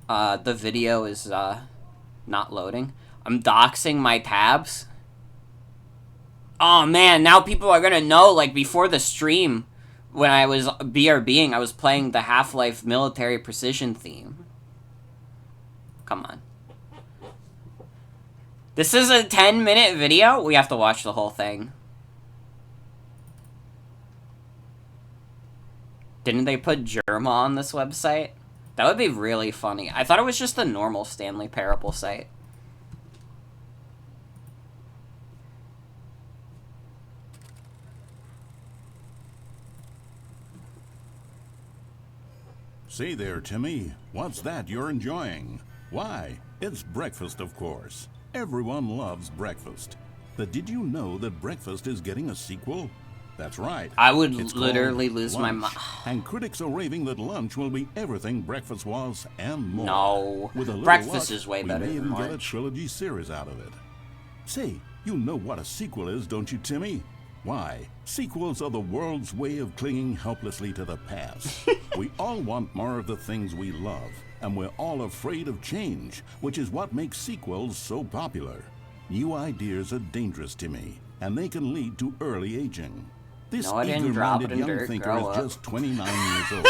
The video is, not loading. I'm doxing my tabs. Oh man, now people are gonna know, like, before the stream, when I was BRBing, I was playing the Half-Life Military Precision theme. Come on. This is a 10-minute video? We have to watch the whole thing. Didn't they put Germa on this website? That would be really funny. I thought it was just the normal Stanley Parable site. Say there, Timmy. What's that you're enjoying? Why, it's breakfast, of course. Everyone loves breakfast. But did you know that breakfast is getting a sequel? That's right. I would It's literally called lose my Lunch. mind. And critics are raving that lunch will be everything breakfast was and more. No. With a little Breakfast luck, is way we better may than even get a lunch. trilogy series out of it. Say, you know what a sequel is, don't you, Timmy? Why, sequels are the world's way of clinging helplessly to the past. We all want more of the things we love, and we're all afraid of change, which is what makes sequels so popular. New ideas are dangerous, Timmy, and they can lead to early aging. This No, I didn't drop it eager-minded in young dirt. thinker Grow is up. just 29 years old.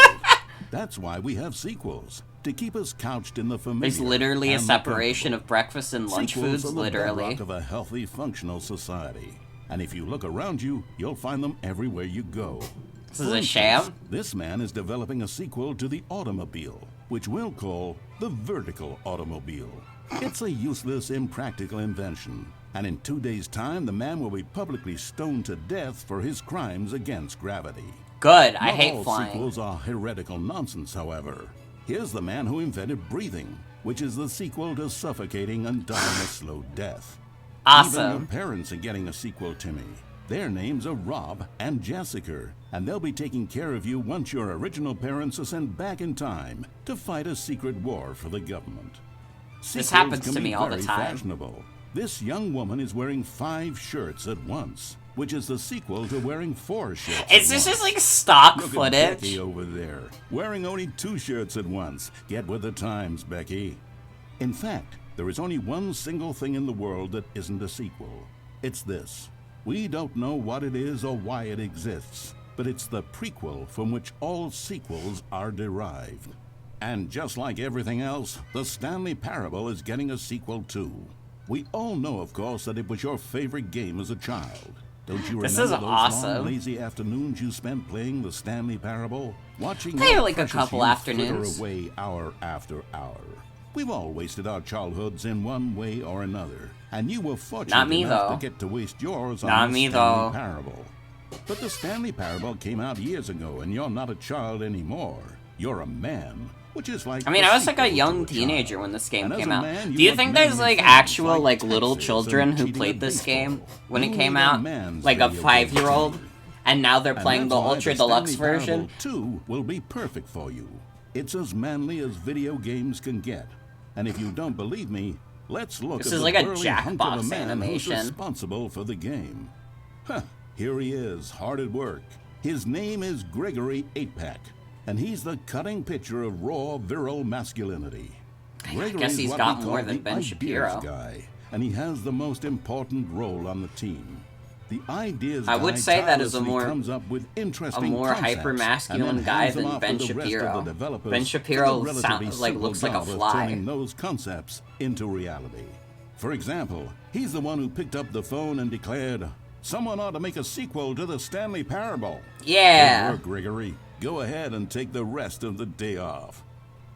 That's why we have sequels, to keep us couched in the familiar. There's literally a and the separation comfortable. of breakfast and lunch Sequels foods, are the literally. bedrock of a healthy, functional society. And if you look around you, you'll find them everywhere you go. This is a sham? This man is developing a sequel to the automobile, which we'll call the vertical automobile. It's a useless, impractical invention. And in 2 days' time, the man will be publicly stoned to death for his crimes against gravity. Good, I Not hate all flying. sequels are heretical nonsense, however. Here's the man who invented breathing, which is the sequel to suffocating and dying a slow death. Even your Awesome. parents are getting a sequel, Timmy. Their names are Rob and Jessica, and they'll be taking care of you once your original parents are sent back in time to fight a secret war for the government. This Sequels happens can to be me all the very time. Fashionable. This young woman is wearing 5 shirts at once, which is the sequel to wearing 4 shirts Is at this just once. like stock Look at footage? Becky over there, wearing only 2 shirts at once. Get with the times, Becky. In fact, there is only one single thing in the world that isn't a sequel. It's this. We don't know what it is or why it exists, but it's the prequel from which all sequels are derived. And just like everything else, the Stanley Parable is getting a sequel too. We all know, of course, that it was your favorite game as a child. Don't you This remember is those awesome. long, lazy afternoons you spent playing the Stanley Parable? Watching Played your like a precious couple youth afternoons. fritter away hour after hour. We've all wasted our childhoods in one way or another, and you were fortunate Not me, enough though. to get to waste yours on Not the me, Stanley though. Parable. But the Stanley Parable came out years ago, and you're not a child anymore. You're a man, which is like I mean, the I was like a sequel young to a teenager child. when this game And as came a out. man, Do you love think there's manly like things actual like Texas little and children who cheating played at this baseball. game when it You came need a out? man's Like a video game, 5-year-old? Timmy. And now they're playing the that's why Ultra Deluxe Stanley version. Parable 2 will be perfect for you. It's as manly as video games can get. And if you don't believe me, let's look This at is the like a burly hunk of a Jackbox man who's animation. responsible for the game. Huh, here he is, hard at work. His name is Gregory 8-Pack, and he's the cutting picture of raw, virile masculinity. I guess he's got more than Ben Shapiro. Guy, and he has the most important role on the team. The ideas I would guy say that is a tirelessly more comes up with interesting more concepts hyper-masculine and then guy hands them than off Ben to the rest of Shapiro. the developers Ben for the Shapiro relatively looks like a simple job of fly. turning those concepts into reality. For example, he's the one who picked up the phone and declared, "Someone ought to make a sequel to the Stanley Parable." Yeah. Good work, Gregory. Go ahead and take the rest of the day off.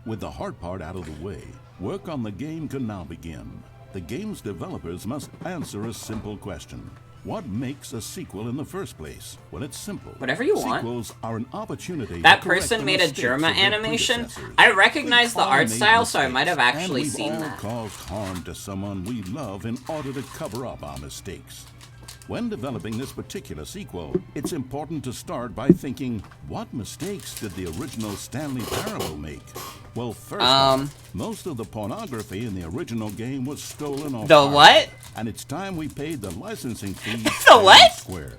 With the hard part out of the way, work on the game can now begin. The game's developers must answer a simple question. What makes a sequel in the first place? Well, it's simple. Whatever you want. Sequels are an opportunity That to correct person the made a mistakes Germa of their animation. predecessors. I recognize the We've all art made style, so I might have mistakes, actually and seen we've all that. caused harm to someone we love in order to cover up our mistakes. When developing this particular sequel, it's important to start by thinking, what mistakes did the original Stanley Parable make? Well, first off, most of the pornography in the original game was stolen off The hardware, what? and it's time we paid the licensing fees The what? square.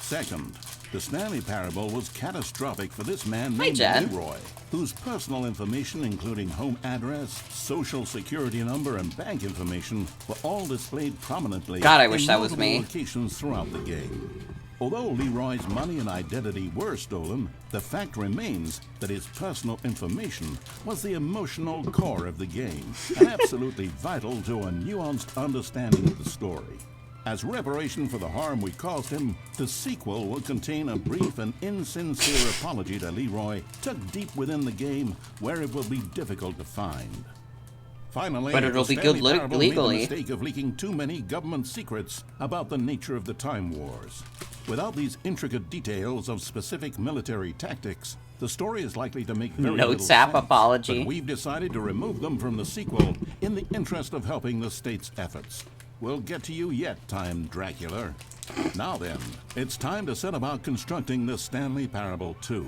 Second, the Stanley Parable was catastrophic for this man Hi, named Jen. Leroy, whose personal information, including home address, social security number, and bank information, were all displayed prominently God, I wish in that was multiple me. locations throughout the game. Although Leroy's money and identity were stolen, the fact remains that his personal information was the emotional core of the game, and absolutely vital to a nuanced understanding of the story. As reparation for the harm we caused him, the sequel will contain a brief and insincere apology to Leroy, tucked deep within the game where it will be difficult to find. Finally, But it'll the be good Stanley Parable made legally. the mistake of leaking too many government secrets about the nature of the Time Wars. Without these intricate details of specific military tactics, the story is likely to make very little Notes app sense. apology. But we've decided to remove them from the sequel in the interest of helping the state's efforts. We'll get to you yet, Time Dracula. Now then, it's time to set about constructing the Stanley Parable 2.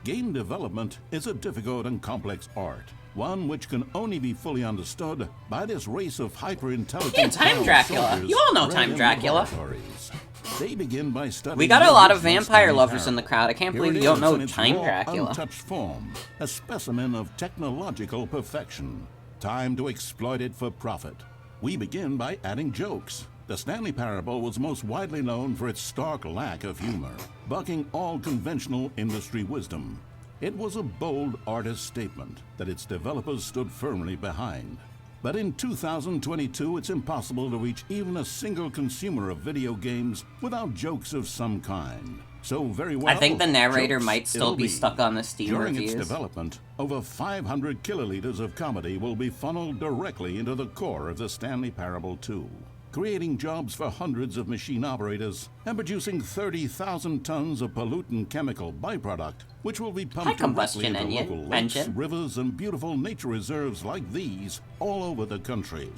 Game development is a difficult and complex art, one which can only be fully understood by this race of hyper-intelligent Yeah, Time clown Dracula. soldiers You all know bred Time in Dracula. laboratories. They begin by studying We got a the lot of original vampire Stanley lovers in the Parable. crowd. I can't Here believe it you don't is know in its Time raw, Dracula. untouched form, a specimen of technological perfection. Time to exploit it for profit. We begin by adding jokes. The Stanley Parable was most widely known for its stark lack of humor, bucking all conventional industry wisdom. It was a bold artist statement that its developers stood firmly behind. But in 2022, it's impossible to reach even a single consumer of video games without jokes of some kind. So very well, I think the narrator jokes might still it'll be stuck on the Steam During reviews. its development, over 500 kiloliters of comedy will be funneled directly into the core of the Stanley Parable 2, creating jobs for hundreds of machine operators and producing 30,000 tons of pollutant chemical byproduct, which will be pumped directly combustion into engine. local lakes, Engine. rivers, and beautiful nature reserves like these all over the country.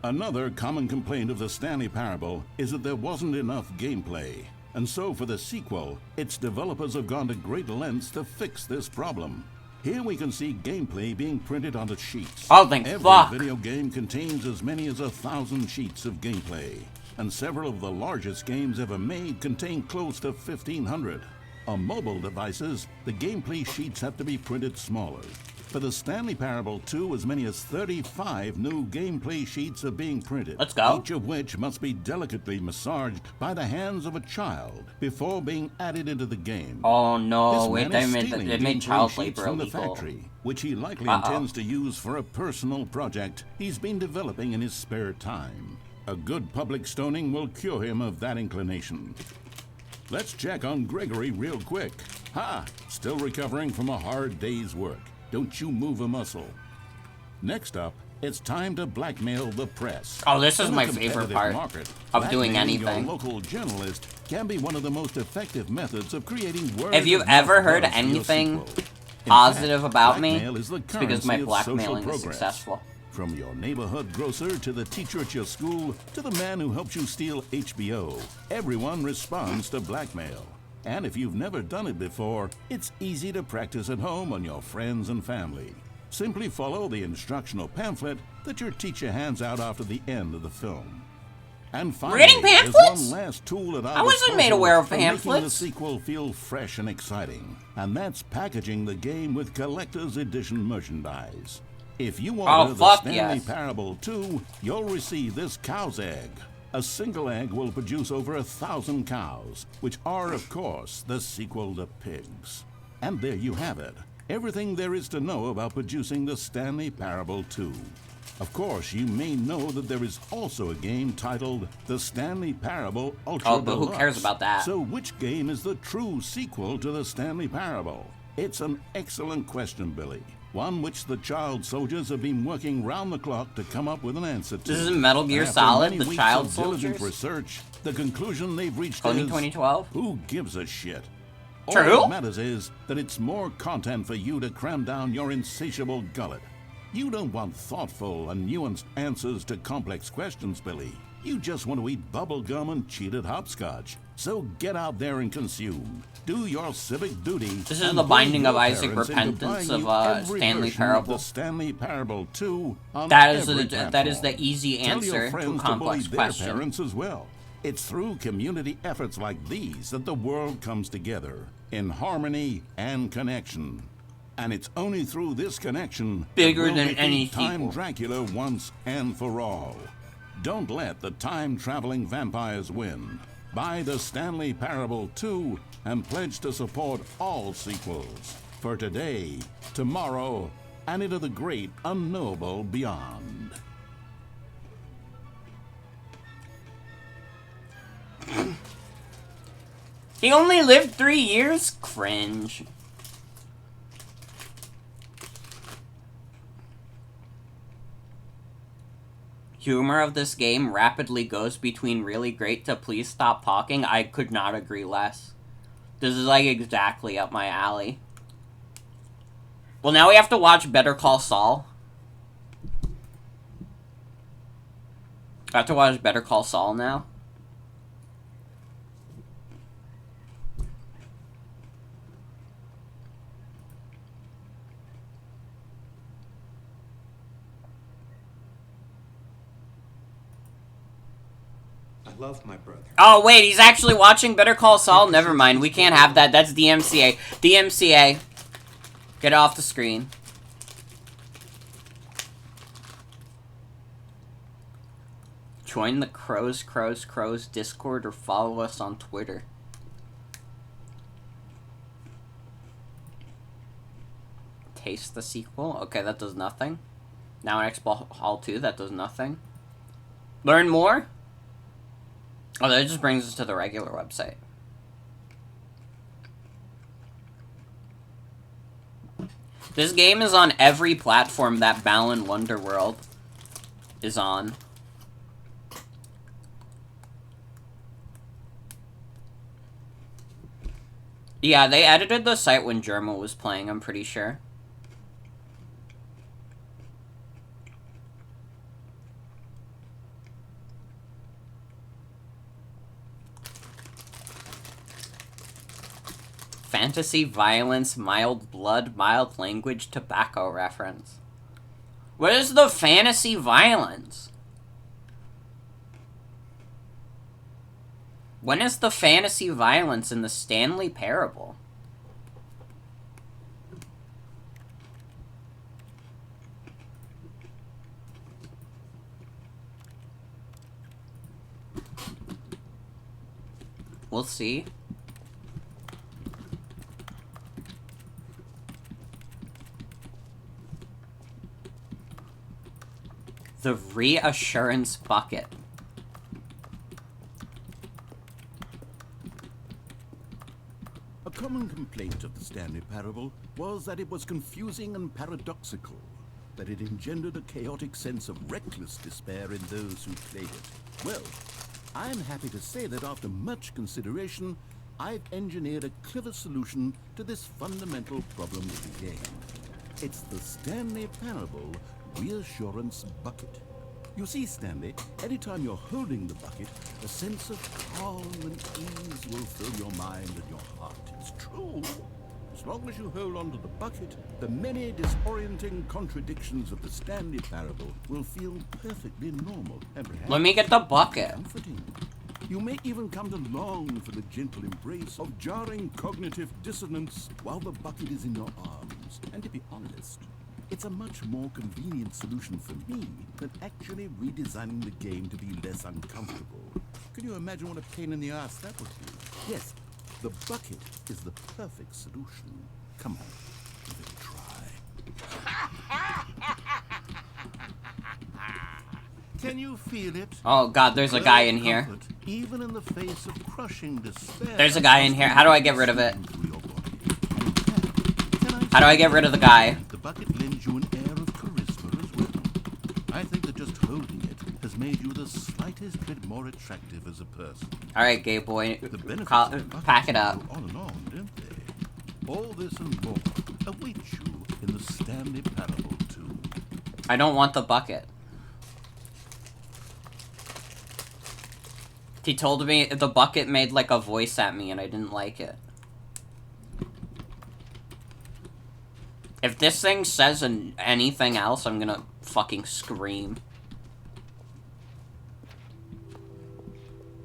Another common complaint of the Stanley Parable is that there wasn't enough gameplay. And so for the sequel, its developers have gone to great lengths to fix this problem. Here we can see gameplay being printed onto sheets. Oh, thank Every fuck. video game contains as many as 1,000 sheets of gameplay, and several of the largest games ever made contain close to 1,500. On mobile devices, the gameplay sheets have to be printed smaller. For the Stanley Parable 2, as many as 35 new gameplay sheets are being printed. Let's go. Each of which must be delicately massaged by the hands of a child before being added into the game. Oh no, This wait, man is they stealing made gameplay child sheets labor from the illegal. factory, which he likely Uh-oh. intends to use for a personal project he's been developing in his spare time. A good public stoning will cure him of that inclination. Let's check on Gregory real quick. Ha! Still recovering from a hard day's work. Don't you move a muscle. Next up, it's time to blackmail the press. Oh, this is In a my favorite competitive part market, of doing blackmailing anything. Your local journalist can be one of the most effective methods of creating word If you've of ever mouth heard buzz for your anything sequel. In positive fact, about me, blackmail is the it's because currency my of social blackmailing is progress. successful. From your neighborhood grocer to the teacher at your school to the man who helps you steal HBO, everyone responds to blackmail. And if you've never done it before, it's easy to practice at home on your friends and family. Simply follow the instructional pamphlet that your teacher hands out after the end of the film. And finally, Reading there's pamphlets? one last tool at our I wasn't made disposal aware of for making the pamphlets. sequel feel fresh and exciting, and that's packaging the game with collector's edition merchandise. If you order the Stanley yes. Parable 2, you'll receive this cow's egg. A single egg will produce over 1,000 cows, which are, of course, the sequel to pigs. And there you have it. Everything there is to know about producing the Stanley Parable 2. Of course, you may know that there is also a game titled The Stanley Parable Ultra Oh, but Deluxe. who cares about that? So which game is the true sequel to the Stanley Parable? It's an excellent question, Billy. One which the child soldiers have been working round the clock to come up with an answer to. This is Metal Gear After Solid, many the weeks child of diligent soldiers? research, the conclusion they've reached Only is 2012? who gives a shit? True. All that matters is that it's more content for you to cram down your insatiable gullet. You don't want thoughtful and nuanced answers to complex questions, Billy. You just want to eat bubble gum and cheat at hopscotch. So get out there and consume. Do your civic duty. This is and the Binding bully of your Isaac parents into Repentance buying of you every Stanley version of Parable. The Stanley Parable 2 on That is every that is the platform. easy Tell your answer to a friends complex to bully question. their parents as well. It's through community efforts like these that the world comes together in harmony and connection. And it's only through this connection Bigger that we'll than defeat any Time sequel. Dracula once and for all. Don't let the time-traveling vampires win. Buy the Stanley Parable 2 and pledge to support all sequels for today, tomorrow, and into the great unknowable beyond. He only lived 3 years? Cringe. Humor of this game rapidly goes between really great to please stop talking. I could not agree less. This is like exactly up my alley. Well, now we have to watch Better Call Saul. I have to watch Better Call Saul now. I love my brother. Oh, wait, he's actually watching Better Call Saul? Never mind, we can't have that. That's DMCA. DMCA. Get it off the screen. Join the Crows Discord or follow us on Twitter. Taste the sequel? Okay, that does nothing. Now in Expo Hall 2, that does nothing. Learn more? Oh, that just brings us to the regular website. This game is on every platform that Balan Wonderworld is on. Yeah, they edited the site when Germa was playing, I'm pretty sure. Fantasy, violence, mild blood, mild language, tobacco reference. What is the fantasy violence? When is the fantasy violence in the Stanley Parable? We'll see. The reassurance bucket. A common complaint of the Stanley Parable was that it was confusing and paradoxical, that it engendered a chaotic sense of reckless despair in those who played it. Well, I'm happy to say that after much consideration, I've engineered a clever solution to this fundamental problem of the game. It's the Stanley Parable Reassurance Bucket. You see, Stanley, anytime you're holding the bucket, a sense of calm and ease will fill your mind and your heart. It's true. As long as you hold on to the bucket, the many disorienting contradictions of the Stanley parable will feel perfectly normal and perhaps Let me get the bucket. comforting. You may even come to long for the gentle embrace of jarring cognitive dissonance while the bucket is in your arms. And to be honest, it's a much more convenient solution for me than actually redesigning the game to be less uncomfortable. Can you imagine what a pain in the ass that would be? Yes, the bucket is the perfect solution. Come on, give it a try. Can you feel it? Oh god, there's a guy in here. Comfort, even in the face of crushing despair. There's a guy in here. How do I get rid of it? How do I get rid of the guy? The bucket lends you an air of charisma as well. I think that just holding it has made you the slightest bit more attractive as a person. Alright, gay boy. The benefits Call, of the bucket pack it up. go on and on, don't they? All this and more await you in the Stanley Parable 2. I don't want the bucket. He told me the bucket made like a voice at me and I didn't like it. If this thing says anything else, I'm gonna fucking scream.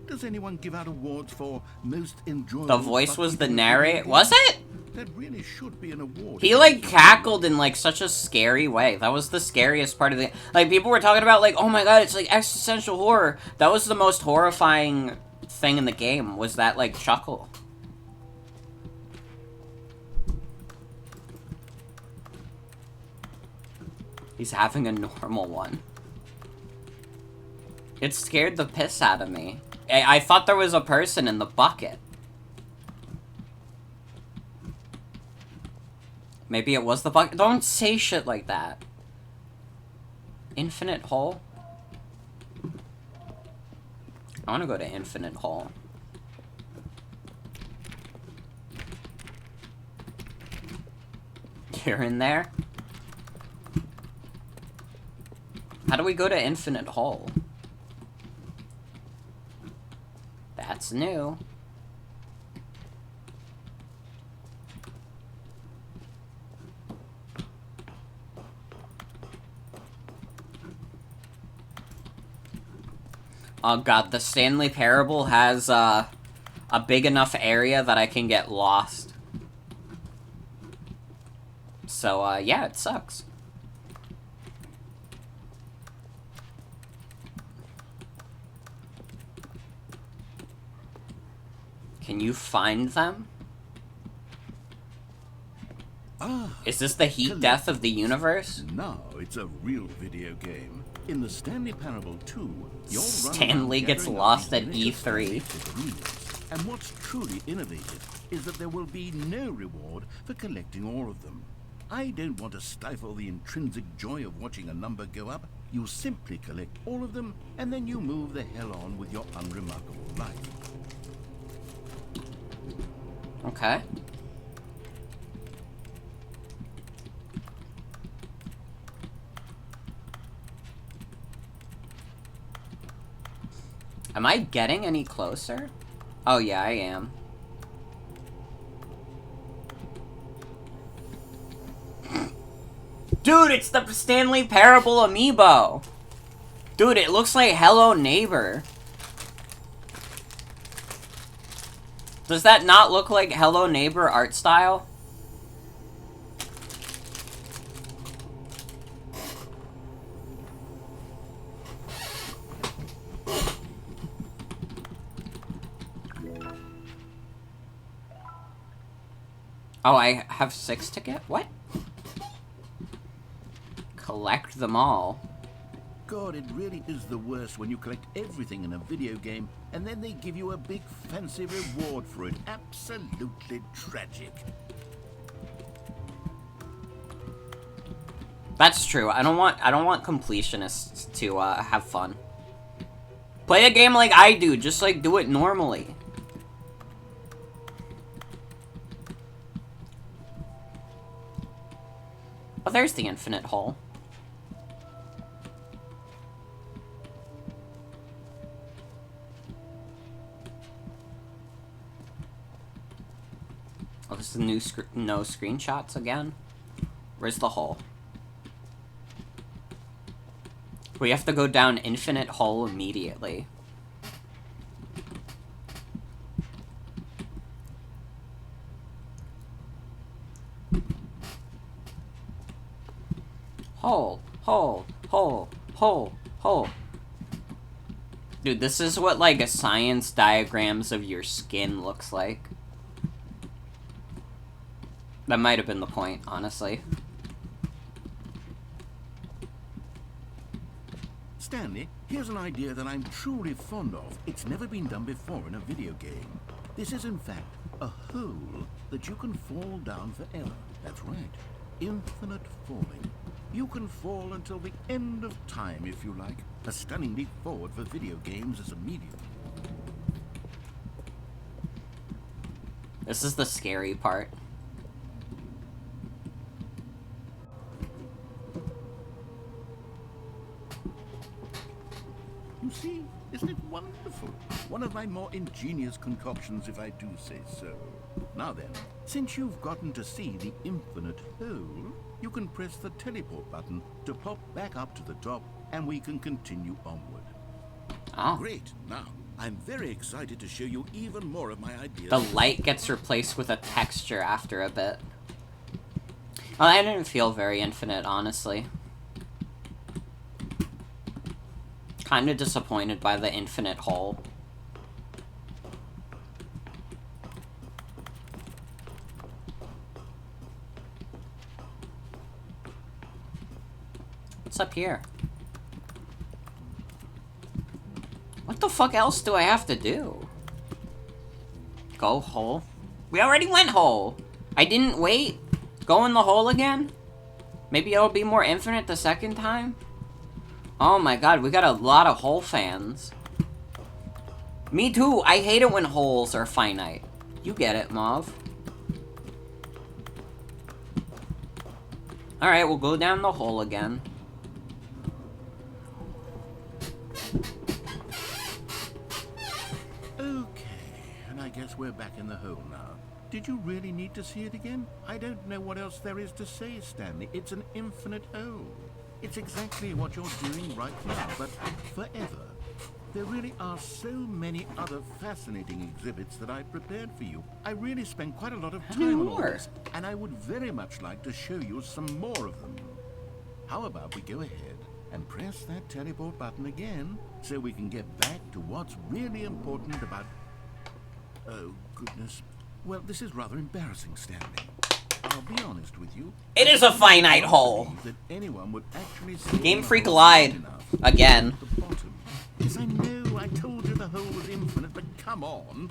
Does anyone give out awards for most enjoyable? The voice was the bucket narrator. game? Was it? That really should be an award. He like cackled in like such a scary way. That was the scariest part of the like people were talking about like, oh my god, it's like existential horror. That was the most horrifying thing in the game, was that like chuckle. He's having a normal one. It scared the piss out of me. I thought there was a person in the bucket. Maybe it was the bucket. Don't say shit like that. Infinite hole? I want to go to infinite hole. You're in there? How do we go to infinite hole? That's new. Oh god, the Stanley Parable has a big enough area that I can get lost. So, yeah, it sucks. Can you find them? Is this the heat death of the universe? Now it's a real video game. In the Stanley Parable 2, you'll Stanley gets lost at E3. And what's truly innovative is that there will be no reward for collecting all of them. I don't want to stifle the intrinsic joy of watching a number go up. You simply collect all of them, and then you move the hell on with your unremarkable life. Okay. Am I getting any closer? Oh yeah, I am. Dude, it's the Stanley Parable amiibo! Dude, it looks like Hello Neighbor. Does that not look like Hello Neighbor art style? Oh, I have 6 to get? What? Collect them all. God, it really is the worst when you collect everything in a video game and then they give you a big fancy reward for it. Absolutely tragic. That's true. I don't want completionists to have fun. Play a game like I do, just like do it normally. Oh, there's the infinite hole. There's the new no screenshots again. Where's the hole? We have to go down infinite hole immediately. Hole, hole, hole, hole, hole. Dude, this is what, like, a science diagrams of your skin looks like. That might have been the point, honestly. Stanley, here's an idea that I'm truly fond of. It's never been done before in a video game. This is, in fact, a hole that you can fall down forever. That's right. Infinite falling. You can fall until the end of time, if you like. A stunning leap forward for video games as a medium. This is the scary part. You see, isn't it wonderful? One of my more ingenious concoctions, if I do say so. Now then, since you've gotten to see the infinite hole, you can press the teleport button to pop back up to the top, and we can continue onward. Oh. Great. Now, I'm very excited to show you even more of my ideas. The light gets replaced with a texture after a bit. Well, I didn't feel very infinite, honestly. Kinda disappointed by the infinite hole. What's up here? What the fuck else do I have to do? Go hole? We already went hole! I didn't wait? Go in the hole again? Maybe it'll be more infinite the second time? Oh my god, we got a lot of hole fans. Me too, I hate it when holes are finite. You get it, Mauve. Alright, we'll go down the hole again. I guess we're back in the hole now. Did you really need to see it again? I don't know what else there is to say, Stanley. It's an infinite hole. It's exactly what you're doing right now, but forever. There really are so many other fascinating exhibits that I prepared for you. I really spent quite a lot of time on all this, and I would very much like to show you some more of them. How about we go ahead and press that teleport button again, so we can get back to what's really important about... Oh, goodness. Well, this is rather embarrassing, Stanley. I'll be honest with you. It is a finite hole. That anyone would actually see Game Freak lied. Again. Yes, I know. I told you the hole was infinite, but come on.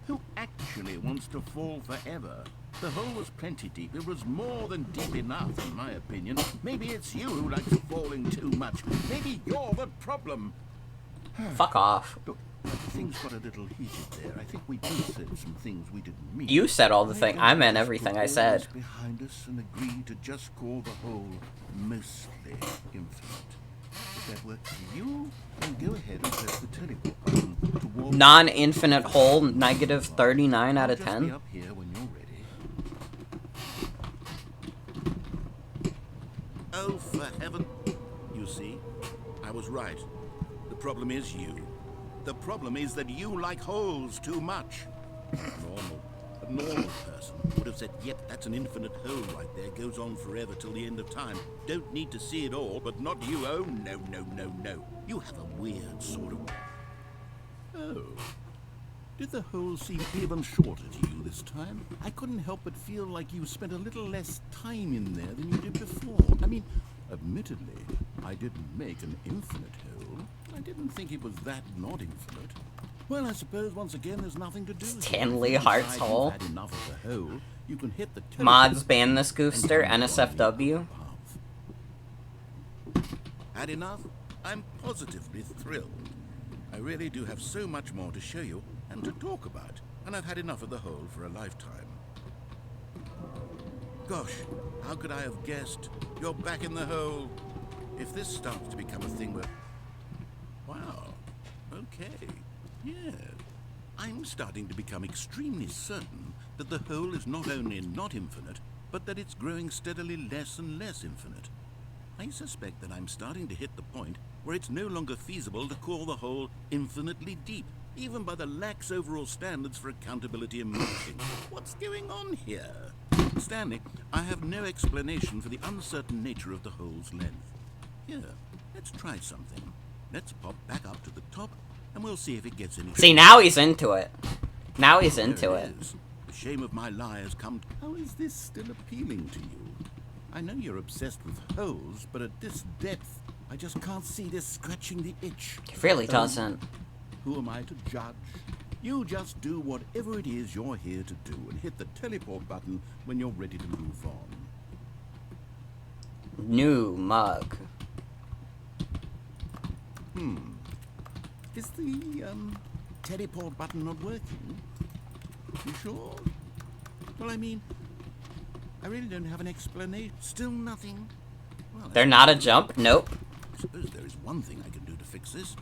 Who actually wants to fall forever? The hole was plenty deep. It was more than deep enough, in my opinion. Maybe it's you who likes falling too much. Maybe you're the problem. Fuck off. Look, things got a little heated there. I think we both said some things we didn't mean. You said all the things. I meant everything I said. Behind us and agreed to just call the hole mostly infinite. If that works for you, then go ahead and press the teleport button to warp. Non-infinite hole, negative 39 out of 10. Just be up here when you're ready. Oh, for heaven! You see, I was right. The problem is you. The problem is that you like holes too much. A normal person would have said, yep, that's an infinite hole right there. Goes on forever till the end of time. Don't need to see it all, but not you. Oh, no, no, no, no. You have a weird sort of... Oh. Did the hole seem even shorter to you this time? I couldn't help but feel like you spent a little less time in there than you did before. I mean, admittedly, I didn't make an infinite hole. I didn't think it was that not infinite. Well, I suppose once again there's nothing to do. Stanley Hart's hole. Had enough of the hole. You can hit the Mods ban this goofster. NSFW. Had enough? I'm positively thrilled. I really do have so much more to show you and to talk about, and I've had enough of the hole for a lifetime. Gosh, how could I have guessed? You're back in the hole. If this starts to become a thing where... Wow. Okay. Yeah. I'm starting to become extremely certain that the hole is not only not infinite, but that it's growing steadily less and less infinite. I suspect that I'm starting to hit the point where it's no longer feasible to call the hole infinitely deep, even by the lax overall standards for accountability and marketing. What's going on here? Stanley, I have no explanation for the uncertain nature of the hole's length. Here, let's try something. Let's pop back up to the top, and we'll see if it gets any... See, now he's into it. Now he's into There it. is. The shame of my lie has come... How is this still appealing to you? I know you're obsessed with holes, but at this depth, I just can't see this scratching the itch. It really doesn't. Who am I to judge? You just do whatever it is you're here to do and hit the teleport button when you're ready to move on. New mug. Is the, teleport button not working? You sure? Well, I mean, I really don't have an explanation. Still nothing? Well, They're not a jump? Nope. I suppose there is one thing I can do to fix this.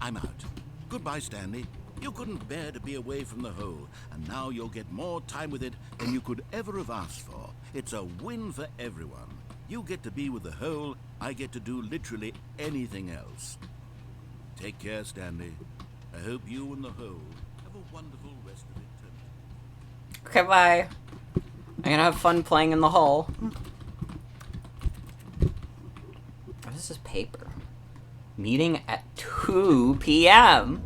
I'm out. Goodbye, Stanley. You couldn't bear to be away from the hole, and now you'll get more time with it than you could ever have asked for. It's a win for everyone. You get to be with the hole, I get to do literally anything else. Take care, Stanley. I hope you and the hole have a wonderful rest of eternity. Okay, bye. I'm gonna have fun playing in the hole. What is this paper? Meeting at 2 p.m.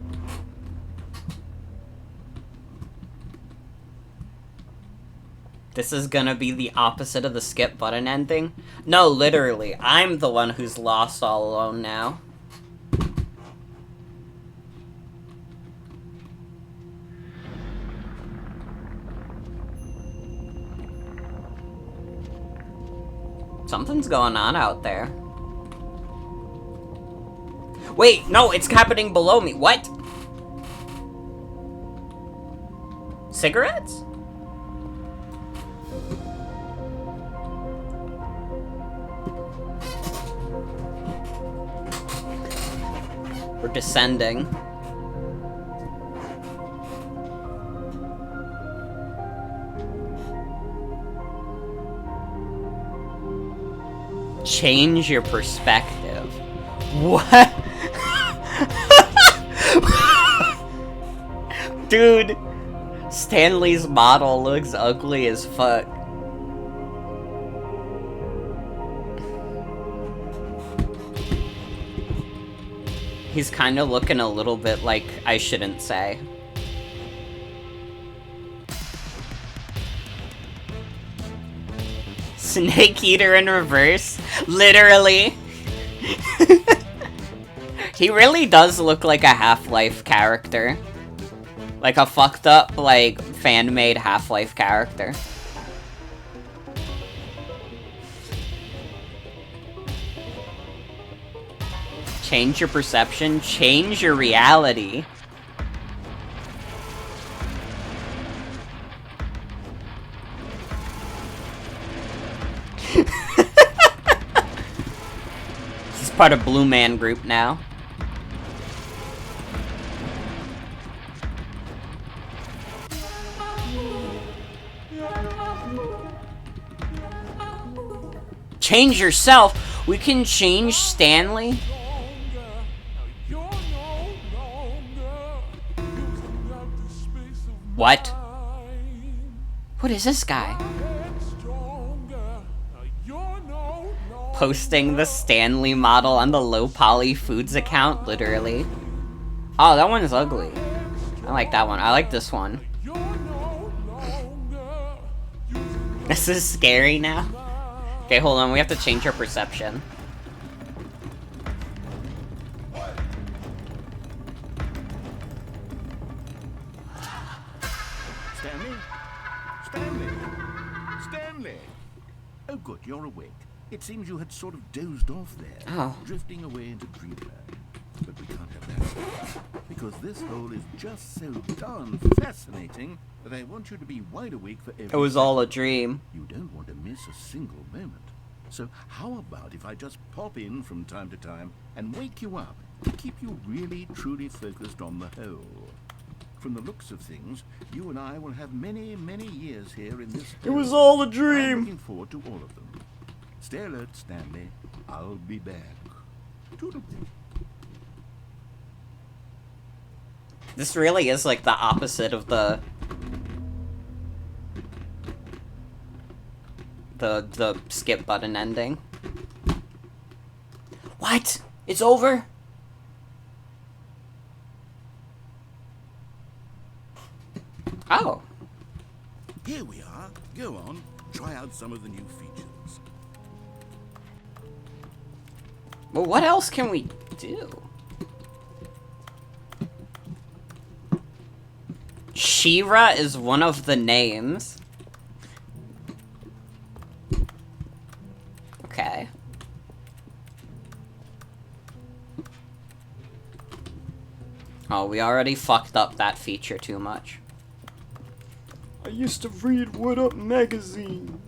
This is gonna be the opposite of the skip button ending? No, literally. I'm the one who's lost all alone now. Something's going on out there. Wait, no, it's happening below me. What? Cigarettes? We're descending. Change your perspective. What? Dude, Stanley's model looks ugly as fuck. He's kind of looking a little bit like I shouldn't say. Snake Eater in reverse? Literally. He really does look like a Half-Life character. Like a fucked up, like, fan-made Half-Life character. Change your perception, change your reality. He's part of Blue Man Group now. Change yourself? We can change Stanley? What? What is this guy? Posting the Stanley model on the Low Poly Foods account, literally. Oh, that one is ugly. I like that one. I like this one. This is scary now. Okay, hold on. We have to change our perception. Stanley? Stanley? Stanley! Oh, good, you're awake. It seems you had sort of dozed off there, Oh. drifting away into dreamland. But we can't have that, because this hole is just so darn fascinating that I want you to be wide awake for every It was all a dream. You don't want to miss a single moment. So how about if I just pop in from time to time and wake you up to keep you really, truly focused on the hole? from the looks of things, you and I will have many, many years here in this. It was all a I'm dream. looking forward to all of them. Stay alert, Stanley. I'll be back. Toodle. This really is like the opposite of the skip button ending. What? It's over? Oh. Here we are. Go on. Try out some of the new features. Well, what else can we do? She-Ra is one of the names. Okay. Oh, we already fucked up that feature too much. I used to read What Up magazine.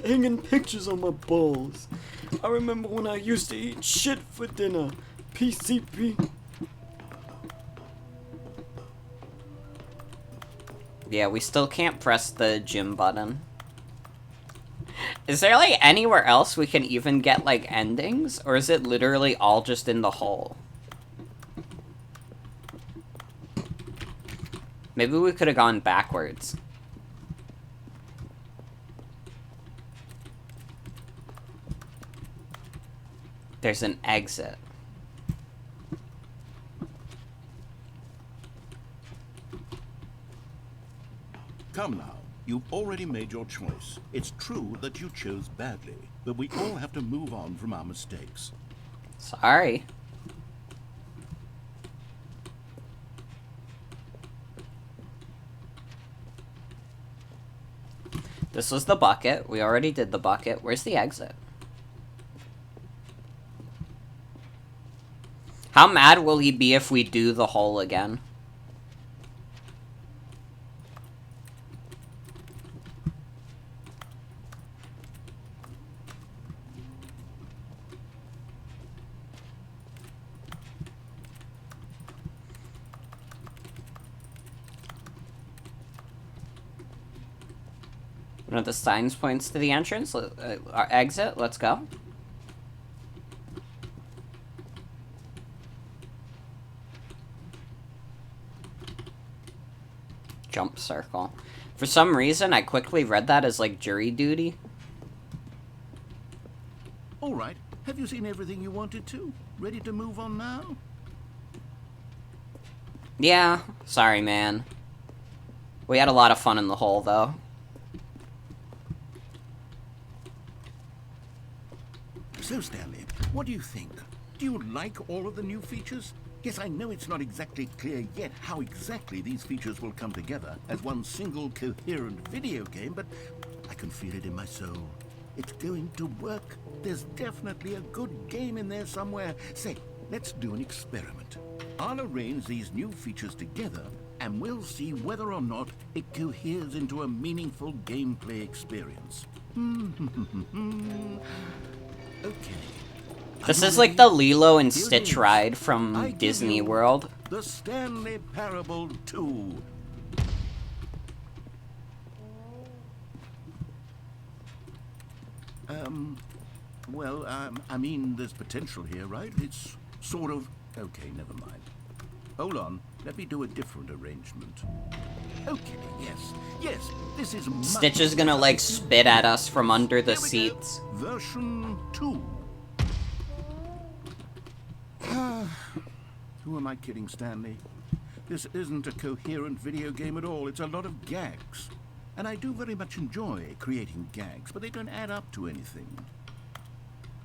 Hanging pictures on my balls. I remember when I used to eat shit for dinner. PCP. Yeah, we still can't press the gym button. Is there, like, anywhere else we can even get, like, endings? Or is it literally all just in the hole? Maybe we could have gone backwards. There's an exit. Come now. You've already made your choice. It's true that you chose badly, but we all have to move on from our mistakes. Sorry. This was the bucket. We already did the bucket. Where's the exit? How mad will he be if we do the hole again? One of the signs points to the entrance. Our exit. Let's go. Jump circle. For some reason, I quickly read that as, like, jury duty. All right. Have you seen everything you wanted to? Ready to move on now? Yeah. Sorry, man. We had a lot of fun in the hole, though. So, Stanley, what do you think? Do you like all of the new features? Yes, I know it's not exactly clear yet how exactly these features will come together as one single coherent video game, but I can feel it in my soul. It's going to work. There's definitely a good game in there somewhere. Say, let's do an experiment. I'll arrange these new features together, and we'll see whether or not it coheres into a meaningful gameplay experience. Okay. This is like the Lilo and Stitch ride from Disney World. The Stanley Parable 2. I mean, there's potential here, right? It's sort of... Okay, never mind. Hold on. Let me do a different arrangement. Okay, yes, this is... Stitch is gonna, like, spit at us from under the seats. Version 2. Who am I kidding, Stanley? This isn't a coherent video game at all. It's a lot of gags. And I do very much enjoy creating gags, but they don't add up to anything.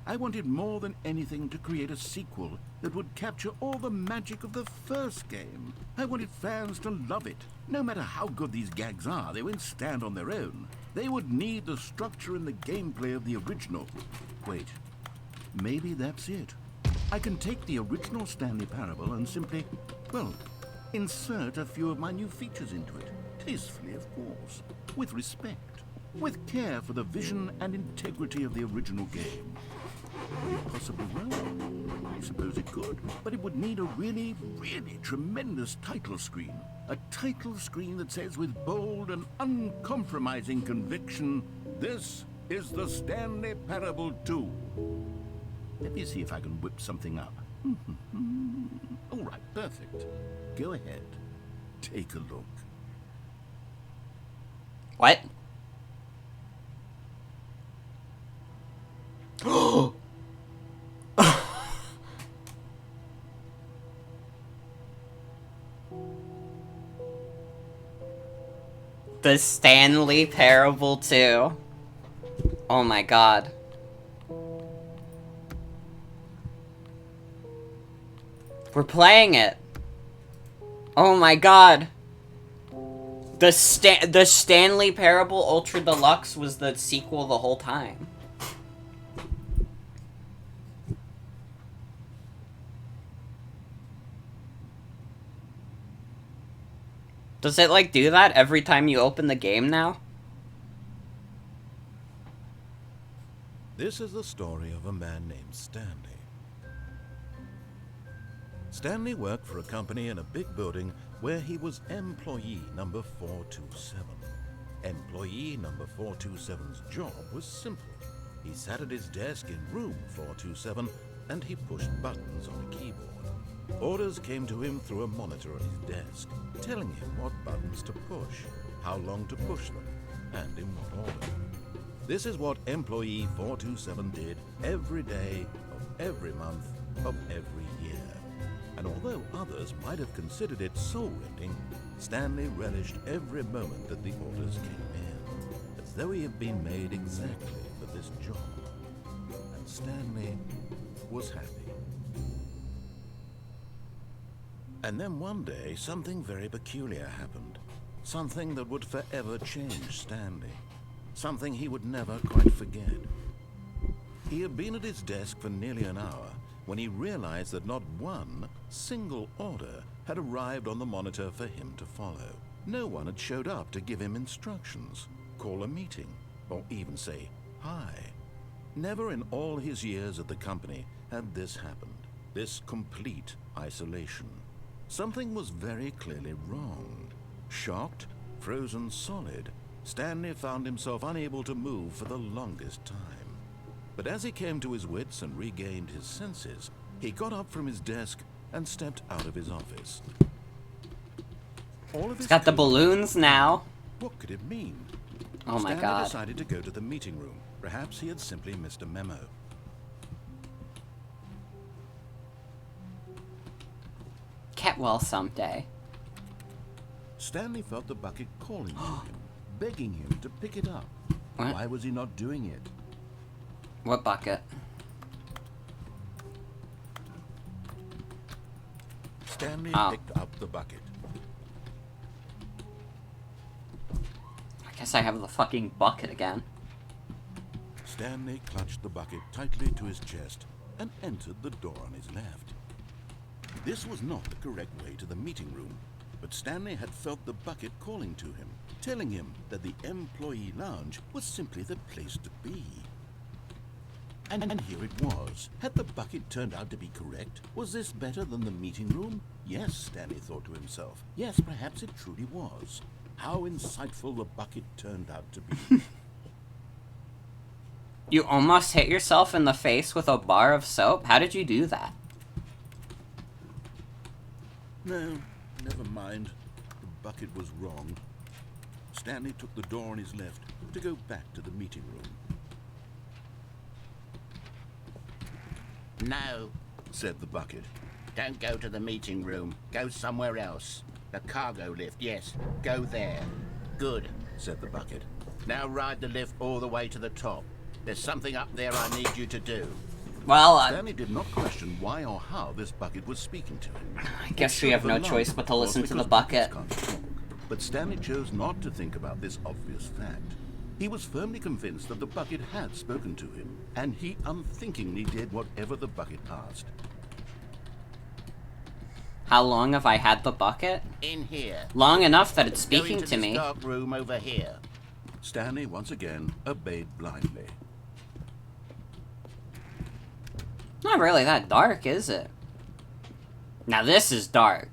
I wanted more than anything to create a sequel that would capture all the magic of the first game. I wanted fans to love it. No matter how good these gags are, they won't stand on their own. They would need the structure and the gameplay of the original. Wait, maybe that's it. I can take the original Stanley Parable and simply, well, insert a few of my new features into it. Tastefully, of course. With respect. With care for the vision and integrity of the original game. Possibly well. I suppose it could, but it would need a really, really tremendous title screen. A title screen that says with bold and uncompromising conviction, "This is the Stanley Parable 2. Let me see if I can whip something up. All right, perfect. Go ahead. Take a look. What? The Stanley Parable 2. Oh my god. We're playing it. Oh my god. The Stanley Parable Ultra Deluxe was the sequel the whole time. Does it, like, do that every time you open the game now? This is the story of a man named Stanley. Stanley worked for a company in a big building where he was employee number 427. Employee number 427's job was simple. He sat at his desk in room 427 and he pushed buttons on a keyboard. Orders came to him through a monitor on his desk, telling him what buttons to push, how long to push them, and in what order. This is what employee 427 did every day of every month of every year. And although others might have considered it soul-rending, Stanley relished every moment that the orders came in, as though he had been made exactly for this job. And Stanley was happy. And then one day, something very peculiar happened. Something that would forever change Stanley. Something he would never quite forget. He had been at his desk for nearly an hour when he realized that not one single order had arrived on the monitor for him to follow. No one had showed up to give him instructions, call a meeting, or even say hi. Never in all his years at the company had this happened. This complete isolation. Something was very clearly wrong. Shocked, frozen solid, Stanley found himself unable to move for the longest time. But as he came to his wits and regained his senses, he got up from his desk and stepped out of his office. All of It's got the balloons now. What could it mean? Oh my Stanley god. decided to go to the meeting room. Perhaps he had simply missed a memo. Get well someday. Stanley felt the bucket calling to him, begging him to pick it up. What? Why was he not doing it? What bucket? Stanley Oh. picked up the bucket. I guess I have the fucking bucket again. Stanley clutched the bucket tightly to his chest and entered the door on his left. This was not the correct way to the meeting room, but Stanley had felt the bucket calling to him, telling him that the employee lounge was simply the place to be. And here it was. Had the bucket turned out to be correct? Was this better than the meeting room? Yes, Stanley thought to himself. Yes, perhaps it truly was. How insightful the bucket turned out to be. You almost hit yourself in the face with a bar of soap? How did you do that? No, never mind. The bucket was wrong. Stanley took the door on his left to go back to the meeting room. No, Said the bucket. don't go to the meeting room. Go somewhere else. The cargo lift, yes. Go there. Good. Said the bucket. Now ride the lift all the way to the top. There's something up there I need you to do. Well, Stanley did not question why or how this bucket was speaking to him. I guess we have no choice but to listen to the bucket. But Stanley chose not to think about this obvious fact. He was firmly convinced that the bucket had spoken to him, and he unthinkingly did whatever the bucket asked. How long have I had the bucket? In here. Long enough that it's Go speaking into to this me. dark room over here. Stanley once again obeyed blindly. not really that dark, is it? Now this is dark.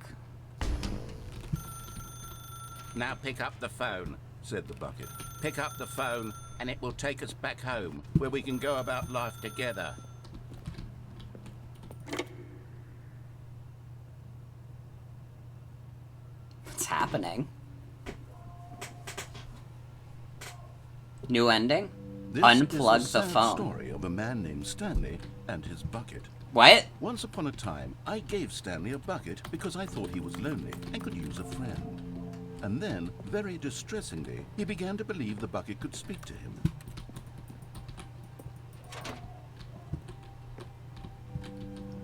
Now pick up the phone, said the bucket. Pick up the phone, and it will take us back home, where we can go about life together. What's happening? New ending? This Unplug is the sad phone. Story of a man named Stanley and his bucket. What? Once upon a time, I gave Stanley a bucket because I thought he was lonely and could use a friend. And then, very distressingly, he began to believe the bucket could speak to him.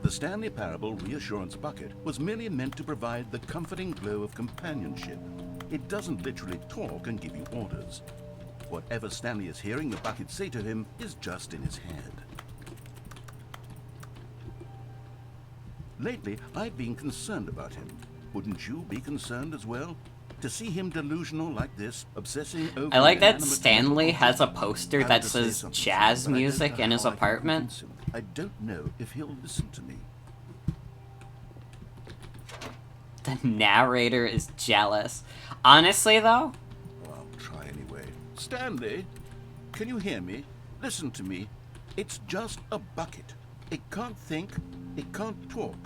The Stanley Parable Reassurance Bucket was merely meant to provide the comforting glow of companionship. It doesn't literally talk and give you orders. Whatever Stanley is hearing the bucket say to him is just in his head. Lately, I've been concerned about him. Wouldn't you be concerned as well? To see him delusional like this, obsessing over... I like that inanimate Stanley objects. has a poster I that want to say says something, jazz but I don't music know in his how I can apartment. convince him. I don't know if he'll listen to me. The narrator is jealous. Honestly, though, Well, I'll try anyway. Stanley, can you hear me? Listen to me. It's just a bucket. It can't think, it can't talk.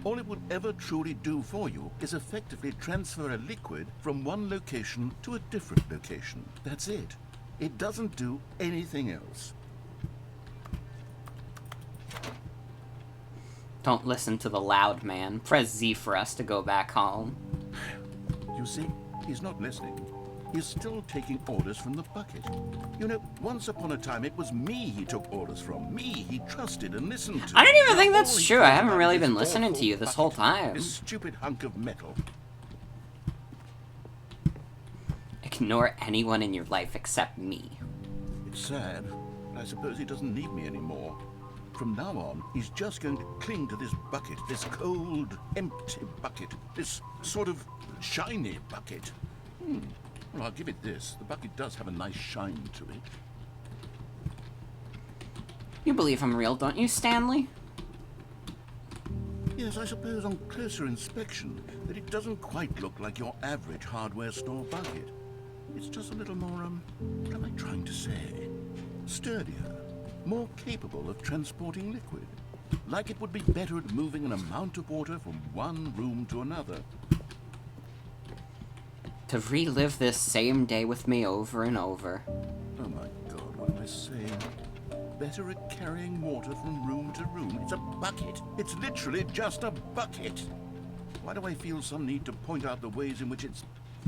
All it will ever truly do for you is effectively transfer a liquid from one location to a different location. That's it. It doesn't do anything else. don't listen to the loud man. Press Z for us to go back home. You see, he's not listening. He's still taking orders from the bucket. You know, once upon a time, it was me he took orders from. Me he trusted and listened to. I don't even think All that's he true. cared I haven't about really was been this listening to awful you this whole bucket, time. This stupid hunk of metal. Ignore anyone in your life except me. It's sad, but I suppose he doesn't need me anymore. From now on, he's just going to cling to this bucket, this cold, empty bucket, this sort of shiny bucket. Well, I'll give it this. The bucket does have a nice shine to it. You believe I'm real, don't you, Stanley? Yes, I suppose on closer inspection that it doesn't quite look like your average hardware store bucket. It's just a little more, what am I trying to say? Sturdier, more capable of transporting liquid. Like it would be better at moving an amount of water from one room to another. To relive this same day with me over and over. Oh my God, what am I saying? Better at carrying water from room to room. It's a bucket. It's literally just a bucket. Why do I feel some need to point out the ways in which it's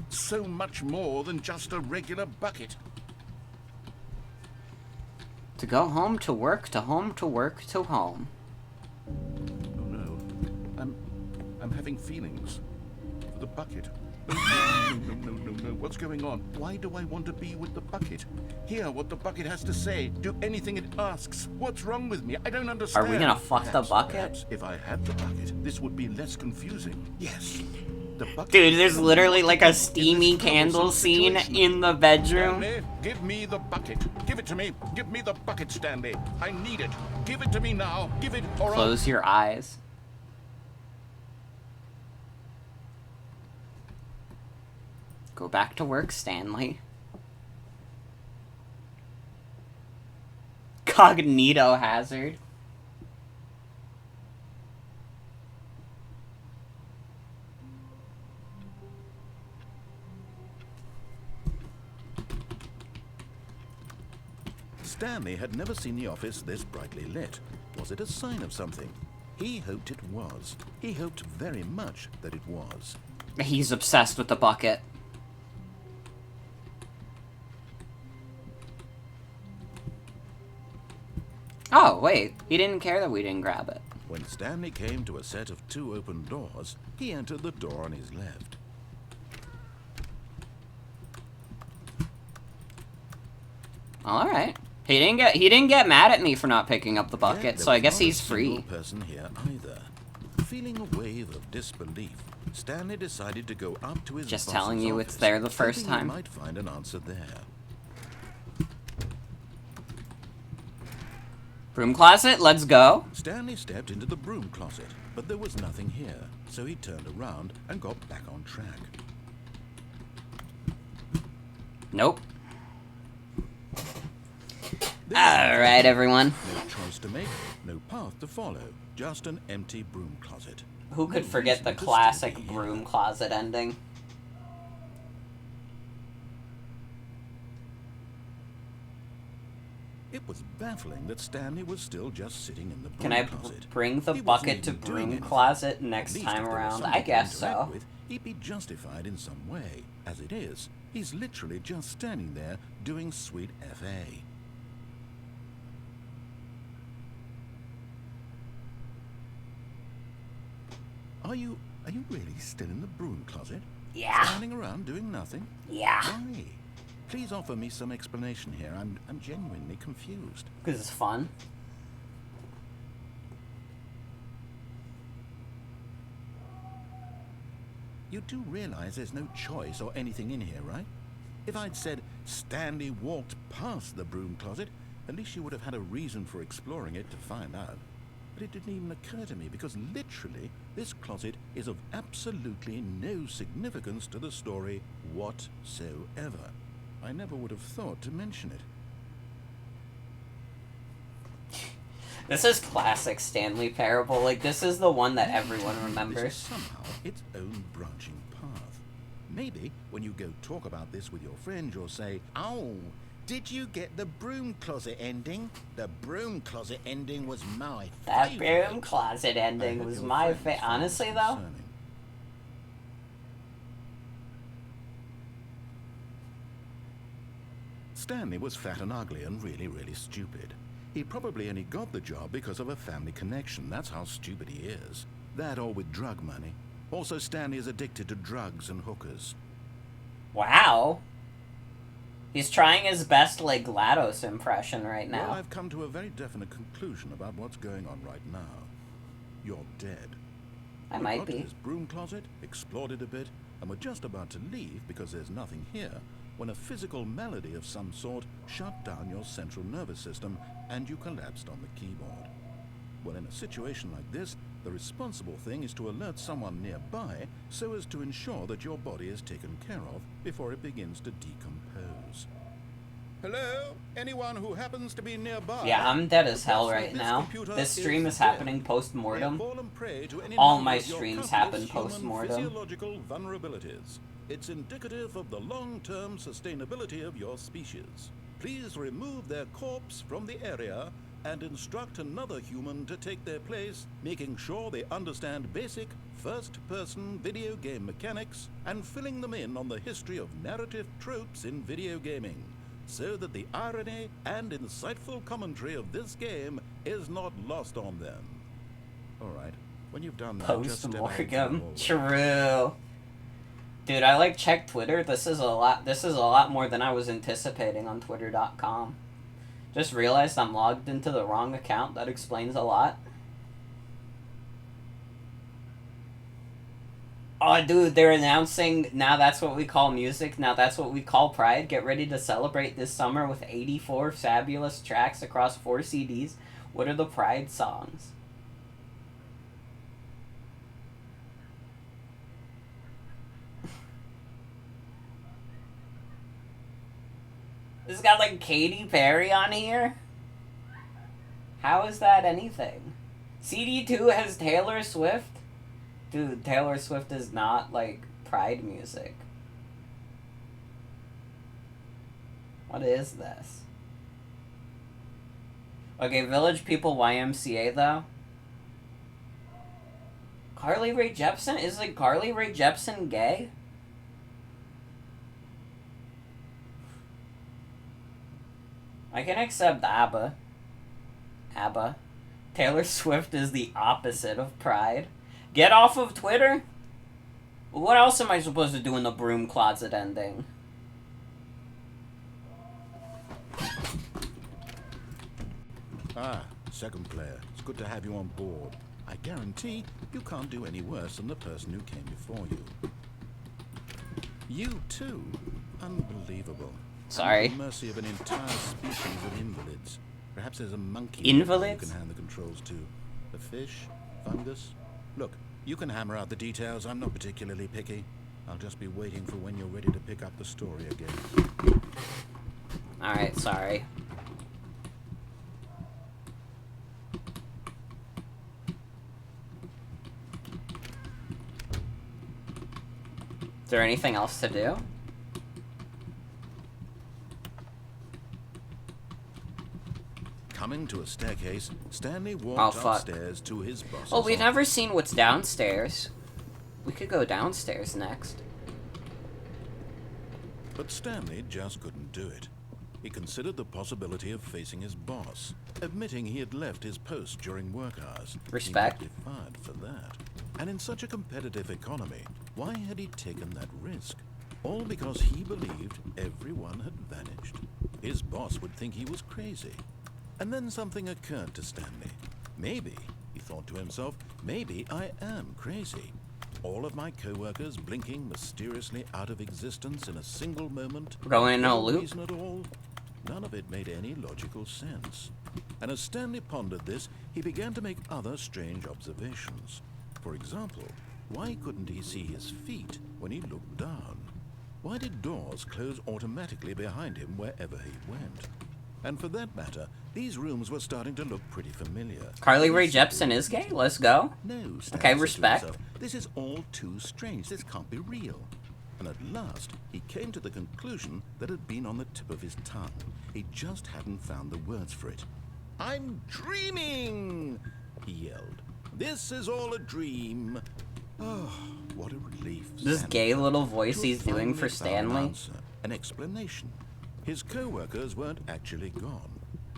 so much more than just a regular bucket? To go home to work, to home to work, to home. Oh no, I'm having feelings for the bucket. Oh, no. What's going on? Why do I want to be with the bucket? Hear what the bucket has to say. Do anything it asks. What's wrong with me? I don't understand. Are we gonna fuck the bucket? Perhaps if I had the bucket, this would be less confusing. Yes. The bucket. Dude, there's literally like a steamy candle scene in the bedroom. Stanley, give me the bucket. Give it to me. Give me the bucket, Stanley. I need it. Give it to me now. Give it or Close your eyes. Go back to work, Stanley. Cognito hazard. Stanley had never seen the office this brightly lit. Was it a sign of something? He hoped it was. He hoped very much that it was. He's obsessed with the bucket. Oh, wait. He didn't care that we didn't grab it. When Stanley came to a set of 2 open doors, he entered the door on his left. Alright. He didn't get mad at me for not picking up the bucket, Yet so there I was guess not a he's single free. person here either. Feeling a wave of disbelief, Stanley decided to go up to his Just boss's telling you it's office, there the first hoping he time. might find an answer there. Broom closet, let's go. Stanley stepped into the broom closet, but there was nothing here, so he turned around and got back on track. Nope. Alright, everyone. No choice to make, no path to follow, just an empty broom closet. Who could No forget the reason to classic stay here. broom closet ending? It was baffling that Stanley was still just sitting in the broom Can I closet. bring the He wasn't bucket to even doing broom anything. closet At next least time if there was around? something I to guess interact so. with, he'd be justified in some way. As it is, he's literally just standing there doing sweet FA. Are you really still in the broom closet? Yeah. Standing around doing nothing? Yeah. Why? Please offer me some explanation here. I'm genuinely confused. Because it's fun. You do realize there's no choice or anything in here, right? If I'd said Stanley walked past the broom closet, at least you would have had a reason for exploring it to find out. But it didn't even occur to me because literally this closet is of absolutely no significance to the story whatsoever. I never would have thought to mention it. This is classic Stanley Parable. Like, this is the one that everyone This is remembers. somehow its own branching path. Maybe when you go talk about this with your friend, you'll say, "Oh, did you get the broom closet ending? The broom closet ending was my That favorite." broom closet I ending hope was your my friends favorite. find Honestly, this though, concerning. Stanley was fat and ugly and really, really stupid. He probably only got the job because of a family connection. That's how stupid he is. That or with drug money. Also, Stanley is addicted to drugs and hookers. wow. He's trying his best, like, GLaDOS impression right Well, now. I've come to a very definite conclusion about what's going on right now. You're dead. I We might got to be. this broom closet, explored it a bit, and we're just about to leave because there's nothing here when a physical malady of some sort shut down your central nervous system and you collapsed on the keyboard. Well, in a situation like this, the responsible thing is to alert someone nearby so as to ensure that your body is taken care of before it begins to decompose. Hello? Anyone who happens to be nearby? Yeah, I'm dead as hell The person right of this now. computer This stream is dead. happening They have post-mortem. fallen prey to any All number my of your streams countless happen human post-mortem. physiological vulnerabilities. It's indicative of the long-term sustainability of your species. Please remove their corpse from the area and instruct another human to take their place, making sure they understand basic first-person video game mechanics and filling them in on the history of narrative tropes in video gaming, so that the irony and insightful commentary of this game is not lost on them. All right, when you've done that, just step out into the Post-mortem. hallway. True. Dude, I like checked Twitter. This is a lot more than I was anticipating on twitter.com. Just realized I'm logged into the wrong account. That explains a lot. Oh, dude, they're announcing now that's what we call music. Now that's what we call Pride. Get ready to celebrate this summer with 84 fabulous tracks across 4 CDs. What are the Pride songs? This got like Katy Perry on here? How is that anything? CD2 has Taylor Swift? Dude, Taylor Swift is not like Pride music. What is this? Okay, Village People YMCA though. Carly Rae Jepsen? Is like Carly Rae Jepsen gay? I can accept ABBA. ABBA. Taylor Swift is the opposite of Pride. Get off of Twitter? What else am I supposed to do in the broom closet ending? Ah, second player. It's good to have you on board. I guarantee you can't do any worse than the person who came before you. You too? Unbelievable. Sorry. At the mercy of an entire species of invalids. Perhaps there's a monkey Invalids? you can hand the controls to. A fish? Fungus? Look, you can hammer out the details. I'm not particularly picky. I'll just be waiting for when you're ready to pick up the story again. Alright, sorry. Is there anything else to do? Coming to a staircase, Stanley walked upstairs to his boss's Well, we've office. never seen what's downstairs. We could go downstairs next. But Stanley just couldn't do it. He considered the possibility of facing his boss, admitting he had left his post during work hours. Respect. He would be fired for that. And in such a competitive economy, why had he taken that risk? All because he believed everyone had vanished. His boss would think he was crazy. And then something occurred to Stanley. Maybe, he thought to himself, maybe I am crazy. All of my co-workers blinking mysteriously out of existence in a single moment. Going in a No loop? reason at all. None of it made any logical sense. And as Stanley pondered this, he began to make other strange observations. For example, why couldn't he see his feet when he looked down? Why did doors close automatically behind him wherever he went? And for that matter, these rooms were starting to look pretty familiar. Carly Rae Jepsen is gay? Let's go. No, Stanley said Okay, to respect. himself, this is all too strange. This can't be real. And at last, he came to the conclusion that had been on the tip of his tongue. He just hadn't found the words for it. I'm dreaming, he yelled. This is all a dream. Oh, what a relief. This Stanley gay felt little to voice have he's doing finally for found an Stanley. answer, an explanation. His co-workers weren't actually gone.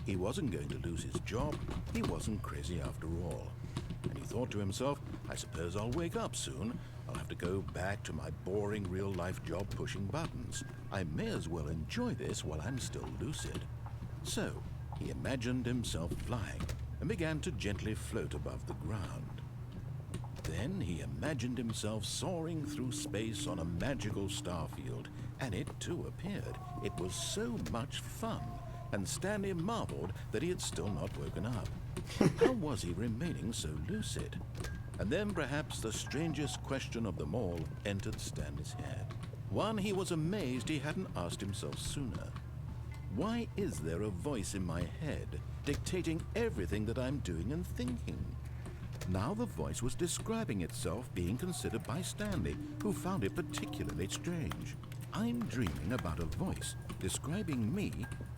He wasn't going to lose his job. He wasn't crazy after all. And he thought to himself, I suppose I'll wake up soon. I'll have to go back to my boring real-life job pushing buttons. I may as well enjoy this while I'm still lucid. So, he imagined himself flying and began to gently float above the ground. Then he imagined himself soaring through space on a magical starfield, and it too appeared. It was so much fun, and Stanley marveled that he had still not woken up. How was he remaining so lucid? And then perhaps the strangest question of them all entered Stanley's head. One he was amazed he hadn't asked himself sooner. Why is there a voice in my head dictating everything that I'm doing and thinking? Now the voice was describing itself being considered by Stanley, who found it particularly strange. I'm dreaming about a voice describing me,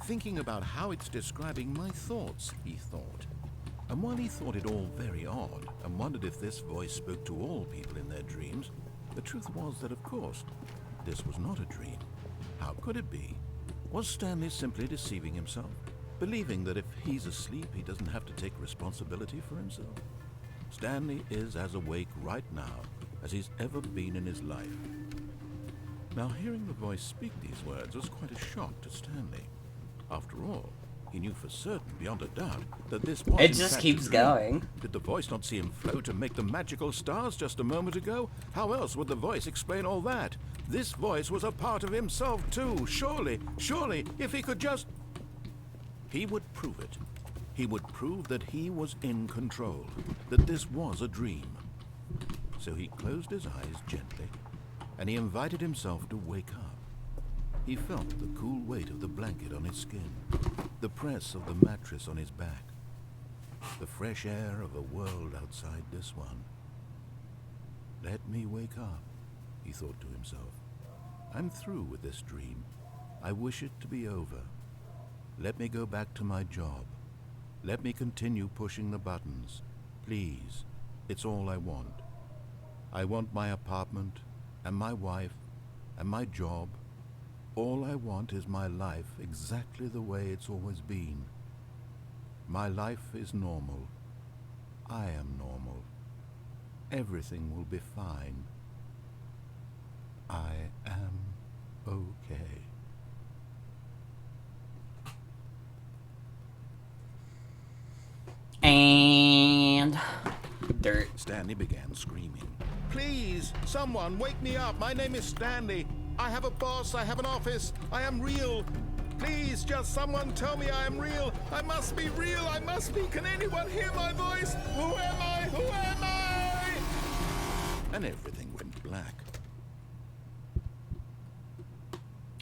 thinking about how it's describing my thoughts, he thought. And while he thought it all very odd, and wondered if this voice spoke to all people in their dreams, the truth was that, of course, this was not a dream. How could it be? Was Stanley simply deceiving himself, believing that if he's asleep, he doesn't have to take responsibility for himself? Stanley is as awake right now as he's ever been in his life. Now, hearing the voice speak these words was quite a shock to Stanley. After all, he knew for certain, beyond a doubt, that this was It in just fact keeps a dream. going. Did the voice not see him float and make the magical stars just a moment ago? How else would the voice explain all that? This voice was a part of himself too. Surely, if he could just... He would prove it. He would prove that he was in control, that this was a dream. So he closed his eyes gently, and he invited himself to wake up. He felt the cool weight of the blanket on his skin, the press of the mattress on his back, the fresh air of a world outside this one. Let me wake up, he thought to himself. I'm through with this dream. I wish it to be over. Let me go back to my job. Let me continue pushing the buttons. Please, it's all I want. I want my apartment, and my wife, and my job. All I want is my life exactly the way it's always been. My life is normal. I am normal. Everything will be fine. I am okay. And... dirt. Stanley began screaming. Please, someone, wake me up. My name is Stanley. I have a boss. I have an office. I am real. Please, just someone tell me I am real. I must be real. I must be. Can anyone hear my voice? Who am I? Who am I? And everything went black.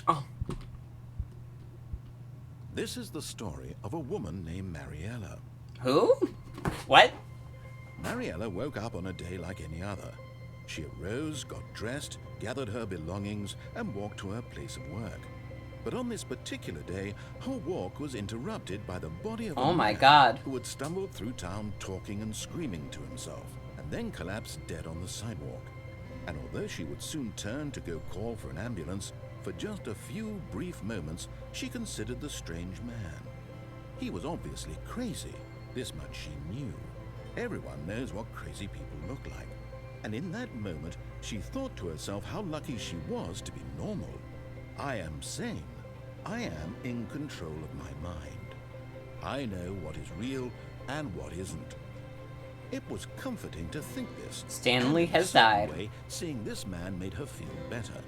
Oh. This is the story of a woman named Mariella. Who? What? Mariella woke up on a day like any other. She arose, got dressed, gathered her belongings, and walked to her place of work. But on this particular day, her walk was interrupted by the body of a Oh my man God. who had stumbled through town talking and screaming to himself, and then collapsed dead on the sidewalk. And although she would soon turn to go call for an ambulance, for just a few brief moments, she considered the strange man. He was obviously crazy. This much she knew. Everyone knows what crazy people look like. And in that moment, she thought to herself how lucky she was to be normal. I am sane. I am in control of my mind. I know what is real and what isn't. It was comforting to think this. Stanley And in has some died. way, seeing this man made her feel better.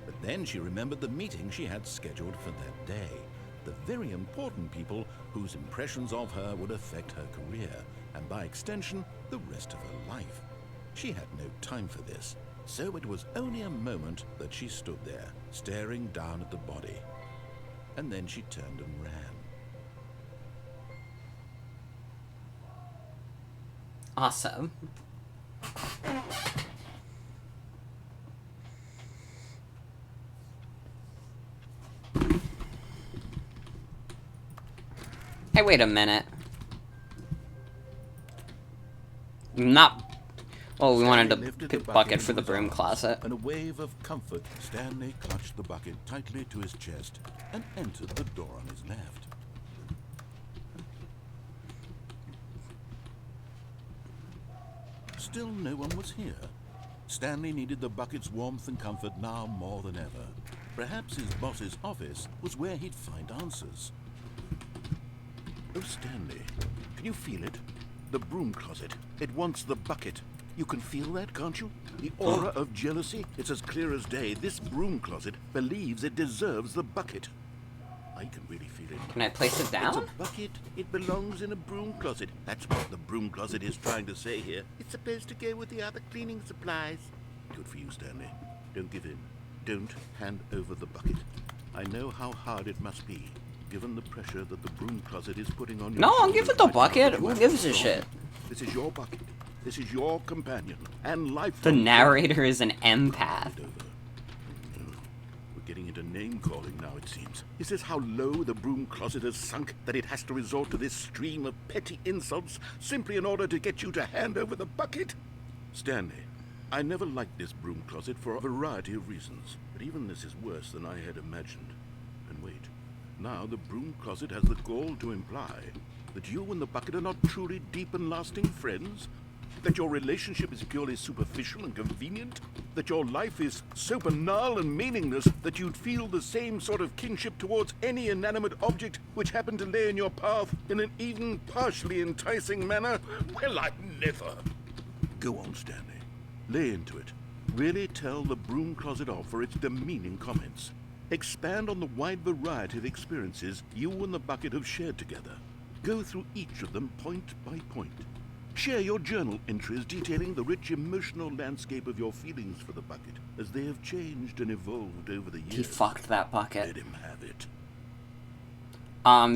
But then she remembered the meeting she had scheduled for that day. The very important people whose impressions of her would affect her career, and by extension, the rest of her life. She had no time for this, so it was only a moment that she stood there, staring down at the body. And then she turned and ran. Awesome. Hey, wait a minute. Not... Well, we wanted Stanley to lifted pick the bucket for into the his broom arms, closet. and a wave of comfort, Stanley clutched the bucket tightly to his chest and entered the door on his left. Still no one was here. Stanley needed the bucket's warmth and comfort now more than ever. Perhaps his boss's office was where he'd find answers. Oh, Stanley, can you feel it? The broom closet. It wants the bucket. You can feel that, can't you? The aura of jealousy? It's as clear as day. This broom closet believes it deserves the bucket. I can really feel it. Can I place it It's down? a bucket. It belongs in a broom closet. That's what the broom closet is trying to say here. It's supposed to go with the other cleaning supplies. Good for you, Stanley. Don't give in. Don't hand over the bucket. I know how hard it must be, given the pressure that the broom closet is putting on you. No, I'll give it the bucket. Who gives a shit? This is your bucket. This is your companion and life. The narrator is an empath. We're getting into name calling now, it seems. Is this how low the broom closet has sunk, that it has to resort to this stream of petty insults simply in order to get you to hand over the bucket? Stanley, I never liked this broom closet for a variety of reasons, but even this is worse than I had imagined. And wait, now the broom closet has the gall to imply that you and the bucket are not truly deep and lasting friends? That your relationship is purely superficial and convenient? That your life is so banal and meaningless that you'd feel the same sort of kinship towards any inanimate object which happened to lay in your path in an even partially enticing manner? Well, I never. Go on, Stanley. Lay into it. Really tell the broom closet off for its demeaning comments. Expand on the wide variety of experiences you and the bucket have shared together. Go through each of them point by point. Share your journal entries detailing the rich emotional landscape of your feelings for the bucket as they have changed and evolved over the years. He fucked that bucket. Let him have it.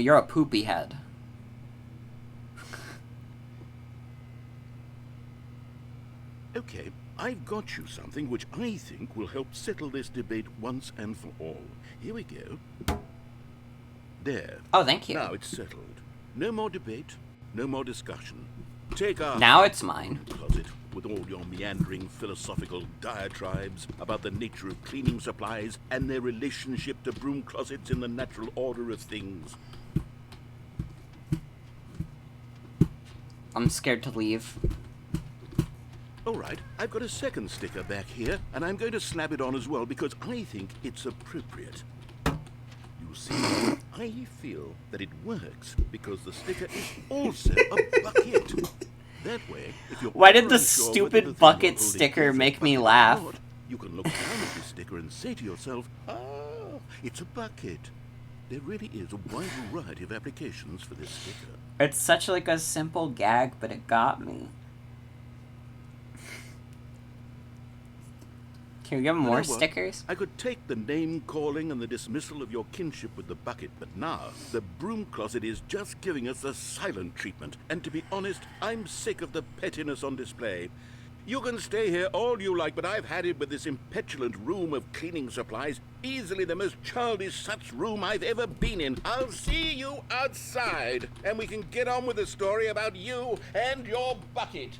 You're a poopy head. Okay, I've got you something which I think will help settle this debate once and for all. Here we go. There. Oh, thank you. Now it's settled. No more debate, no more discussion. Take our Now it's mine. closet with all your meandering philosophical diatribes about the nature of cleaning supplies and their relationship to broom closets in the natural order of things. I'm scared to leave. All right, I've got a second sticker back here, and I'm going to slap it on as well because I think it's appropriate. You see, I feel that it works because the sticker is also a bucket. That way, if you're Why did ever the unsure whether stupid the thing bucket you're holding sticker is a make me bucket or laugh? not, you can look down at the sticker and say to yourself, "Ah, it's a bucket." There really is a wide variety of applications for this sticker. It's such like a simple gag, but it got me. Can we get You know more what? stickers? I could take the name-calling and the dismissal of your kinship with the bucket, but now the broom closet is just giving us the silent treatment. And to be honest, I'm sick of the pettiness on display. You can stay here all you like, but I've had it with this impetulant room of cleaning supplies. Easily the most childish such room I've ever been in. I'll see you outside, and we can get on with the story about you and your bucket.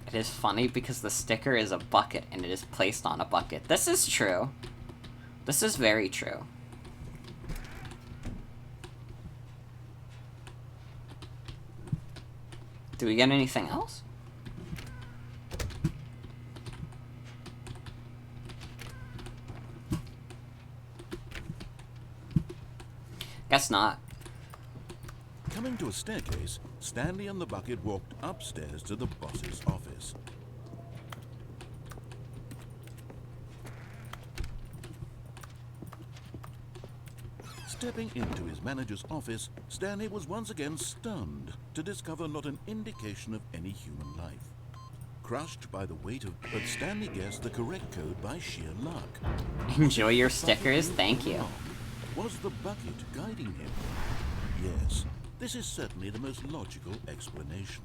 It is funny because the sticker is a bucket and it is placed on a bucket. This is true. This is very true. Do we get anything else? Guess not. Coming to a staircase, Stanley and the bucket walked upstairs to the boss's office. Stepping into his manager's office, Stanley was once again stunned to discover not an indication of any human life. Crushed by the weight of... But Stanley guessed the correct code by sheer luck. Enjoy your stickers, thank you. Was the bucket guiding him? Yes, this is certainly the most logical explanation.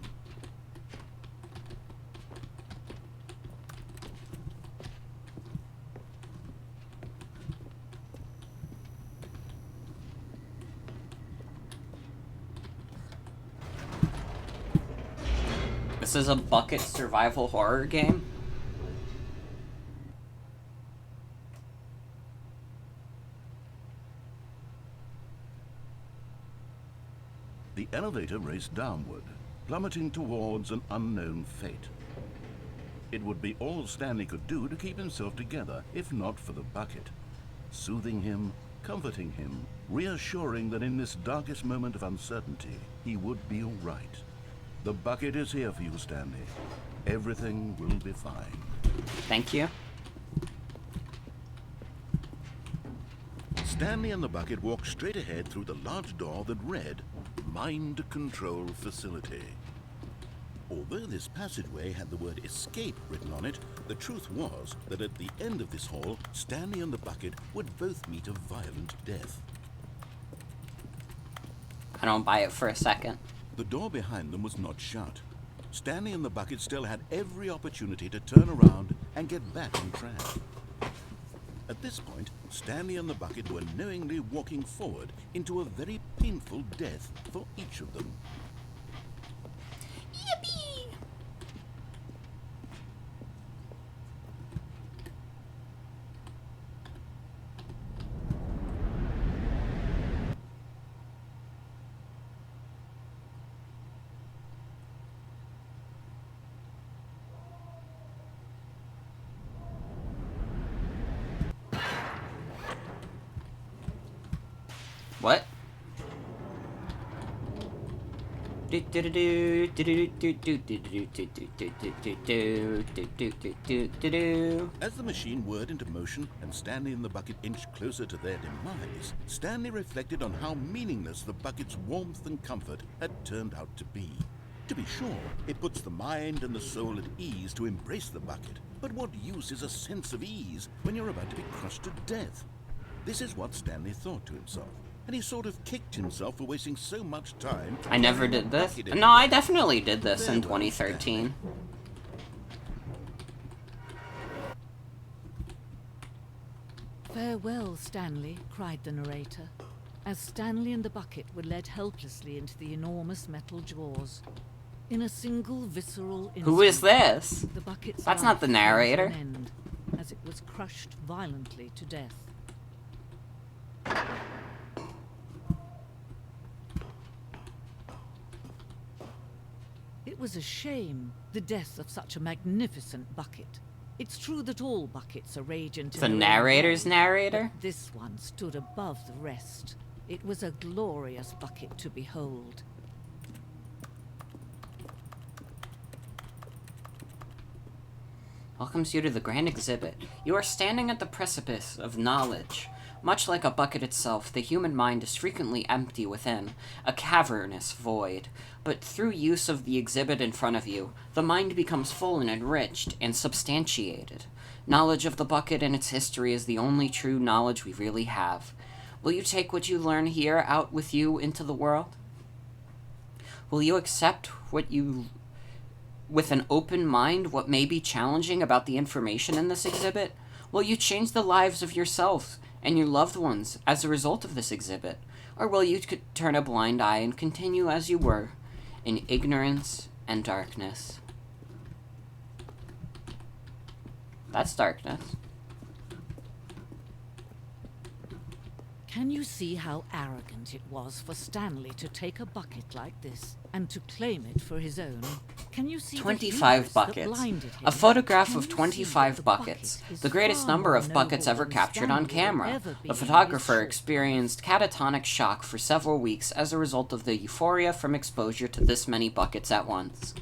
This is a bucket survival horror game? The elevator raced downward, plummeting towards an unknown fate. It would be all Stanley could do to keep himself together, if not for the bucket. Soothing him, comforting him, reassuring that in this darkest moment of uncertainty, he would be all right. The bucket is here for you, Stanley. Everything will be fine. Thank you. Stanley and the bucket walked straight ahead through the large door that read, Mind Control Facility. Although this passageway had the word escape written on it, the truth was that at the end of this hall, Stanley and the bucket would both meet a violent death. I don't buy it for a second. The door behind them was not shut. Stanley and the bucket still had every opportunity to turn around and get back on track. At this point, Stanley and the bucket were knowingly walking forward into a very painful death for each of them. Yippee! What? As the machine whirred into motion and Stanley and the bucket inched closer to their demise, Stanley reflected on how meaningless the bucket's warmth and comfort had turned out to be. To be sure, it puts the mind and the soul at ease to embrace the bucket, but what use is a sense of ease when you're about to be crushed to death? This is what Stanley thought to himself, and he sort of kicked himself for wasting so much time. I never did this. No, I definitely did this in 2013. Farewell, Stanley, cried the narrator, as Stanley and the bucket were led helplessly into the enormous metal jaws. In a single visceral instant, Who is this? the bucket's That's not the life came to narrator. an end, as it was crushed violently to death. It was a shame, the death of such a magnificent bucket. It's true that all buckets are rage into The their own narrator's way, narrator? but this one stood above the rest. It was a glorious bucket to behold. Welcomes you to the grand exhibit. You are standing at the precipice of knowledge. Much like a bucket itself, the human mind is frequently empty within, a cavernous void. But through use of the exhibit in front of you, the mind becomes full and enriched and substantiated. Knowledge of the bucket and its history is the only true knowledge we really have. Will you take what you learn here out with you into the world? Will you accept with an open mind what may be challenging about the information in this exhibit? Will you change the lives of yourself and your loved ones as a result of this exhibit? Or will you turn a blind eye and continue as you were, in ignorance and darkness? That's darkness. Can you see how arrogant it was for Stanley to take a bucket like this and to claim it for his own? Can you see 25 buckets. A photograph of 25 buckets, the greatest number of buckets ever captured on camera. The photographer experienced catatonic shock for several weeks as a result of the euphoria from exposure to this many buckets at once.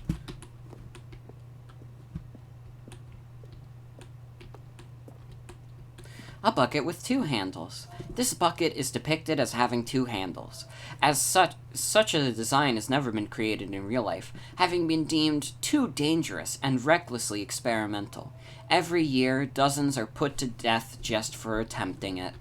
A bucket with 2 handles. This bucket is depicted as having 2 handles. As such a design has never been created in real life, having been deemed too dangerous and recklessly experimental. Every year, dozens are put to death just for attempting it.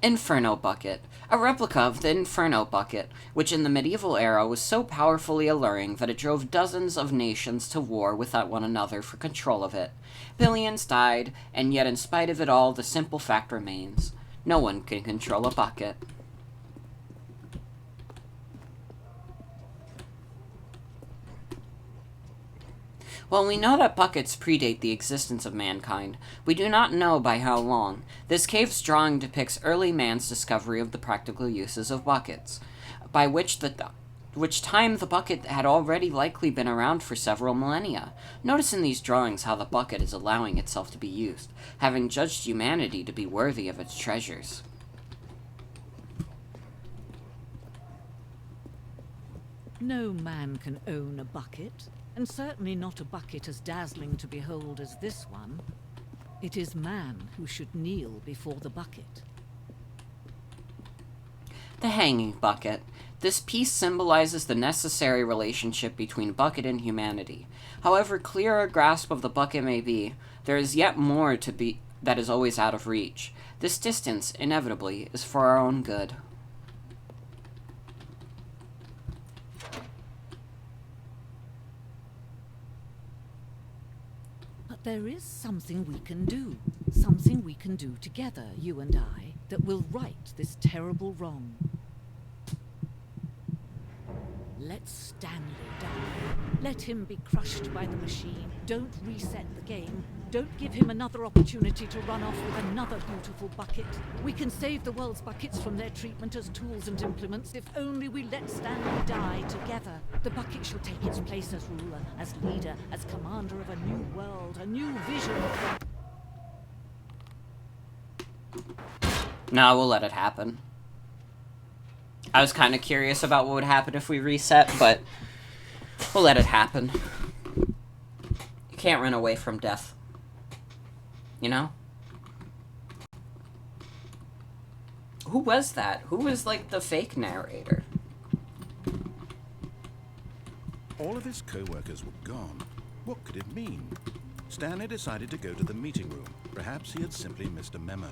Inferno Bucket. A replica of the Inferno Bucket, which in the medieval era was so powerfully alluring that it drove dozens of nations to war with one another for control of it. Billions died, and yet in spite of it all, the simple fact remains. No one can control a bucket. While we know that buckets predate the existence of mankind, we do not know by how long. This cave's drawing depicts early man's discovery of the practical uses of buckets, by which time the bucket had already likely been around for several millennia. Notice in these drawings how the bucket is allowing itself to be used, having judged humanity to be worthy of its treasures. No man can own a bucket, and certainly not a bucket as dazzling to behold as this one. It is man who should kneel before the bucket. The hanging bucket. This piece symbolizes the necessary relationship between bucket and humanity. However clear a grasp of the bucket may be, there is yet more to be that is always out of reach. This distance, inevitably, is for our own good. There is something we can do. Something we can do together, you and I, that will right this terrible wrong. Let Stanley die. Let him be crushed by the machine. Don't reset the game. Don't give him another opportunity to run off with another beautiful bucket. We can save the world's buckets from their treatment as tools and implements if only we let Stanley die together. The bucket shall take its place as ruler, as leader, as commander of a new world, a new vision. No, we'll let it happen. I was kind of curious about what would happen if we reset, but we'll let it happen. You can't run away from death. You know? Who was that? Who was, like, the fake narrator? All of his co-workers were gone. What could it mean? Stanley decided to go to the meeting room. Perhaps he had simply missed a memo.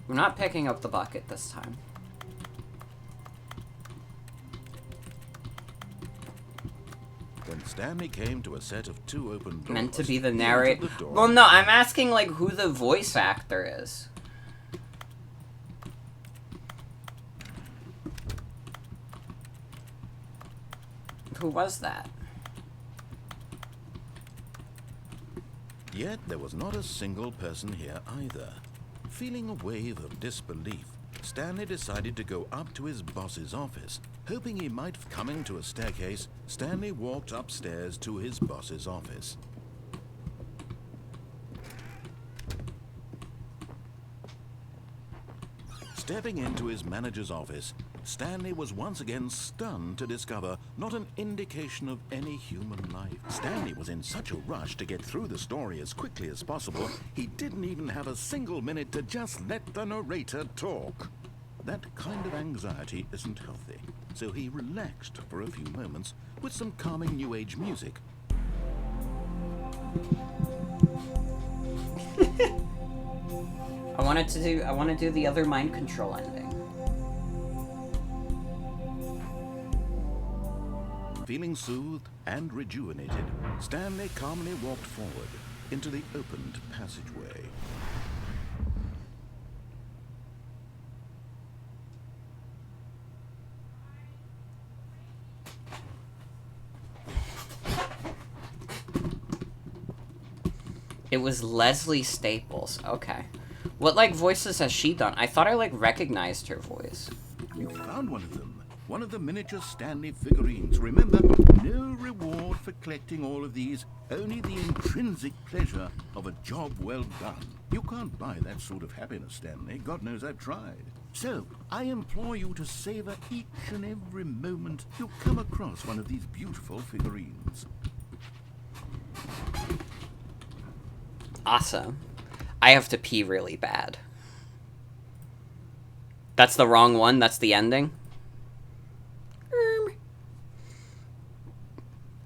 We're not picking up the bucket this time. When Stanley came to a set of 2 open doors... Meant to be the he narrator. entered the door. Well, no, I'm asking, like, who the voice actor is. Who was that? Yet there was not a single person here either. Feeling a wave of disbelief, Stanley decided to go up to his boss's office. Hoping he might coming to a staircase, Stanley walked upstairs to his boss's office. Stepping into his manager's office, Stanley was once again stunned to discover not an indication of any human life. Stanley was in such a rush to get through the story as quickly as possible, he didn't even have a single minute to just let the narrator talk. That kind of anxiety isn't healthy, so he relaxed for a few moments with some calming New Age music. I want to do the other mind control ending. Feeling soothed and rejuvenated, Stanley calmly walked forward into the opened passageway. It was Leslie Staples. Okay. What, like, voices has she done? I thought I, like, recognized her voice. You found one of them. One of the miniature Stanley figurines. Remember, no reward for collecting all of these, only the intrinsic pleasure of a job well done. You can't buy that sort of happiness, Stanley. God knows I've tried. So, I implore you to savor each and every moment you come across one of these beautiful figurines. Awesome. I have to pee really bad. That's the wrong one? That's the ending?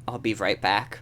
I'll be right back.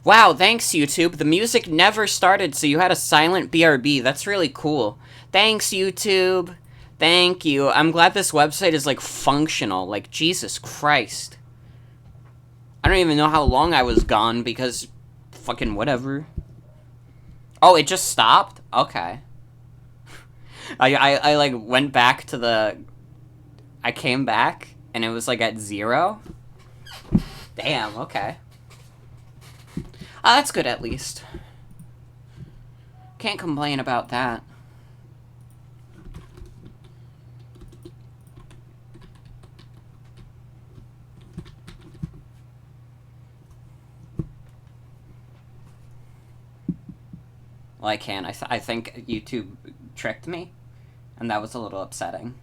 Wow, thanks, YouTube. The music never started, so you had a silent BRB. That's really cool. Thanks, YouTube. Thank you. I'm glad this website is, like, functional. Like, Jesus Christ. I don't even know how long I was gone, because... fucking whatever. Oh, it just stopped? Okay. I like, went back to the... I came back, and it was, like, at 0? Damn, okay. Oh, that's good, at least. Can't complain about that. Well, I can't. I think YouTube tricked me, and that was a little upsetting.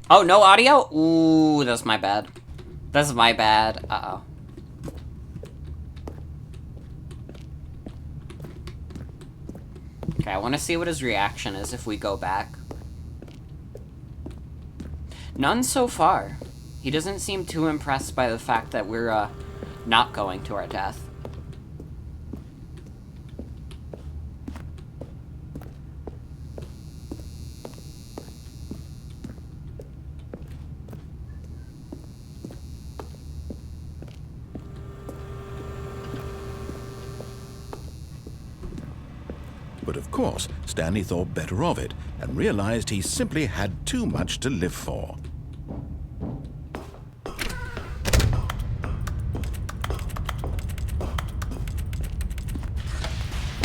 Oh, no audio? Ooh, that's my bad. That's my bad. Uh-oh. Okay, I want to see what his reaction is if we go back. None so far. He doesn't seem too impressed by the fact that we're, not going to our death. But of course, Stanley thought better of it and realized he simply had too much to live for.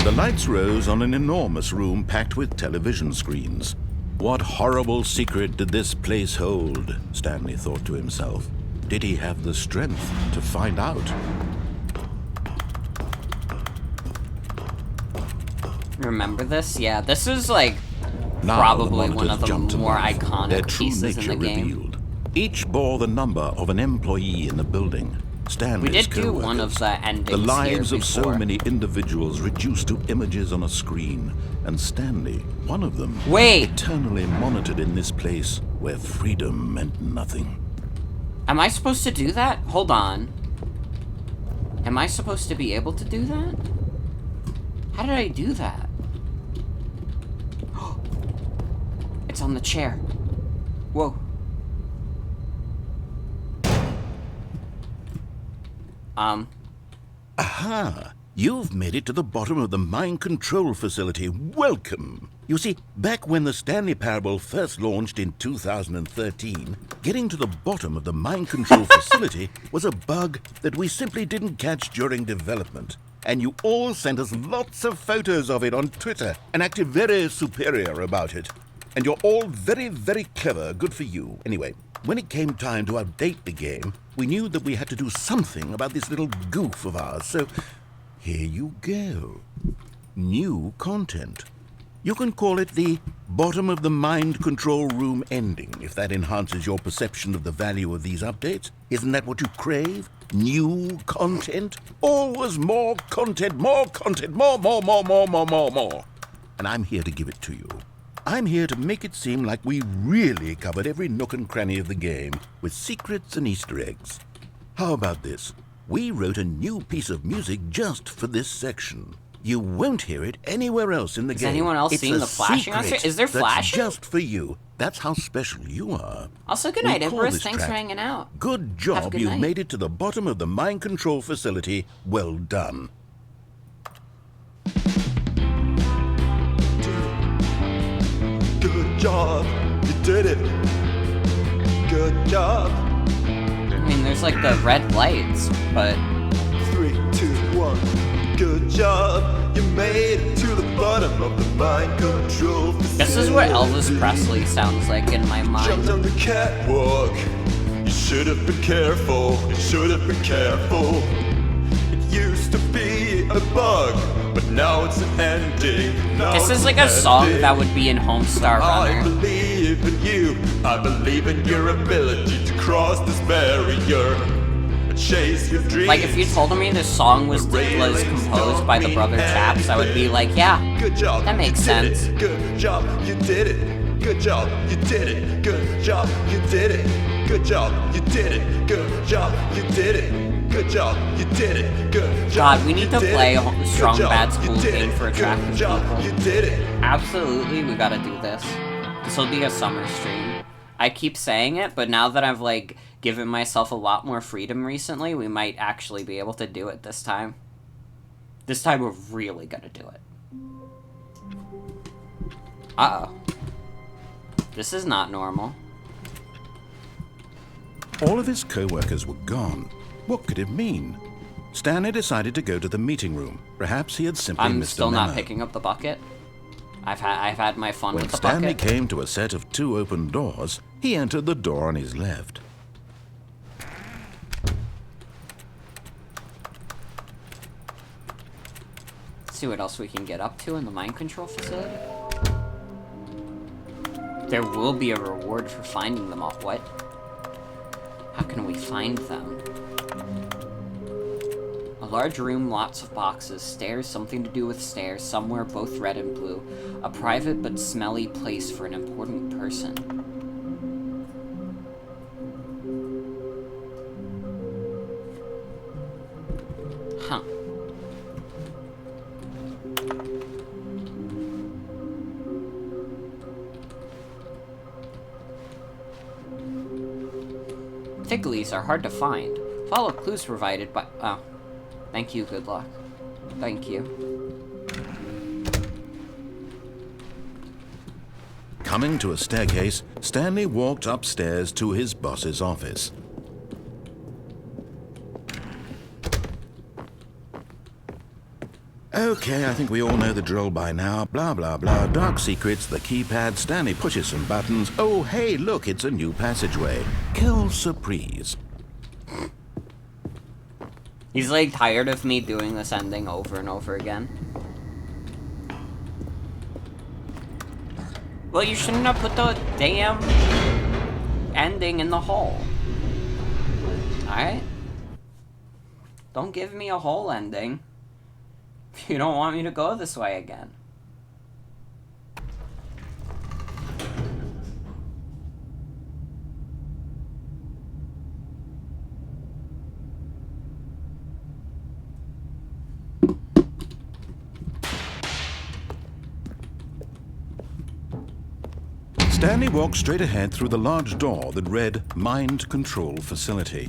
The lights rose on an enormous room packed with television screens. What horrible secret did this place hold? Stanley thought to himself. Did he have the strength to find out? Remember this? Yeah, this is like Now probably the one of monitors the jumped to more life, their iconic true pieces in the nature game. revealed. Each bore the number of an employee in the building. Stanley's We did do one of co-workers. the endings The lives here of so before. many individuals reduced to images on a screen, and Stanley, one of them, Wait! eternally monitored in this place where freedom meant nothing. Am I supposed to do that? Hold on. Am I supposed to be able to do that? How did I do that? It's on the chair. Whoa. Aha! You've made it to the bottom of the mind control facility. Welcome! You see, back when the Stanley Parable first launched in 2013, getting to the bottom of the mind control facility was a bug that we simply didn't catch during development. And you all sent us lots of photos of it on Twitter and acted very superior about it. And you're all very, very clever. Good for you. Anyway, when it came time to update the game, we knew that we had to do something about this little goof of ours, so here you go. New content. You can call it the bottom of the mind control room ending, if that enhances your perception of the value of these updates. Isn't that what you crave? New content? Always more content, more content, more. And I'm here to give it to you. I'm here to make it seem like we really covered every nook and cranny of the game, with secrets and Easter eggs. How about this? We wrote a new piece of music just for this section. You won't hear it anywhere else in the game. Is anyone else It's seeing a the flashing on secret screen? Is there that's flashing? just for you. That's how special you are. Also, good We night, call Empress. this Thanks for track, hanging out. Good Have a job, good you've night. made it to the bottom of the mind control facility. Well done. Good job, you did it. Good job. I mean, there's like the red lights, but 3, 2, 1. Good job, you made it to the bottom of the mind control facility. this is what Elvis Presley sounds like in my Jumped mind. on the catwalk. You should have been careful. You should have been careful. It used to be a bug, but now it's an ending. Now This it's is like an a song ending. that would be in Homestar I Runner. believe in you. I believe in your ability to cross this barrier and chase your dreams. Like, if you told me this song was composed by the Brother Chaps, I would be like, yeah, Good job, that makes you did sense. it. Good job, you did it. Good job, you did it. Good job, you did it. Good job, you did it. Good job, you did it. Good job, you did it. Good job. God, we need to play Strong Bad School game for attractive people. You did it. Absolutely, we gotta do this. This will be a summer stream. I keep saying it, but now that I've, like, given myself a lot more freedom recently, we might actually be able to do it this time. This time we're really gonna do it. Uh-oh. This is not normal. All of his co-workers were gone. What could it mean? Stanley decided to go to the meeting room. Perhaps he had simply I'm missed still a memo. not picking up the bucket. I've had my fun When with the Stanley bucket. came to a set of 2 open doors, he entered the door on his left. Let's see what else we can get up to in the mind control facility. There will be a reward for finding them all. What? How can we find them? A large room, lots of boxes, stairs, something to do with stairs, somewhere both red and blue. A private but smelly place for an important person. Huh. Tigglies are hard to find. Follow clues provided by... Oh. Thank you, good luck. Thank you. Coming to a staircase, Stanley walked upstairs to his boss's office. Okay, I think we all know the drill by now. Blah, blah, blah. Dark secrets, the keypad. Stanley pushes some buttons. Oh, hey, look, it's a new passageway. Quelle surprise. He's like tired of me doing this ending over and over again. Well, you shouldn't have put the damn ending in the hole. Alright? Don't give me a hole ending. If you don't want me to go this way again. Stanley walked straight ahead through the large door that read Mind Control Facility.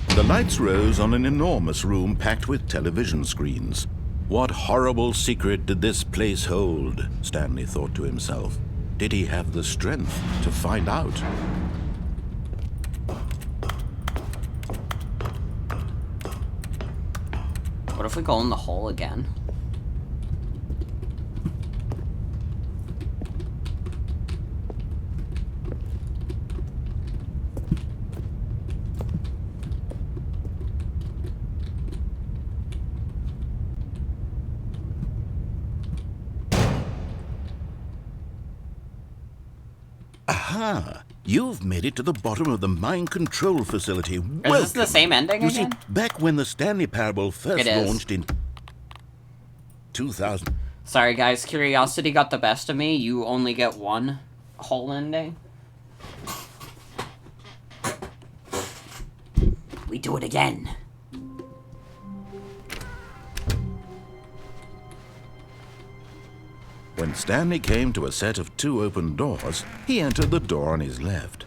The lights rose on an enormous room packed with television screens. What horrible secret did this place hold? Stanley thought to himself. Did he have the strength to find out? What if we go in the hole again? Aha! You've made it to the bottom of the mind control facility. Is this the same ending You again? see, back when the Stanley Parable first It is. launched in 2000... Sorry guys, curiosity got the best of me. You only get one hole ending. We do it again. When Stanley came to a set of 2 open doors, he entered the door on his left.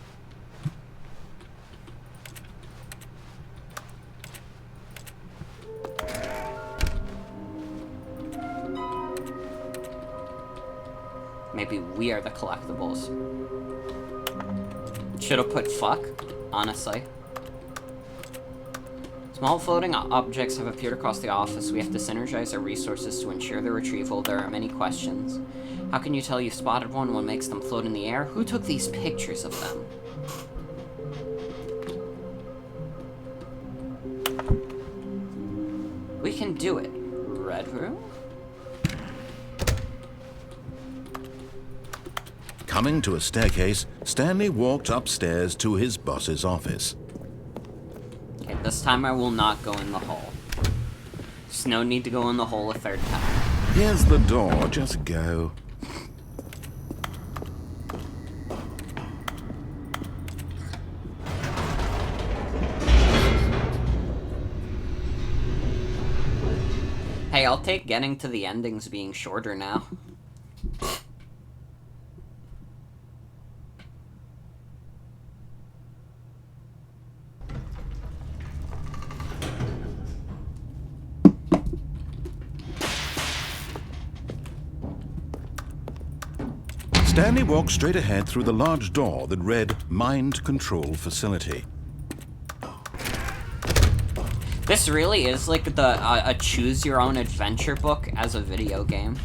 Maybe we are the collectibles. Should have put fuck, honestly. Small floating objects have appeared across the office. We have to synergize our resources to ensure their retrieval. There are many questions. How can you tell you've spotted one? What makes them float in the air? Who took these pictures of them? We can do it. Red room? Coming to a staircase, Stanley walked upstairs to his boss's office. Okay, this time I will not go in the hole. There's no need to go in the hole a third time. Here's the door, just go. Hey, I'll take getting to the endings being shorter now. Stanley walked straight ahead through the large door that read Mind Control Facility. This really is like a choose-your-own-adventure book as a video game.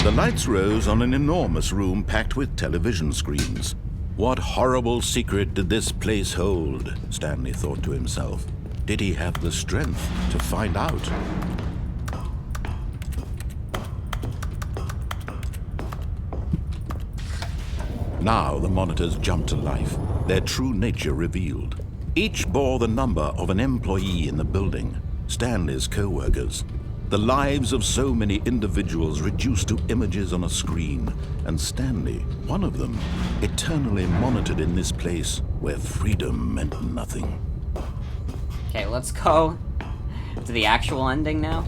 The lights rose on an enormous room packed with television screens. What horrible secret did this place hold? Stanley thought to himself. Did he have the strength to find out? Now the monitors jumped to life, their true nature revealed. Each bore the number of an employee in the building, Stanley's co-workers. The lives of so many individuals reduced to images on a screen, and Stanley, one of them, eternally monitored in this place where freedom meant nothing. Okay, let's go to the actual ending now.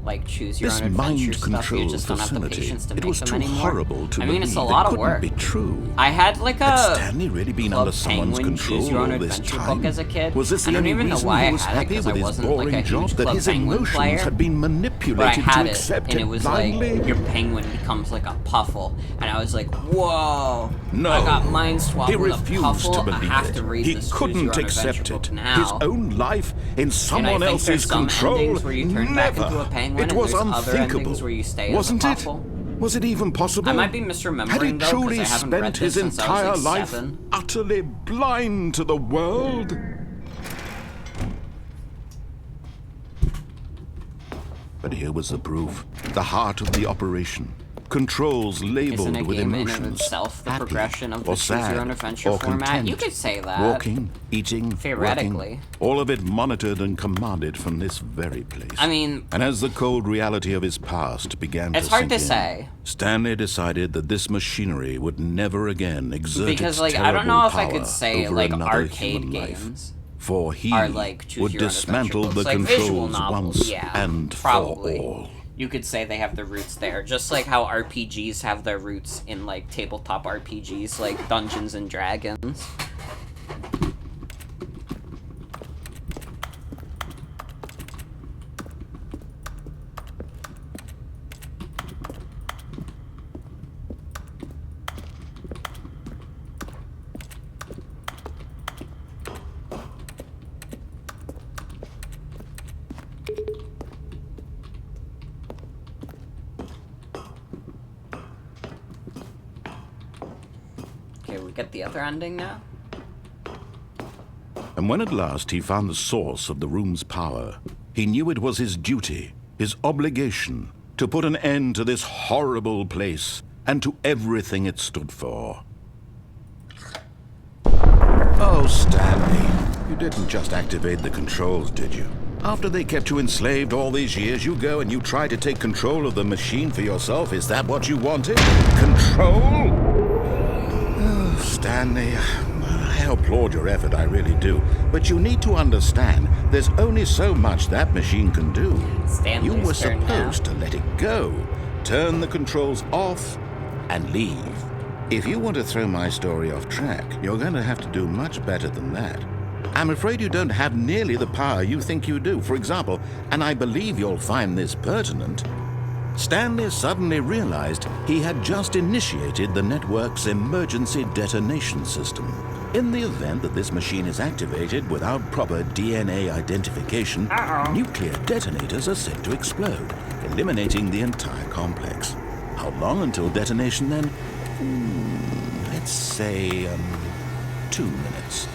Like, choose your own adventure stuff, you just don't have the patience to make them anymore. Horrible to I mean, it's a believe. lot It of work. couldn't be true. I had like a Had Stanley really been Club under someone's Penguin control choose your own all this adventure time? book as a kid. Was this I the don't only even know reason why he I was had it, happy because with I his wasn't like boring a job huge that Club his Penguin emotions player. had been But I manipulated had to it, accept and it it was blindly? like, your penguin becomes like a puffle. And I was like, whoa, No, I got mind swapped he with a refused puffle. to believe I have it. to read He this couldn't choose your own accept adventure it. book now. His own life in someone and I think else's there's some control. endings where you turn back Never. into a penguin, It and was there's other unthinkable. endings where you stay Wasn't as a it? puffle. Was it even possible? I might be misremembering, Had he though, 'cause truly I haven't read spent this his since I was, entire like, life 7. utterly blind to the world? But here was the proof. The heart of the operation. Controls labeled Isn't a with game in emotions. itself the happy progression of the or choose your sad own adventure or format? content. You could say that. Walking, eating, Theoretically. working, all of it monitored and commanded from this very place. I mean, And as the cold reality of his past began it's to hard sink to in, say. Stanley decided that this machinery would never again exert Because, its like, I don't know if I terrible could say, power like, over arcade another human life. games For he are like choose would your own dismantle adventure the books. Like visual controls novels, once yeah, and probably. for all. You could say they have their roots there, just like how RPGs have their roots in like tabletop RPGs, like Dungeons and Dragons. Okay, we get the other ending now. And when at last he found the source of the room's power, he knew it was his duty, his obligation, to put an end to this horrible place and to everything it stood for. Oh, Stanley, you didn't just activate the controls, did you? After they kept you enslaved all these years, you go and you try to take control of the machine for yourself. Is that what you wanted? Control? Oh, Stanley, I applaud your effort, I really do. But you need to understand, there's only so much that machine can do. Stanley's You were turn now. supposed to let it go, turn the controls off, and leave. If you want to throw my story off track, you're going to have to do much better than that. I'm afraid you don't have nearly the power you think you do. For example, and I believe you'll find this pertinent, Stanley suddenly realized he had just initiated the network's emergency detonation system. In the event that this machine is activated without proper DNA identification, nuclear detonators are set to explode, eliminating the entire complex. How long until detonation then? Let's say, 2 minutes.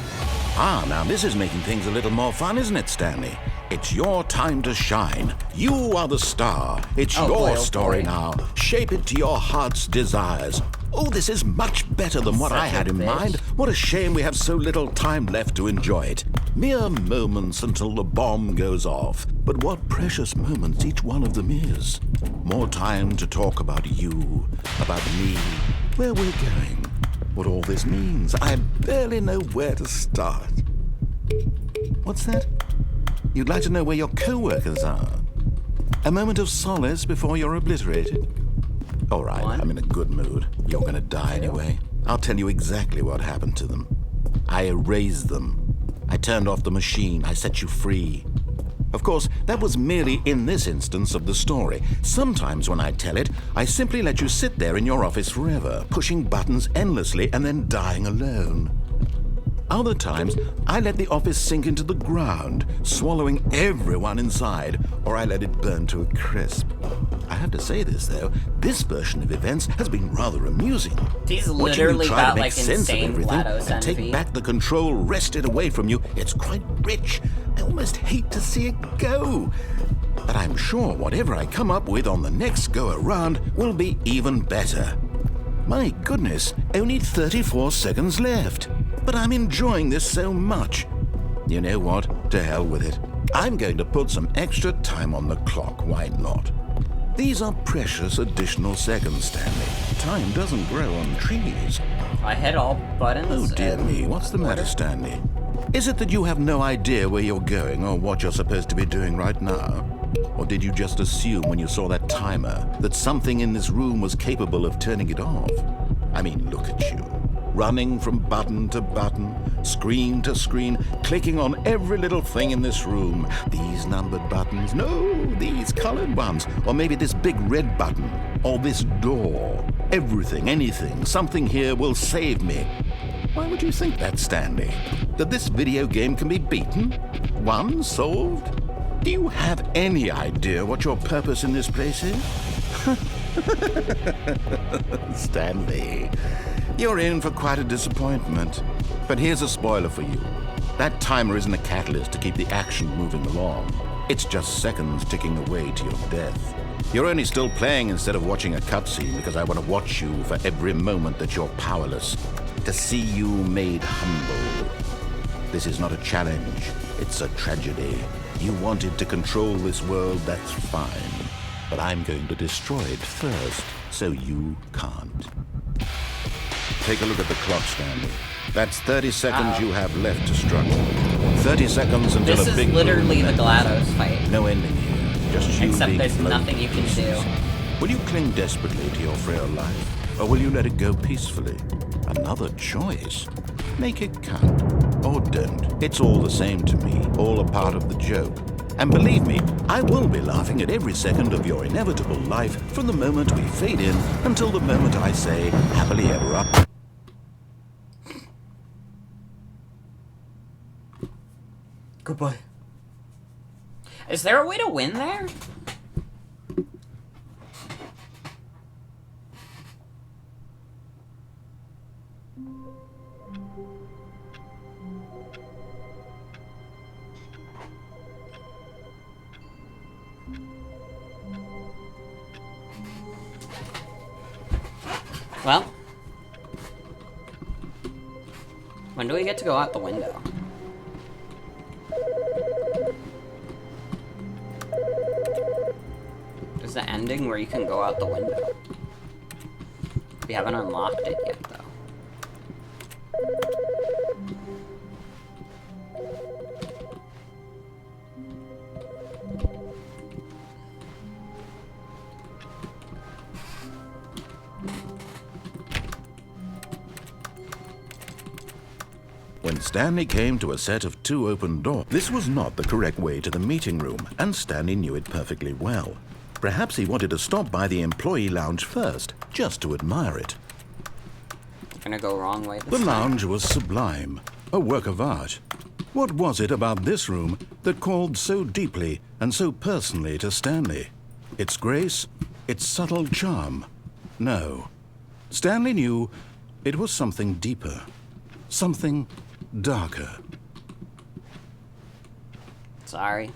Ah, now this is making things a little more fun, isn't it, Stanley? It's your time to shine. You are the star. It's your story now. Shape it to your heart's desires. Oh, this is much better than what I had in mind. What a shame we have so little time left to enjoy it. Mere moments until the bomb goes off. But what precious moments each one of them is. More time to talk about you, about me, where we're going, what all this means. I barely know where to start. What's that? You'd like to know where your co-workers are. A moment of solace before you're obliterated. All right, I'm in a good mood. You're gonna die anyway. I'll tell you exactly what happened to them. I erased them. I turned off the machine. I set you free. Of course, that was merely in this instance of the story. Sometimes when I tell it, I simply let you sit there in your office forever, pushing buttons endlessly and then dying alone. Other times, I let the office sink into the ground, swallowing everyone inside, or I let it burn to a crisp. I have to say this, though, this version of events has been rather amusing. He's Watching you literally try to got, make like, sense of insane everything GLaDOS and take envy. back the control wrested away from you, it's quite rich. I almost hate to see it go. But I'm sure whatever I come up with on the next go-around will be even better. My goodness, only 34 seconds left. But I'm enjoying this so much. You know what? To hell with it. I'm going to put some extra time on the clock, why not? These are precious additional seconds, Stanley. Time doesn't grow on trees. I hit all buttons. Oh dear me, what's the matter, Stanley? Is it that you have no idea where you're going or what you're supposed to be doing right now? Or did you just assume when you saw that timer that something in this room was capable of turning it off? I mean, look at you. Running from button to button, screen to screen, clicking on every little thing in this room. These numbered buttons, no, these colored ones. Or maybe this big red button, or this door. Everything, anything, something here will save me. Why would you think that, Stanley? That this video game can be beaten? Won? Solved? Do you have any idea what your purpose in this place is? Stanley, you're in for quite a disappointment. But here's a spoiler for you. That timer isn't a catalyst to keep the action moving along. It's just seconds ticking away to your death. You're only still playing instead of watching a cutscene because I want to watch you for every moment that you're powerless. To see you made humble. This is not a challenge. It's a tragedy. You wanted to control this world, that's fine. But I'm going to destroy it first, so you can't. Take a look at the clock, Stanley. That's 30 seconds you have left to struggle. 30 seconds until This a big is literally the boom GLaDOS fight. No ending here. Just you Except being there's blown nothing to you can pieces. do. Will you cling desperately to your frail life? Or will you let it go peacefully? Another choice. Make it count. Or don't. It's all the same to me. All a part of the joke. And believe me, I will be laughing at every second of your inevitable life from the moment we fade in until the moment I say, happily ever after. Goodbye. Is there a way to win there? Well, when do we get to go out the window? There's the ending where you can go out the window. We haven't unlocked it yet, though. When Stanley came to a set of 2 open doors, this was not the correct way to the meeting room, and Stanley knew it perfectly well. Perhaps he wanted to stop by the employee lounge first, just to admire it. Gonna go wrong way The this time. lounge was sublime, a work of art. What was it about this room that called so deeply and so personally to Stanley? Its grace? Its subtle charm? No. Stanley knew it was something deeper. Something darker. Sorry.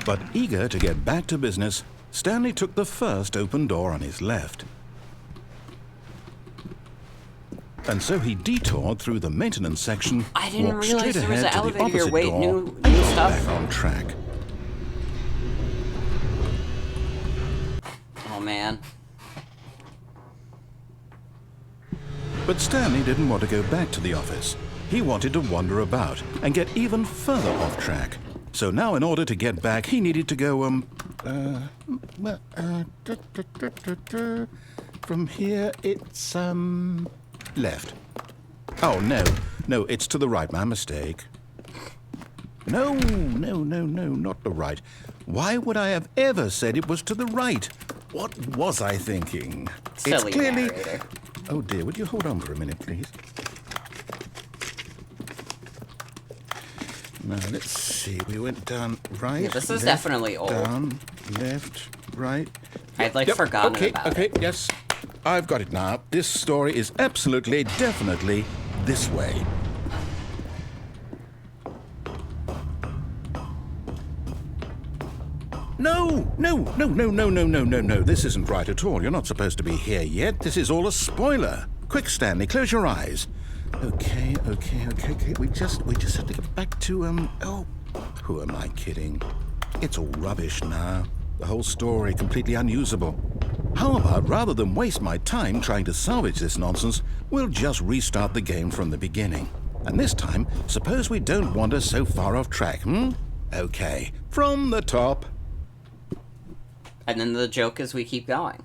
But eager to get back to business, Stanley took the first open door on his left. And so he detoured through the maintenance section, I didn't walked realize straight there was ahead an to the elevator here. opposite Wait, door, new and got stuff? back on track. Oh, man. But Stanley didn't want to go back to the office. He wanted to wander about and get even further off track. So now in order to get back, he needed to go, from here, it's, left. Oh, no, it's to the right, my mistake. No, not the right. Why would I have ever said it was to the right? What was I thinking? Silly it's clearly... narrator. Oh dear, would you hold on for a minute, please? Now, let's see. We went down right. Yeah, this is left, definitely old. Down, left, right. I'd forgotten about it. Okay, yes. I've got it now. This story is absolutely, definitely this way. No. This isn't right at all. You're not supposed to be here yet. This is all a spoiler. Quick, Stanley, close your eyes. Okay. We just have to get back to, oh, who am I kidding? It's all rubbish now. The whole story completely unusable. How about, rather than waste my time trying to salvage this nonsense, we'll just restart the game from the beginning. And this time, suppose we don't wander so far off track, Okay, from the top. And then the joke is we keep going.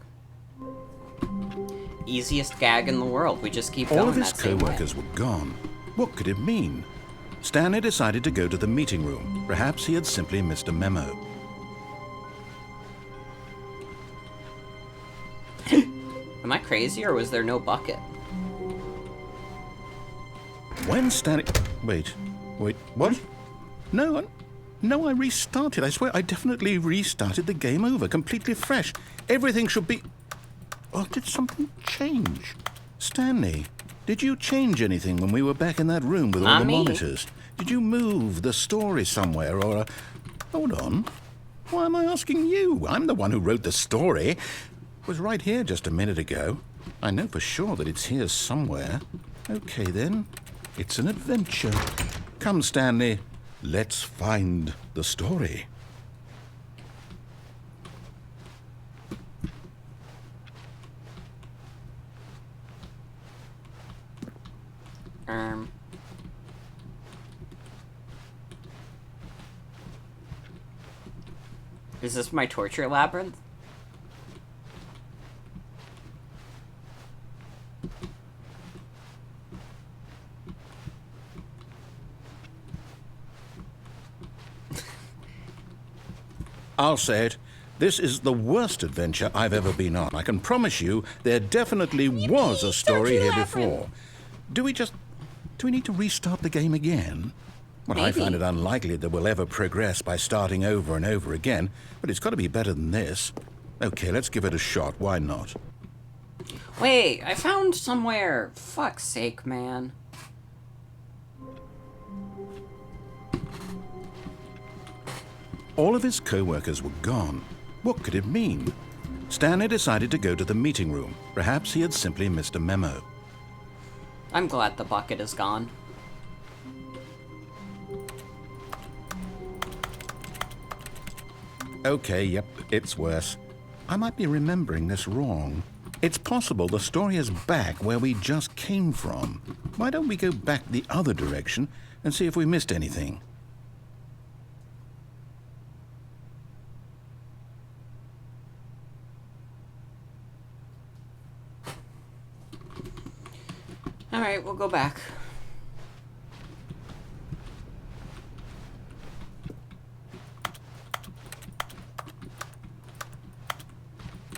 Easiest gag in the world. We just keep going. All of his that same co-workers way. were gone. What could it mean? Stanley decided to go to the meeting room. Perhaps he had simply missed a memo. Am I crazy, or was there no bucket? When Stanley... Wait, what? No, I restarted. I swear, I definitely restarted the game over, completely fresh. Everything should be... Or did something change? Stanley, did you change anything when we were back in that room with all Not the me. monitors? Did you move the story somewhere, or... Hold on. Why am I asking you? I'm the one who wrote the story. It was right here just a minute ago. I know for sure that it's here somewhere. Okay, then. It's an adventure. Come, Stanley. Let's find the story. Is this my torture labyrinth? I'll say it. This is the worst adventure I've ever been on. I can promise you there definitely was a story here before. Do we need to restart the game again? Well, I Maybe. find it unlikely that we'll ever progress by starting over and over again, but it's got to be better than this. Okay, let's give it a shot. Why not? Wait, I found somewhere. Fuck's sake, man. All of his co-workers were gone. What could it mean? Stanley decided to go to the meeting room. Perhaps he had simply missed a memo. I'm glad the bucket is gone. Okay, yep, it's worse. I might be remembering this wrong. It's possible the story is back where we just came from. Why don't we go back the other direction and see if we missed anything? Alright, we'll go back.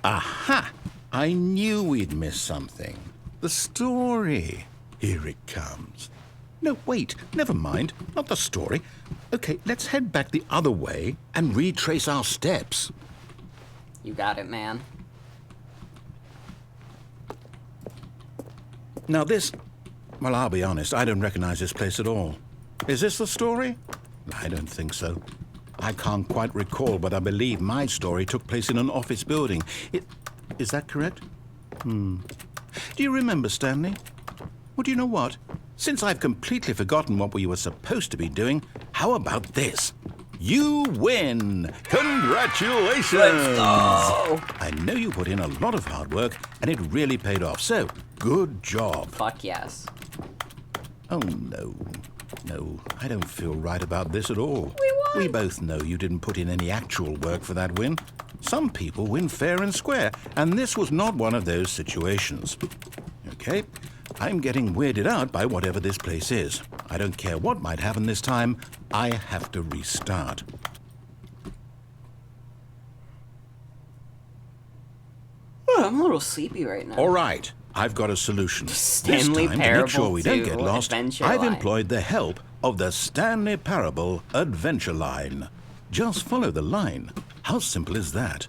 Aha! I knew we'd missed something. The story. Here it comes. No, wait, never mind. Not the story. Okay, let's head back the other way and retrace our steps. You got it, man. Now this... Well, I'll be honest, I don't recognize this place at all. Is this the story? I don't think so. I can't quite recall, but I believe my story took place in an office building. Is that correct? Do you remember, Stanley? Well, do you know what? Since I've completely forgotten what we were supposed to be doing, how about this? You win! Congratulations! I know you put in a lot of hard work, and it really paid off, so good job. Fuck yes. Oh, no. No, I don't feel right about this at all. We both know you didn't put in any actual work for that win. Some people win fair and square, and this was not one of those situations. Okay, I'm getting weirded out by whatever this place is. I don't care what might happen this time. I have to restart. Oh, I'm a little sleepy right now. All right, I've got a solution. Stanley this time, to Parable make sure we don't 2 get lost, Adventure I've Line. employed the help of the Stanley Parable Adventure Line. Just follow the line. How simple is that?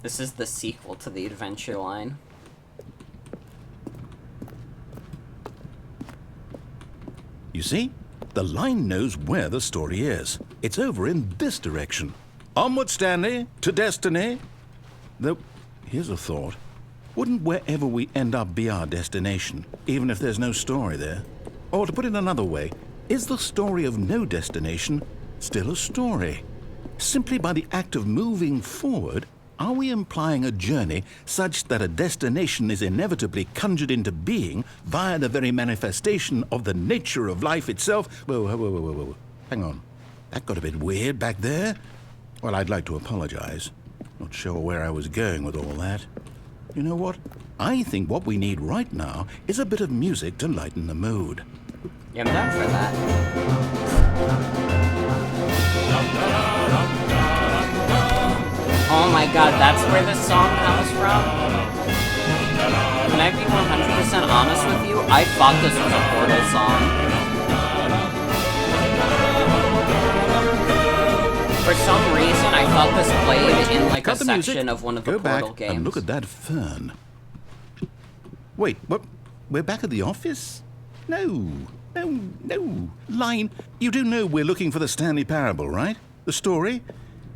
This is the sequel to the Adventure Line. You see? The line knows where the story is. It's over in this direction. Onward, Stanley, to destiny. Though, here's a thought. Wouldn't wherever we end up be our destination, even if there's no story there? Or to put it another way, is the story of no destination still a story? Simply by the act of moving forward, are we implying a journey such that a destination is inevitably conjured into being via the very manifestation of the nature of life itself? Whoa. Hang on. That got a bit weird back there. Well, I'd like to apologize. Not sure where I was going with all that. You know what? I think what we need right now is a bit of music to lighten the mood. Yeah, I'm down for that. Oh my god, that's where this song comes from? Can I be 100% honest with you? I thought this was a Portal song. For some reason, I thought this played in like a Cut the music. section of one of the Go Portal back games. and look at that fern. Wait, what? We're back at the office? No. Line, you do know we're looking for the Stanley Parable, right? The story?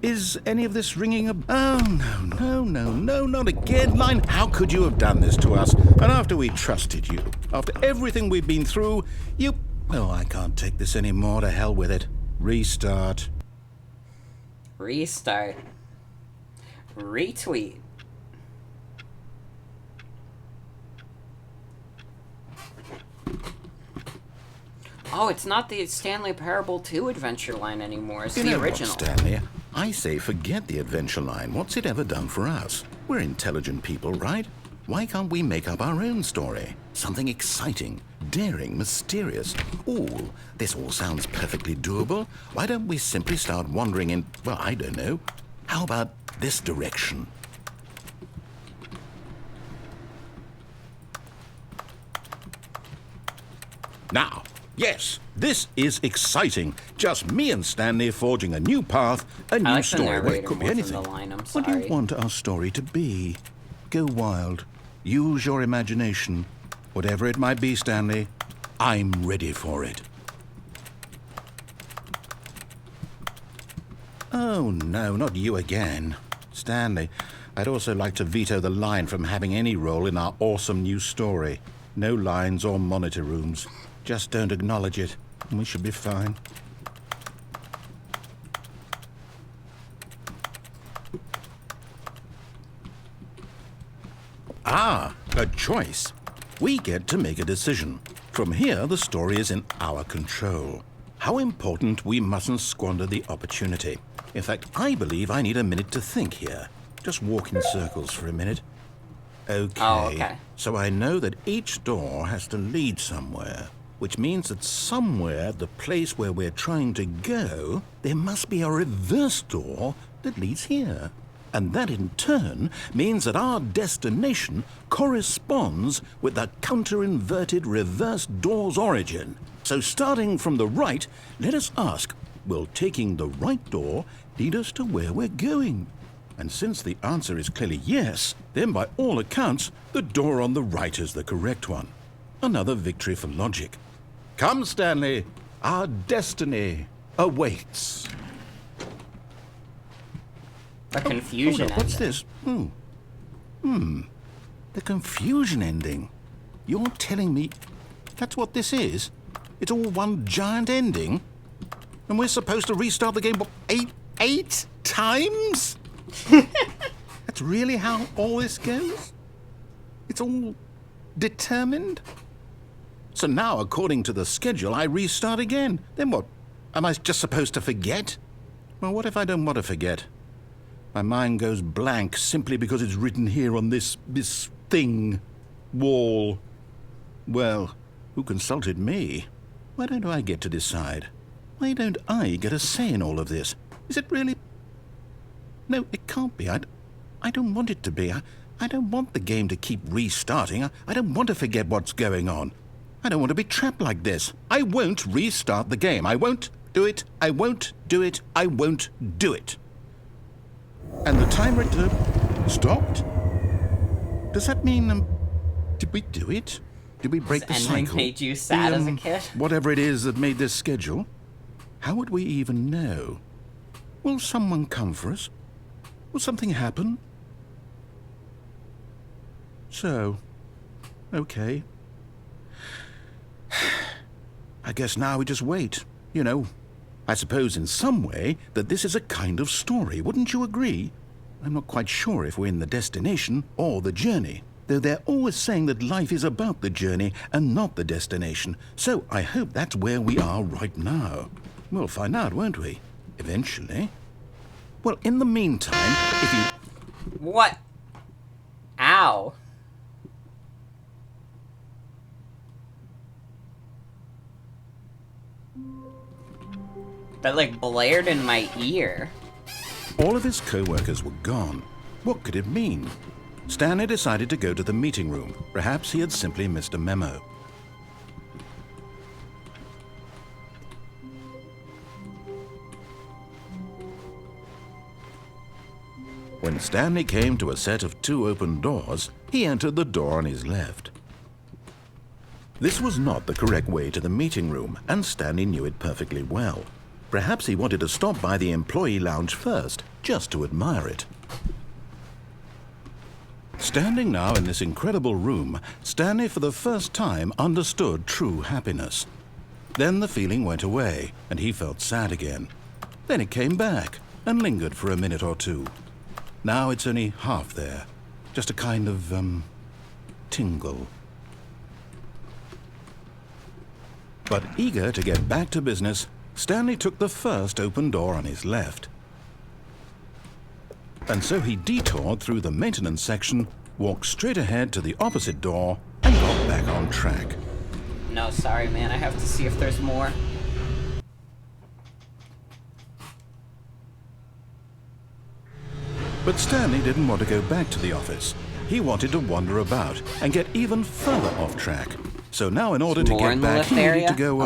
Is any of this ringing a... Oh, no, not again. Line, how could you have done this to us? And after we trusted you, after everything we've been through, you... Oh, I can't take this anymore. To hell with it. Restart. Restart. Retweet. Oh, it's not the Stanley Parable 2 Adventure Line anymore. It's You the know original. what, Stanley? I say forget the adventure line. What's it ever done for us? We're intelligent people, right? Why can't we make up our own story? Something exciting, daring, mysterious. Ooh, this all sounds perfectly doable. Why don't we simply start wandering in, well, I don't know. How about this direction? Now, yes, this is exciting. Just me and Stanley forging a new path, a new like the story. Well, it narrator could be more than anything. the line, I'm What do you sorry. want our story to be? Go wild. Use your imagination. Whatever it might be, Stanley, I'm ready for it. Oh, no, not you again. Stanley, I'd also like to veto the line from having any role in our awesome new story. No lines or monitor rooms. Just don't acknowledge it, and we should be fine. Ah, a choice. We get to make a decision. From here, the story is in our control. How important we mustn't squander the opportunity. In fact, I believe I need a minute to think here. Just walk in circles for a minute. Okay. Oh, okay. So I know that each door has to lead somewhere, which means that somewhere, the place where we're trying to go, there must be a reverse door that leads here. And that in turn means that our destination corresponds with the counter-inverted reverse door's origin. So starting from the right, let us ask, will taking the right door lead us to where we're going? And since the answer is clearly yes, then by all accounts, the door on the right is the correct one. Another victory for logic. Come, Stanley, our destiny awaits. A confusion Hold up, what's ending. this? The confusion ending. You're telling me that's what this is? It's all one giant ending? And we're supposed to restart the game, what, eight times? That's That's really how all this goes? It's all determined? So now, according to the schedule, I restart again. Then what? Am I just supposed to forget? Well, what if I don't want to forget? My mind goes blank simply because it's written here on this thing, wall. Well, who consulted me? Why don't I get to decide? Why don't I get a say in all of this? Is it really? No, it can't be. I don't want it to be. I don't want the game to keep restarting. I don't want to forget what's going on. I don't want to be trapped like this. I won't restart the game. I won't do it. I won't do it. I won't do it. And the timer stopped? Does that mean, did we do it? Did we break the ending cycle? made you sad as a kid? Whatever it is that made this schedule? How would we even know? Will someone come for us? Will something happen? So, okay. I guess now we just wait. You know, I suppose in some way that this is a kind of story, wouldn't you agree? I'm not quite sure if we're in the destination or the journey, though they're always saying that life is about the journey and not the destination, so I hope that's where we are right now. We'll find out, won't we? Eventually. Well, in the meantime, if you... What? Ow. That, like, blared in my ear. All of his co-workers were gone. What could it mean? Stanley decided to go to the meeting room. Perhaps he had simply missed a memo. When Stanley came to a set of 2 open doors, he entered the door on his left. This was not the correct way to the meeting room, and Stanley knew it perfectly well. Perhaps he wanted to stop by the employee lounge first, just to admire it. Standing now in this incredible room, Stanley for the first time understood true happiness. Then the feeling went away, and he felt sad again. Then it came back, and lingered for a minute or two. Now it's only half there. Just a kind of, tingle. But eager to get back to business, Stanley took the first open door on his left. And so he detoured through the maintenance section, walked straight ahead to the opposite door, and got back on track. No, sorry, man. I have to see if there's more. But Stanley didn't want to go back to the office. He wanted to wander about and get even further off track. So now in order to More in get the back, lift he needed area? to go,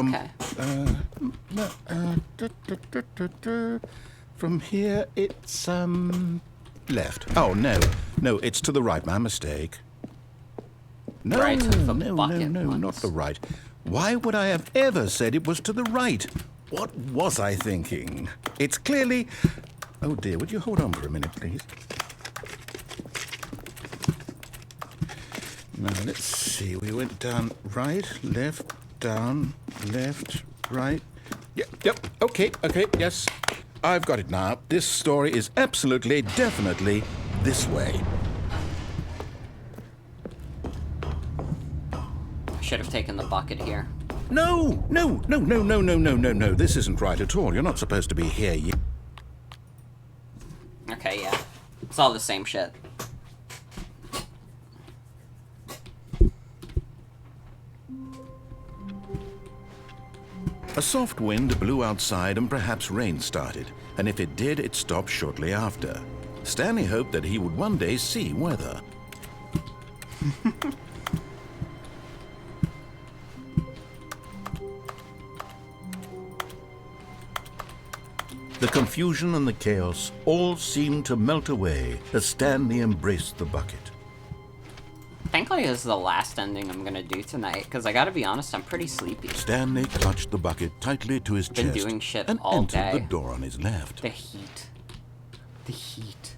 from here it's, left. Oh, no. No, it's to the right. My mistake. No, Right, the no, bucket ones. not the right. Why would I have ever said it was to the right? What was I thinking? It's clearly... Oh dear, would you hold on for a minute, please? Now, let's see. We went down right, left, down, left, right. Yep, okay, yes. I've got it now. This story is absolutely, definitely this way. I should have taken the bucket here. No. This isn't right at all. You're not supposed to be here yet. Okay, yeah. It's all the same shit. A soft wind blew outside and perhaps rain started, and if it did, it stopped shortly after. Stanley hoped that he would one day see weather. The confusion and the chaos all seemed to melt away as Stanley embraced the bucket. Thankfully, this is the last ending I'm gonna do tonight, because I gotta be honest, I'm pretty sleepy. Stanley clutched the bucket tightly to his Been chest doing shit and all entered the day. door on his left. The heat. The heat.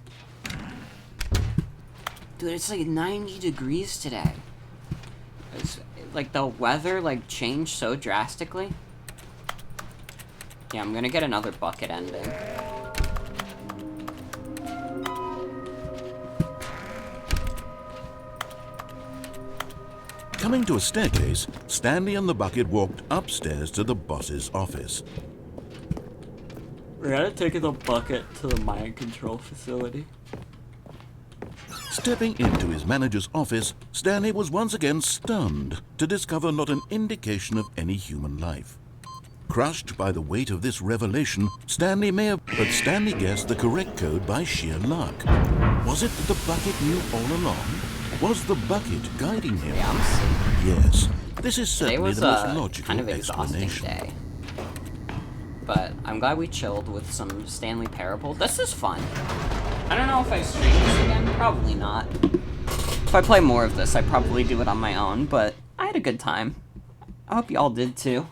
Dude, it's like 90 degrees today. It's, like, the weather, like, changed so drastically. Yeah, I'm gonna get another bucket ending. Coming to a staircase, Stanley and the bucket walked upstairs to the boss's office. We gotta take the bucket to the mind control facility. Stepping into his manager's office, Stanley was once again stunned to discover not an indication of any human life. Crushed by the weight of this revelation, Stanley guessed the correct code by sheer luck. Was it that the bucket knew all along? Was the bucket guiding him? Yes, this is certainly the most logical kind of exhausting explanation. day. But I'm glad we chilled with some Stanley Parable. This is fun. I don't know if I stream this again. Probably not. If I play more of this, I'd probably do it on my own, but I had a good time. I hope y'all did too.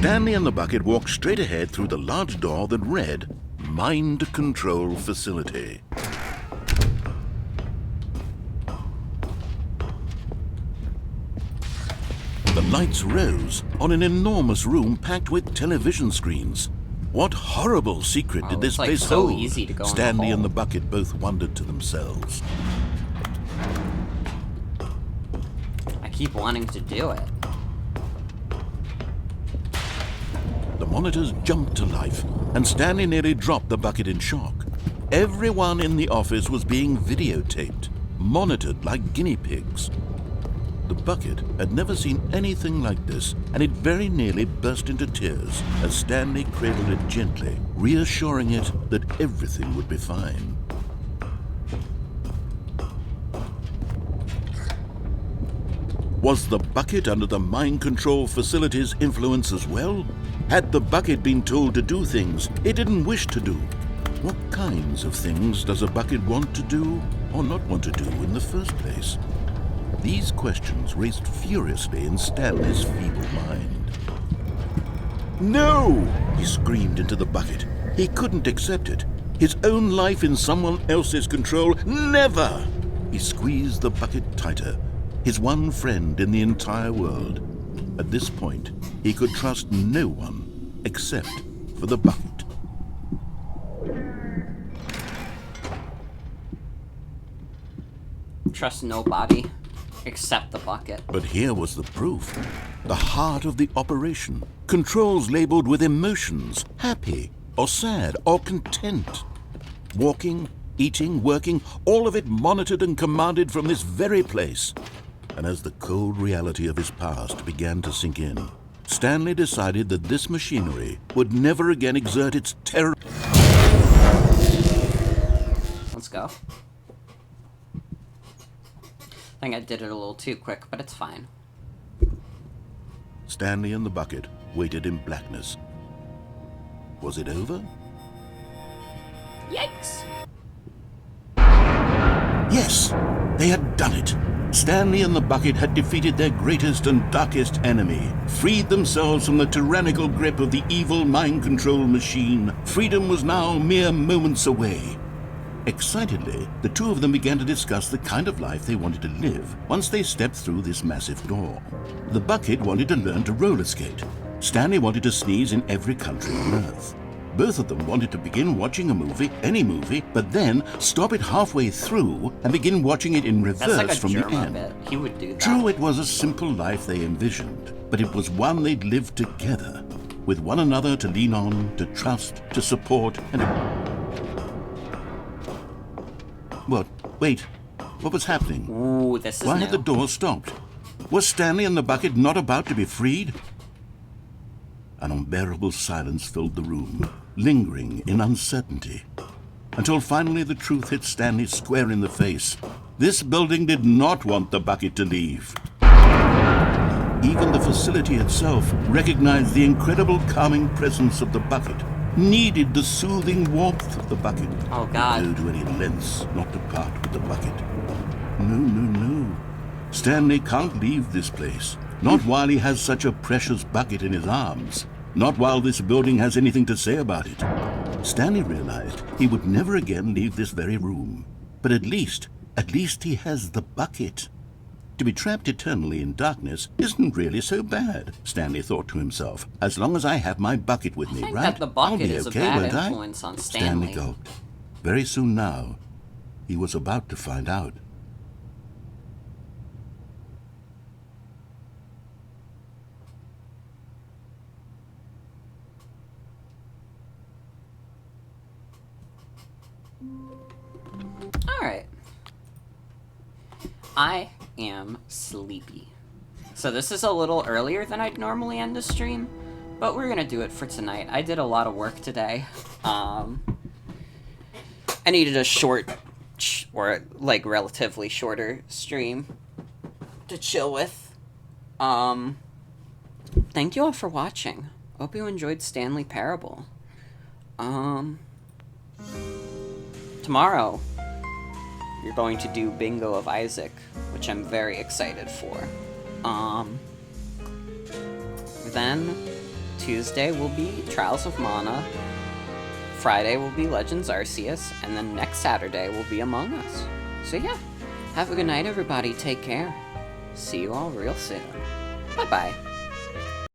Stanley and the bucket walked straight ahead through the large door that read, Mind Control Facility. The lights rose on an enormous room packed with television screens. What horrible secret did this place hold? Easy to go Stanley in the and the bucket both wondered to themselves. I keep wanting to do it. The monitors jumped to life, and Stanley nearly dropped the bucket in shock. Everyone in the office was being videotaped, monitored like guinea pigs. The bucket had never seen anything like this, and it very nearly burst into tears as Stanley cradled it gently, reassuring it that everything would be fine. Was the bucket under the mind control facility's influence as well? Had the bucket been told to do things it didn't wish to do? What kinds of things does a bucket want to do or not want to do in the first place? These questions raced furiously in Stanley's feeble mind. No! He screamed into the bucket. He couldn't accept it. His own life in someone else's control, never! He squeezed the bucket tighter. His one friend in the entire world. At this point, he could trust no one except for the bucket. Trust nobody except the bucket. But here was the proof. The heart of the operation. Controls labeled with emotions, happy or sad or content. Walking, eating, working, all of it monitored and commanded from this very place. And as the cold reality of his past began to sink in, Stanley decided that this machinery would never again exert its terror. Let's go. I think I did it a little too quick, but it's fine. Stanley and the bucket waited in blackness. Was it over? Yikes! Yes, they had done it. Stanley and the bucket had defeated their greatest and darkest enemy, freed themselves from the tyrannical grip of the evil mind control machine. Freedom was now mere moments away. Excitedly, the two of them began to discuss the kind of life they wanted to live once they stepped through this massive door. The bucket wanted to learn to roller skate. Stanley wanted to sneeze in every country on Earth. Both of them wanted to begin watching a movie, any movie, but then stop it halfway through and begin watching it in reverse That's like a from the German end. bit. He would do that. True, it was a simple life they envisioned, but it was one they'd lived together, with one another to lean on, to trust, to support, and... What? Wait. What was happening? Ooh, this is Why new. had the door stopped? Was Stanley and the bucket not about to be freed? An unbearable silence filled the room, lingering in uncertainty, until finally the truth hit Stanley square in the face. This building did not want the bucket to leave. Even the facility itself recognized the incredible calming presence of the bucket, needed the soothing warmth of the bucket. Oh, God. Go to any lengths not to part with the bucket. No. Stanley can't leave this place. Not while he has such a precious bucket in his arms. Not while this building has anything to say about it. Stanley realized he would never again leave this very room. But at least he has the bucket. To be trapped eternally in darkness isn't really so bad, Stanley thought to himself. As long as I have my bucket with me, I think right? that the bucket I'll be is okay, a bad won't I? influence on Stanley. gulped. Very soon now, he was about to find out. Alright. I am sleepy. So this is a little earlier than I'd normally end the stream, but we're gonna do it for tonight. I did a lot of work today. I needed a short, or like relatively shorter stream to chill with. Thank you all for watching. Hope you enjoyed Stanley Parable. Tomorrow, you're going to do Bingo of Isaac, which I'm very excited for. Then, Tuesday will be Trials of Mana, Friday will be Legends Arceus, and then next Saturday will be Among Us. So yeah, have a good night everybody, take care. See you all real soon. Bye-bye.